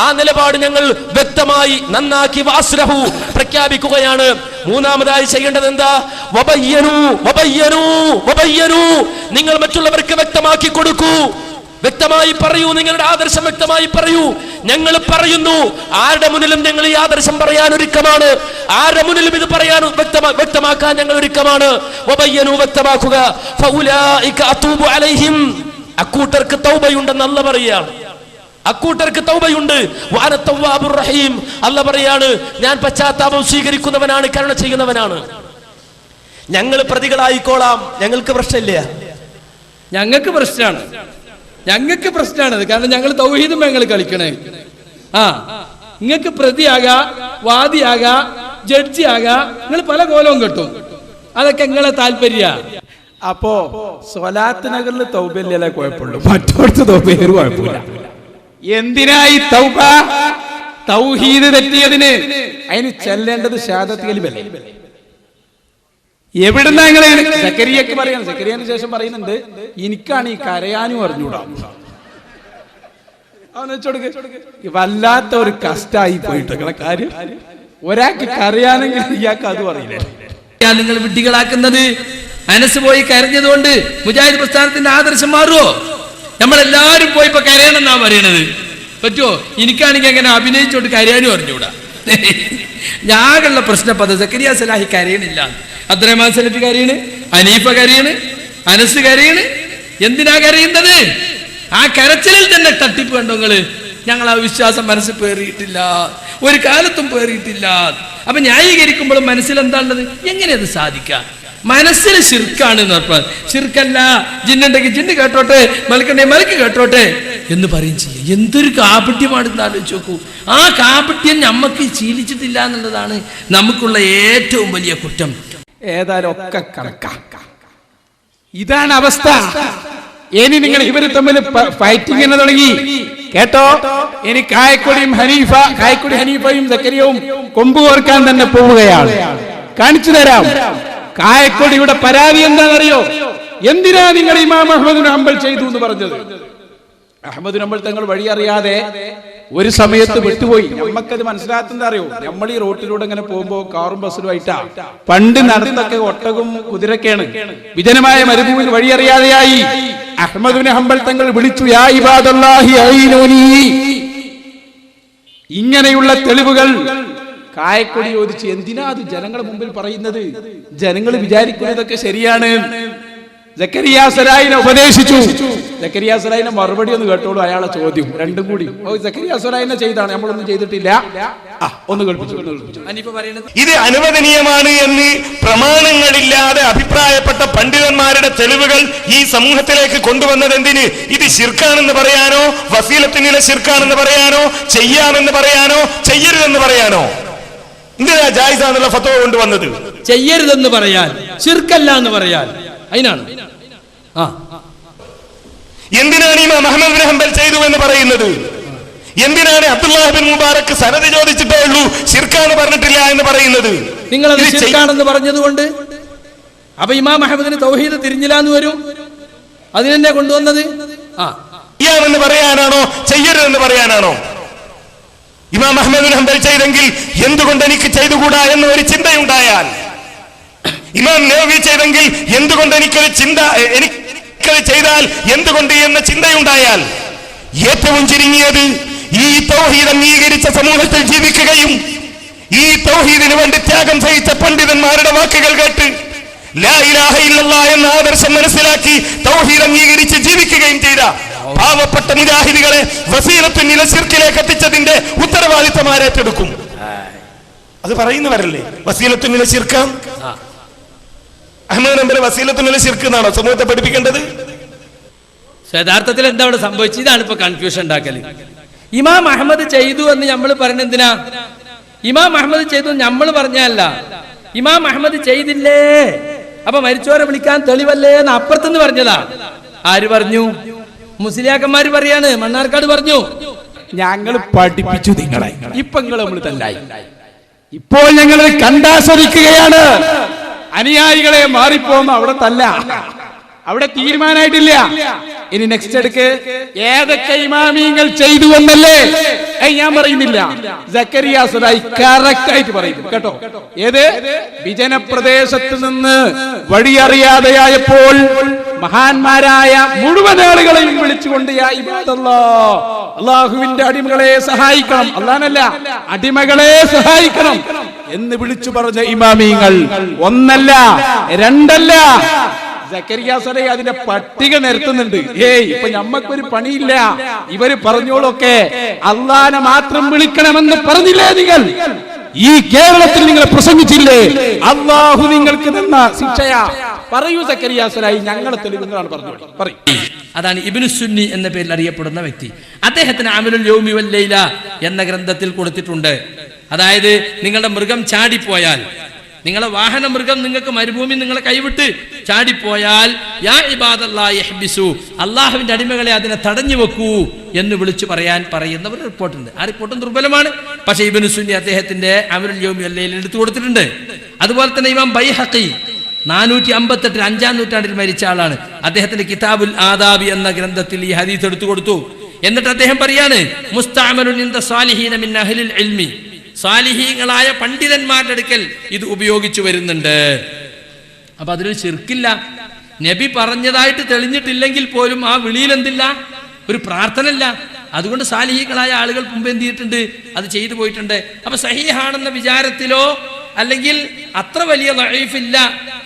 ആ നിലപാട് ഞങ്ങൾ വ്യക്തമായി നന്നാക്കി വാസ്ലഹു പ്രഖ്യാപിക്കുകയാണ്. മൂന്നാമതായി ചെയ്യേണ്ടത് എന്താ? വബയ്യനൂ. നിങ്ങൾ മറ്റുള്ളവർക്ക് വ്യക്തമാക്കി കൊടുക്കൂ, വ്യക്തമായി പറയൂ, നിങ്ങളുടെ ആദർശം വ്യക്തമായി പറയൂ. ഞങ്ങൾ പറയുന്നു, ആരുടെ മുന്നിലും ഞങ്ങൾ ഈ ആദർശം പറയാൻ ഒരുക്കമാണ്, ആരുടെ മുന്നിലും ഇത് പറയാൻ വ്യക്തമാക്കാൻ ഞങ്ങൾ ഒരുക്കമാണ്. വബയ്യനൂ, വ്യക്തമാക്കുക. ഫഉലൈക അതൂബു അലൈഹിം. അക്കൂട്ടർക്ക് തൗബയുണ്ടെന്ന് അല്ലാഹു പറയുകയാണ്. അക്കൂട്ടർക്ക് തൗബയുണ്ട്. വഅന തവ്വാബുർ റഹീം. അല്ലാഹു പറയാണ്, ഞാൻ പശ്ചാത്താപം സ്വീകരിക്കുന്നവനാണ്, കരുണ ചെയ്യുന്നവനാണ്. ഞങ്ങൾ പ്രതികളായിക്കോളാം, ഞങ്ങൾക്ക് പ്രശ്നമില്ല. ഞങ്ങൾക്ക് പ്രശ്നമാണത്. കാരണം ഞങ്ങൾ തൗഹീദും ഞങ്ങൾ കളിക്കണേ. നിങ്ങൾക്ക് പ്രതിയാകാ, വാദിയാകാ, ജഡ്ജിയാകാ, നിങ്ങൾ പല കോലവും കിട്ടും. അതൊക്കെ നിങ്ങളെ താല്പര്യ. അപ്പോ സ്വലാത്ത് നഗറിൽ തൗബല്ലേ കുഴപ്പമുള്ളൂ, മറ്റോടത്ത് തൗബേറ് കുഴപ്പമില്ല. എന്തിനായി തൗബ? തൗഹീദ് തെറ്റിയതിന് അതിന് ചെല്ലേണ്ടത് ഷഹാദത്ത് കലിമല്ലേ? എവിടുന്നാ നിങ്ങളെ? സക്കരിയക്ക് പറയാണ്. സക്കരിയന് ശേഷം പറയുന്നുണ്ട്, എനിക്കാണ് ഈ കരയാനും അറിഞ്ഞൂടാ. അവൻ വെച്ചോടുക്ക്. വല്ലാത്ത ഒരു കഷ്ടായി പോയിട്ട് നിങ്ങളെ കാര്യം. ഒരാൾക്ക് കരയാനെങ്കിൽ ഇയാൾക്ക് അതും അറിയില്ല. നിങ്ങൾ വിഡ്ഢികളാക്കുന്നത്. അനസ് പോയി കരഞ്ഞതുകൊണ്ട് മുജാഹിദ് പ്രസ്ഥാനത്തിന്റെ ആദർശം മാറുമോ? നമ്മളെല്ലാരും പോയി ഇപ്പൊ കരയണമെന്നാ പറയണത്. പറ്റുമോ? എനിക്കാണെങ്കിൽ അങ്ങനെ അഭിനയിച്ചോണ്ട് കരയാനും അറിഞ്ഞൂടാ. ഞാനുള്ള പ്രശ്നം പദ സക്കരിയ സലാഹി കരയണില്ല, അബ്ദുറഹ്മാൻ സലഫി കരയണ്, ഹനീഫ കരയണ്, അനസ് കരയണ്. എന്തിനാ കരയുന്നത്? ആ കരച്ചിലിൽ തന്നെ തട്ടിപ്പ് കണ്ടോ നിങ്ങള്? ഞങ്ങൾ ആ വിശ്വാസം മനസ്സിൽ പേറിയിട്ടില്ല, ഒരു കാലത്തും പേറിയിട്ടില്ല. അപ്പൊ ന്യായീകരിക്കുമ്പോഴും മനസ്സിൽ എന്താണുള്ളത്? എങ്ങനെ അത് സാധിക്കാം? മനസ്സിൽ ശിർക്കാണ് എന്ന് പറഞ്ഞാൽ ശിർക്കല്ല. ജിന്നുണ്ടെങ്കിൽ ജിന്ന് കേട്ടോട്ടെ, മലക്കുണ്ടെങ്കിൽ മലക്ക് കേട്ടോട്ടെ എന്ന് പറയും ചെയ്യും. എന്തൊരു കാപട്യമാണെന്ന് ആലോചിച്ച് നോക്കൂ. ആ കാപട്യം നമ്മക്ക് ശീലിച്ചിട്ടില്ല എന്നുള്ളതാണ് നമുക്കുള്ള ഏറ്റവും വലിയ കുറ്റം. ഏതായാലും ഒക്കെ കണക്കാ. ഇതാണ് അവസ്ഥ. ഇനി നിങ്ങൾ ഇവര് തമ്മിൽ ഫൈറ്റിംഗ് എന്ന് തുടങ്ങി കേട്ടോ. ഇനി കായക്കൊടി ഹനീഫയും സക്കരിയവും കൊമ്പ് കോർക്കാൻ തന്നെ പോവുകയാണ്. കാണിച്ചു തരാം. കായക്കൊടിയുടെ പരാതി എന്താണെന്നറിയോ? എന്തിനാ നിങ്ങൾ ഇമാം അഹ്മദ് ബിൻ ഹംബൽ ചെയ്തു എന്ന് പറഞ്ഞത്? അഹ്മദ് ബിൻ ഹംബൽ തങ്ങൾ വഴി അറിയാതെ ഒരു സമയത്ത് വിട്ടുപോയി. നമ്മക്കത് മനസ്സിലാക്കുന്നത് അറിയോ? നമ്മൾ ഈ റോട്ടിലൂടെ ഇങ്ങനെ പോകുമ്പോ കാറും ബസ്സിലുമായിട്ടാ. പണ്ട് നടത്തൊക്കെ ഒട്ടകവും കുതിരൊക്കെയാണ്. വിജനമായ മരുഭൂമിയിൽ വഴി അറിയാതെയായി. അഹ്മദ് ബിൻ ഹംബൽ തങ്ങൾ വിളിച്ചു, യാ ഇബാദല്ലാഹി അഈനൂനി. ഇങ്ങനെയുള്ള തെളിവുകൾ കായക്കൊടി ചോദിച്ചു. എന്തിനാ അത് ജനങ്ങളുടെ മുമ്പിൽ പറയുന്നത്? ജനങ്ങൾ വിചാരിക്കുന്നതൊക്കെ ശരിയാണ്. സക്കരിയ സലാഹിനെ ഉപദേശിച്ചു. സക്കരിയ സലാഹിനെ മറുപടി ഒന്ന് കേട്ടോളൂ. അയാളെ ചോദ്യം രണ്ടും കൂടി. സക്കരിയ സലാഹിനെ ചെയ്താണ്, നമ്മളൊന്നും ചെയ്തിട്ടില്ല. ഒന്ന് കേൾപ്പിച്ചു. ഇത് അനുവദനീയമാണ് എന്ന് പ്രമാണങ്ങളില്ലാതെ അഭിപ്രായപ്പെട്ട പണ്ഡിതന്മാരുടെ തെളിവുകൾ ഈ സമൂഹത്തിലേക്ക് കൊണ്ടുവന്നത് എന്തിന്? ഇത് ശിർക്കാണെന്ന് പറയാനോ, വസീലത്തിനിലെ ശിർക്കാണെന്ന് പറയാനോ, ചെയ്യാമെന്ന് പറയാനോ, ചെയ്യരുതെന്ന് പറയാനോ? എന്തിനാ ജായിസാന്നുള്ള ഫത്വ കൊണ്ടുവന്നത്? ചെയ്യരുതെന്ന് പറയാൻ, ശിർക്കല്ല എന്ന് പറയാൻ. അതിനാണ്. എന്തിനാണ് ഇമാം അഹ്മദ് ബിൻ ഹംബൽ ചെയ്തു എന്ന് പറയുന്നത്? എന്തിനാണ് അബ്ദുല്ലാഹ് ബിൻ മുബാറക് സനദ് ചോദിച്ചിട്ടേ ഉള്ളൂ ശിർക്കാന്ന് പറഞ്ഞിട്ടില്ല എന്ന് പറയുന്നത്? നിങ്ങൾ അത് ശിർക്കാണെന്ന് പറഞ്ഞതുകൊണ്ട് അപ്പൊ ഇമാം അഹ്മദിന് തൗഹീദ് തിരിഞ്ഞില്ല എന്ന് വരും. അതിനെന്നെ കൊണ്ടുവന്നത് ചെയ്യാമെന്ന് പറയാനാണോ, ചെയ്യരുതെന്ന് പറയാനാണോ? ഇമാം അഹ്മദ് ബിൻ ഹംബൽ ചെയ്തെങ്കിൽ എന്തുകൊണ്ട് എനിക്ക് ചെയ്തുകൂടാ എന്ന ഒരു ചിന്തയുണ്ടായാൽ, ഇമാം നവവി ചെയ്തെങ്കിൽ എന്തുകൊണ്ട് എനിക്കത് ചെയ്താൽ എന്തുകൊണ്ട് എന്ന ചിന്തയുണ്ടായാൽ, ഏറ്റവും ചുരുങ്ങിയത് ഈ തൗഹീദ് അംഗീകരിച്ച സമൂഹത്തിൽ ജീവിക്കുകയും ഈ തൗഹീദിന് വേണ്ടി ത്യാഗം സഹിച്ച പണ്ഡിതന്മാരുടെ വാക്കുകൾ കേട്ട് ലാ ഇലാഹ ഇല്ലല്ലാഹ് എന്ന ആദർശം മനസ്സിലാക്കി തൗഹീദ് അംഗീകരിച്ച് ജീവിക്കുകയും ചെയ്ത പാവപ്പെട്ട മുജാഹിദികളെ വസീലത്തുൽ ശിർക്കിലേക്ക് എത്തിച്ചതിന്റെ ഉത്തരവാദിത്തം ആരേറ്റെടുക്കും? അത് പറയുന്നവരല്ലേ വസീലത്തുൽ ശിർക്ക്. അഹ്മദ് നമ്പർ വസീലത്തുൽ ശിർക്ക് എന്നാണോ സമൂഹത്തെ പഠിപ്പിക്കേണ്ടത്? യഥാർത്ഥത്തിൽ എന്താ അവിടെ സംഭവിച്ചത്? ഇതാണ് ഇപ്പൊ കൺഫ്യൂഷൻ ഉണ്ടാക്കല്. ഇമാം അഹ്മദ് ചെയ്തു എന്ന് നമ്മൾ പറയുന്നത് എന്തിനാ? ഇമാം അഹ്മദ് ചെയ്തു നമ്മൾ പറഞ്ഞല്ല, ഇമാം അഹ്മദ് ചെയ്തില്ലേ, അപ്പൊ മരിച്ചവരെ വിളിക്കാൻ തെളിവല്ലേ എന്ന് അപ്പുറത്തുനിന്ന് പറഞ്ഞതാ. ആര് പറഞ്ഞു? മുസ്ലിയാക്കന്മാര് പറയാണ്, മണ്ണാർക്കാട് പറഞ്ഞു. ഞങ്ങൾ പഠിപ്പിച്ചു നിങ്ങളെ. ഇപ്പൊ നിങ്ങൾ നമ്മൾ തല്ലായി. ഇപ്പോൾ ഞങ്ങൾ കണ്ടാസ്വദിക്കുകയാണ്. അനുയായികളെ മാറിപ്പോന്ന അവിടെ തല്ല, അവിടെ തീരുമാനമായിട്ടില്ല. ഇനി നെക്സ്റ്റ് എടുക്ക്. ഏതൊക്കെ ഇമാമിങ്ങൾ ചെയ്തു എന്നല്ലേ ഞാൻ പറയുന്നില്ല. സക്കരിയ സലാഹി കറക്റ്റ് ആയിട്ട് പറയുന്നു കേട്ടോ. ഏത് വിജനപ്രദേശത്ത് നിന്ന് വഴിയറിയാതെയായപ്പോൾ മഹാന്മാരായ മുഴുവൻ ആളുകളെയും വിളിച്ചുകൊണ്ട് യാ ഇബാദല്ലാഹ്, അള്ളാഹുവിന്റെ അടിമകളെ സഹായിക്കണം, അല്ലാഹനല്ല അടിമകളെ സഹായിക്കണം എന്ന് വിളിച്ചു പറഞ്ഞ ഇമാമിങ്ങൾ ഒന്നല്ല രണ്ടല്ല. സക്കരിയ സലാഹി അതിന്റെ പട്ടിക നിരത്തുന്നുണ്ട്. ഇപ്പൊ ഞമ്മക്കൊരു പണിയില്ല, ഇവര് പറഞ്ഞോളൊക്കെ അള്ളാനെ മാത്രം വിളിക്കണമെന്ന് പറഞ്ഞില്ലേ നിങ്ങൾ? ഈ കേരളത്തിൽ നിങ്ങൾ പ്രസംഗിച്ചില്ലേ? അള്ളാഹു നിങ്ങൾക്ക് തന്ന ശിക്ഷയാ. പറയൂ സക്കരിയ സലാഹി, ഞങ്ങളെ തെളിവുകളാണ് പറഞ്ഞോളൂ. പറയൂ. അതാണ് ഇബ്നു സുന്നി എന്ന പേരിൽ അറിയപ്പെടുന്ന വ്യക്തി. അദ്ദേഹത്തിന് അമലുൽ യൗമി വൽ ലൈല എന്ന ഗ്രന്ഥത്തിൽ കൊടുത്തിട്ടുണ്ട്. അതായത് നിങ്ങളുടെ മൃഗം ചാടിപ്പോയാൽ, നിങ്ങളെ വാഹന മൃഗം നിങ്ങൾക്ക് മരുഭൂമി നിങ്ങളെ കൈവിട്ട് ചാടിപ്പോയാൽ യാ ഇബാദല്ലാഹി ഇഹ്ബിസു, അള്ളാഹുവിന്റെ അടിമകളെ അതിനെ തടഞ്ഞു വെക്കൂ എന്ന് വിളിച്ചു പറയാൻ പറയുന്ന ഒരു റിപ്പോർട്ടുണ്ട്. ആ റിപ്പോർട്ടും ദുർബലമാണ്. പക്ഷേ ഇബ്നു സുന്നി അദ്ദേഹത്തിന്റെ അമലുൽ യൗമി വൽ ലൈലയിൽ എടുത്തു കൊടുത്തിട്ടുണ്ട്. അതുപോലെ തന്നെ ഇമാം ബൈഹഖി 458 5-ാം നൂറ്റാണ്ടിൽ മരിച്ച ആളാണ്. അദ്ദേഹത്തിന്റെ കിതാബുൽ ആദാബി എന്ന ഗ്രന്ഥത്തിൽ ഈ ഹദീസ് എടുത്തു കൊടുത്തു. എന്നിട്ട് അദ്ദേഹം പറയാണ്, മുസ്തഅമലുൻ ഇൻദ സാലിഹീന മിൻ അഹ്ലിൽ ഇൽമി, സാലിഹീങ്ങളായ പണ്ഡിതന്മാരുടെ അടുക്കൽ ഇത് ഉപയോഗിച്ചു വരുന്നുണ്ട്. അപ്പൊ അതിലൊരു ശിർക്കില്ല. നബി പറഞ്ഞതായിട്ട് തെളിഞ്ഞിട്ടില്ലെങ്കിൽ പോലും ആ വിളിയിൽ എന്തില്ല, ഒരു പ്രാർത്ഥന ഇല്ല. അതുകൊണ്ട് സാലിഹീങ്ങളായ ആളുകൾ മുമ്പ് എന്ത് ചെയ്തിട്ടുണ്ട്, അത് ചെയ്തു പോയിട്ടുണ്ട്. അപ്പൊ സഹീഹാണെന്ന വിചാരത്തിലോ അല്ലെങ്കിൽ അത്ര വലിയ ദഈഫില്ല,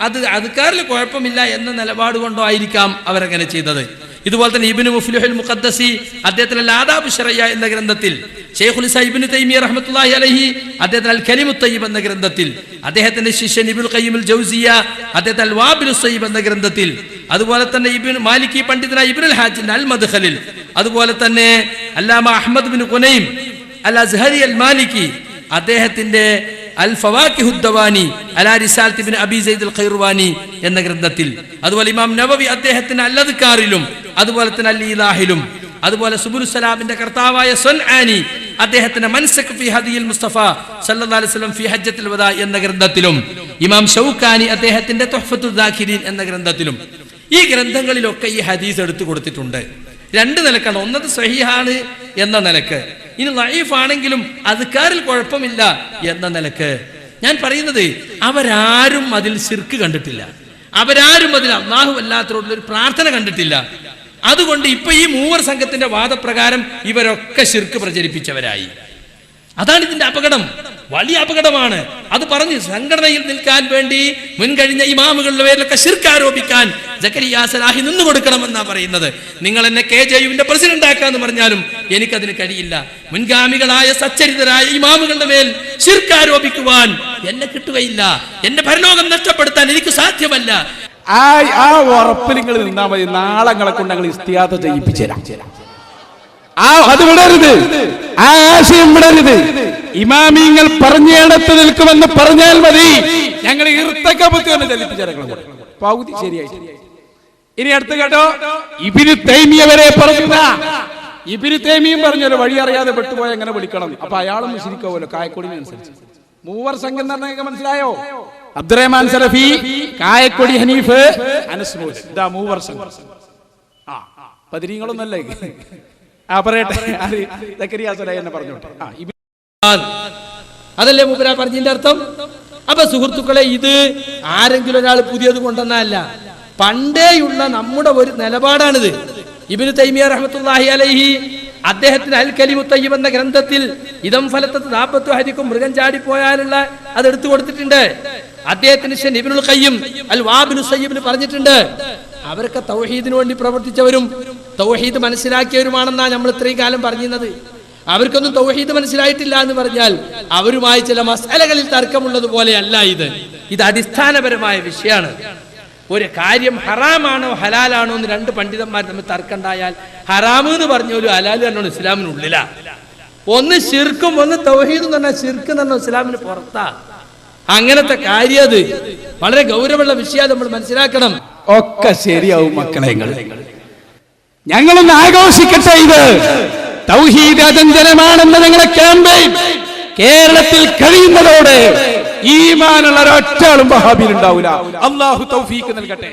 അത് അദ്കാറിൽ കുഴപ്പമില്ല എന്ന നിലപാട് കൊണ്ടോ ആയിരിക്കാം അവരങ്ങനെ ചെയ്തത്. ഇതുപോലെ തന്നെ ഇബ്നു മുഫ്ലിഹുൽ മുഖദ്ദസി അദ്ദേഹത്തിന്റെ ആദാബ് ശറയ്യ എന്ന ഗ്രന്ഥത്തിൽ, ശൈഖുൽ ഇസ്ലാം ഇബ്നു തൈമിയ്യ റഹ്മത്തുള്ളാഹി അലൈഹി അദ്ദേഹത്തിന്റെ അൽ കലിമുത്ത് തയ്യിബ് എന്ന ഗ്രന്ഥത്തിൽ, അദ്ദേഹത്തിന്റെ ശിഷ്യൻ ഇബ്നുൽ ഖയ്യിമുൽ ജൗസിയ്യ അദ്ദേഹത്തിന്റെ അൽ വാബിലുസ് സയ്യിബ് എന്ന ഗ്രന്ഥത്തിൽ, അതുപോലെ തന്നെ ഇബ്നു മാലിക്കി പണ്ഡിതനായ ഇബ്നുൽ ഹാജിന്റെ അൽ മദ്ഖലിൽ, അതുപോലെ തന്നെ അല്ലാമ അഹ്മദ് ബിൻ ഖുനൈം അൽ അസ്ഹരി അൽ മാലിക്കി അദ്ദേഹത്തിന്റെ അൽ ഫവാക്കിഹുദ് ദവാനി അലാ റിസാലത്ത് ഇബ്നു അബീ സയ്യിദ് അൽ ഖൈർവാനി എന്ന ഗ്രന്ഥത്തിൽ, അതുപോലെ ഇമാം നവവി അദ്ദേഹത്തിന്റെ അൽ അദ്കാറിലും അതുപോലെ തന്നെ അൽ ഇലാഹിലും, അതുപോലെ സുബ്ഹുൽ സലാമിന്റെ കർത്താവായ സുൻആനി അദ്ദേഹത്തിന്റെ മൻസക് ഫി ഹദിയിൽ മുസ്തഫ സല്ലല്ലാഹു അലൈഹി വസല്ലം ഫി ഹജ്ജത്തുൽ വദാ എന്ന ഗ്രന്ഥത്തിലും, ഇമാം ഷൗക്കാനി അദ്ദേഹത്തിന്റെ തുഹ്ഫത്തുൽ ദാഖിരീൻ എന്ന ഗ്രന്ഥത്തിലും, ഈ ഗ്രന്ഥങ്ങളിലൊക്കെ ഈ ഹദീസ് എടുത്തു കൊടുത്തിട്ടുണ്ട്. രണ്ട് നിലക്കാണ്. ഒന്നത് സഹീഹാണ് എന്ന നിലക്ക്, ഇനി ലഈഫ് ആണെങ്കിലും അദ്കാറിൽ കുഴപ്പമില്ല എന്ന നിലക്ക്. ഞാൻ പറയുന്നത് അവരാരും അതിൽ ശിർക്ക് കണ്ടിട്ടില്ല, അവരാരും അതിൽ അല്ലാഹു അല്ലാത്തവരോടുള്ള ഒരു പ്രാർത്ഥന കണ്ടിട്ടില്ല. അതുകൊണ്ട് ഇപ്പൊ ഈ മൂവർ സംഘത്തിന്റെ വാദപ്രകാരം ഇവരൊക്കെ ശിർക്ക് പ്രചരിപ്പിച്ചവരായി. അതാണ് ഇതിന്റെ അപകടം, വലിയ അപകടമാണ്. അത് പറഞ്ഞ് സംഘടനയിൽ നിൽക്കാൻ വേണ്ടി മുൻകഴിഞ്ഞ ഇമാമുകളുടെ പേരിലൊക്കെ ശിർക്ക് ആരോപിക്കാൻ സക്കരിയ സലാഹി നിന്നു കൊടുക്കണമെന്നാ പറയുന്നത്. നിങ്ങൾ എന്നെ KJU-വിന്റെ പ്രസിഡന്റ് ആക്കാന്ന് പറഞ്ഞാലും എനിക്കതിന് കഴിയില്ല. മുൻഗാമികളായ സച്ചരിതരായ ഇമാമുകളുടെ മേൽ ശിർക്ക് ആരോപിക്കുവാൻ എന്നെ കിട്ടുകയില്ല. എന്റെ പരലോകം നഷ്ടപ്പെടുത്താൻ എനിക്ക് സാധ്യമല്ല. ആ ഉറപ്പിൽ നിങ്ങൾ നിന്നാ മതി. നാളെ നിങ്ങളെ കൊണ്ട് ഞങ്ങൾ ഇസ്തിയാദ ചെയ്യിപ്പിച്ചു തരാം. അത് വിടരുത്, ആ ആശയം വിടരുത്. ഇമാമിങ്ങൾ പറഞ്ഞിടത്ത് നിൽക്കുമെന്ന് പറഞ്ഞാൽ മതി, ഞങ്ങൾ ഇർത്തക്കബത്ത് തന്നെ ചലിപ്പിച്ചു പൗതി ശരിയായി. ഇനി അടുത്ത് കേട്ടോ, ഇബ്നു തൈമിയ്യ വരെ പറഞ്ഞ, ഇബ്നു തൈമിയ്യയും പറഞ്ഞല്ലോ വഴി അറിയാതെ പെട്ടുപോയ എങ്ങനെ വിളിക്കണം. അപ്പൊ അയാളും മുശ്രിക്കാവല്ലോ കായക്കൊടിനനുസരിച്ച്. മൂവർ സംഘം എന്ന് പറഞ്ഞാൽ മനസ്സിലായോ? അബ്ദുറഹ്മാൻ സലഫി, കായക്കൊടി ഹനീഫ്, അനസ് മൂസ, ഇതാ മൂവർ സംഘം. പതിരീങ്ങളൊന്നല്ലേ പറയട്ടെ, സക്കരിയ സലാഹി എന്നെ പറഞ്ഞോട്ടെ. അതല്ലേ മൂപ്പരാ പറഞ്ഞതിന്റെ അർത്ഥം. അപ്പൊ സുഹൃത്തുക്കളെ, ഇത് ആരെങ്കിലും ഒരാൾ പുതിയത് കൊണ്ടുവന്നല്ല, പണ്ടേയുള്ള നമ്മുടെ ഒരു നിലപാടാണിത്. ഇബ്നു തൈമിയ്യ റഹ്മത്തുള്ളാഹി അലൈഹി അദ്ദേഹത്തിന് അൽ കലിമുത്ത് തയ്യിബ് എന്ന ഗ്രന്ഥത്തിൽ ഇദം ഫലത്തത്ത് ദാബത്തു ഹദിക്കും, മൃഗം ചാടിപ്പോയാലുള്ള അത് എടുത്തു കൊടുത്തിട്ടുണ്ട്. അദ്ദേഹത്തിന് ഇബ്നുൽ ഖയ്യിം അൽ വാബിലുസ് സയ്യിബിന് പറഞ്ഞിട്ടുണ്ട്. അവരൊക്കെ തൗഹീദിന് വേണ്ടി പ്രവർത്തിച്ചവരും തൗഹീദ് മനസ്സിലാക്കിയവരുമാണെന്നാണ് നമ്മൾ ഇത്രയും കാലം പറഞ്ഞിരുന്നത്. അവർക്കൊന്നും തൗഹീദ് മനസ്സിലായിട്ടില്ല എന്ന് പറഞ്ഞാൽ അവരുമായി ചില മസലകളിൽ തർക്കമുള്ളത് പോലെയല്ല ഇത് അടിസ്ഥാനപരമായ വിഷയമാണ്. ഒരു കാര്യം ഹറാമാണോ ഹലാലാണോ എന്ന് രണ്ട് പണ്ഡിതന്മാർ തമ്മിൽ തർക്കമുണ്ടായാൽ ഹറാമ് എന്ന് പറഞ്ഞോലും ഹലാൽ പറഞ്ഞോളൂ ഇസ്ലാമിനുള്ളില. ഒന്ന് ശിർക്കും ഒന്ന് തൗഹീദും എന്ന് പറഞ്ഞാൽ ശിർക്ക് എന്ന് പറഞ്ഞാൽ ഇസ്ലാമിന് പുറത്താ. അങ്ങനത്തെ കാര്യം അത് വളരെ ഗൗരവമുള്ള വിഷയം, നമ്മൾ മനസ്സിലാക്കണം. ഒക്കെ ശരിയാവും മക്കളെ, ഞങ്ങളൊന്ന് ആഘോഷിക്കട്ടെ. ഇത് തൗഹീദ് അചഞ്ചലമാണെന്ന് ഞങ്ങളെ ക്യാമ്പയിൻ കേരളത്തിൽ കഴിയുന്നതോടെ ഈമാനുള്ള ഒരൊറ്റാളും വഹാബിയിൽ ഉണ്ടാവില്ല. അല്ലാഹു തൗഫീഖ് നൽകട്ടെ.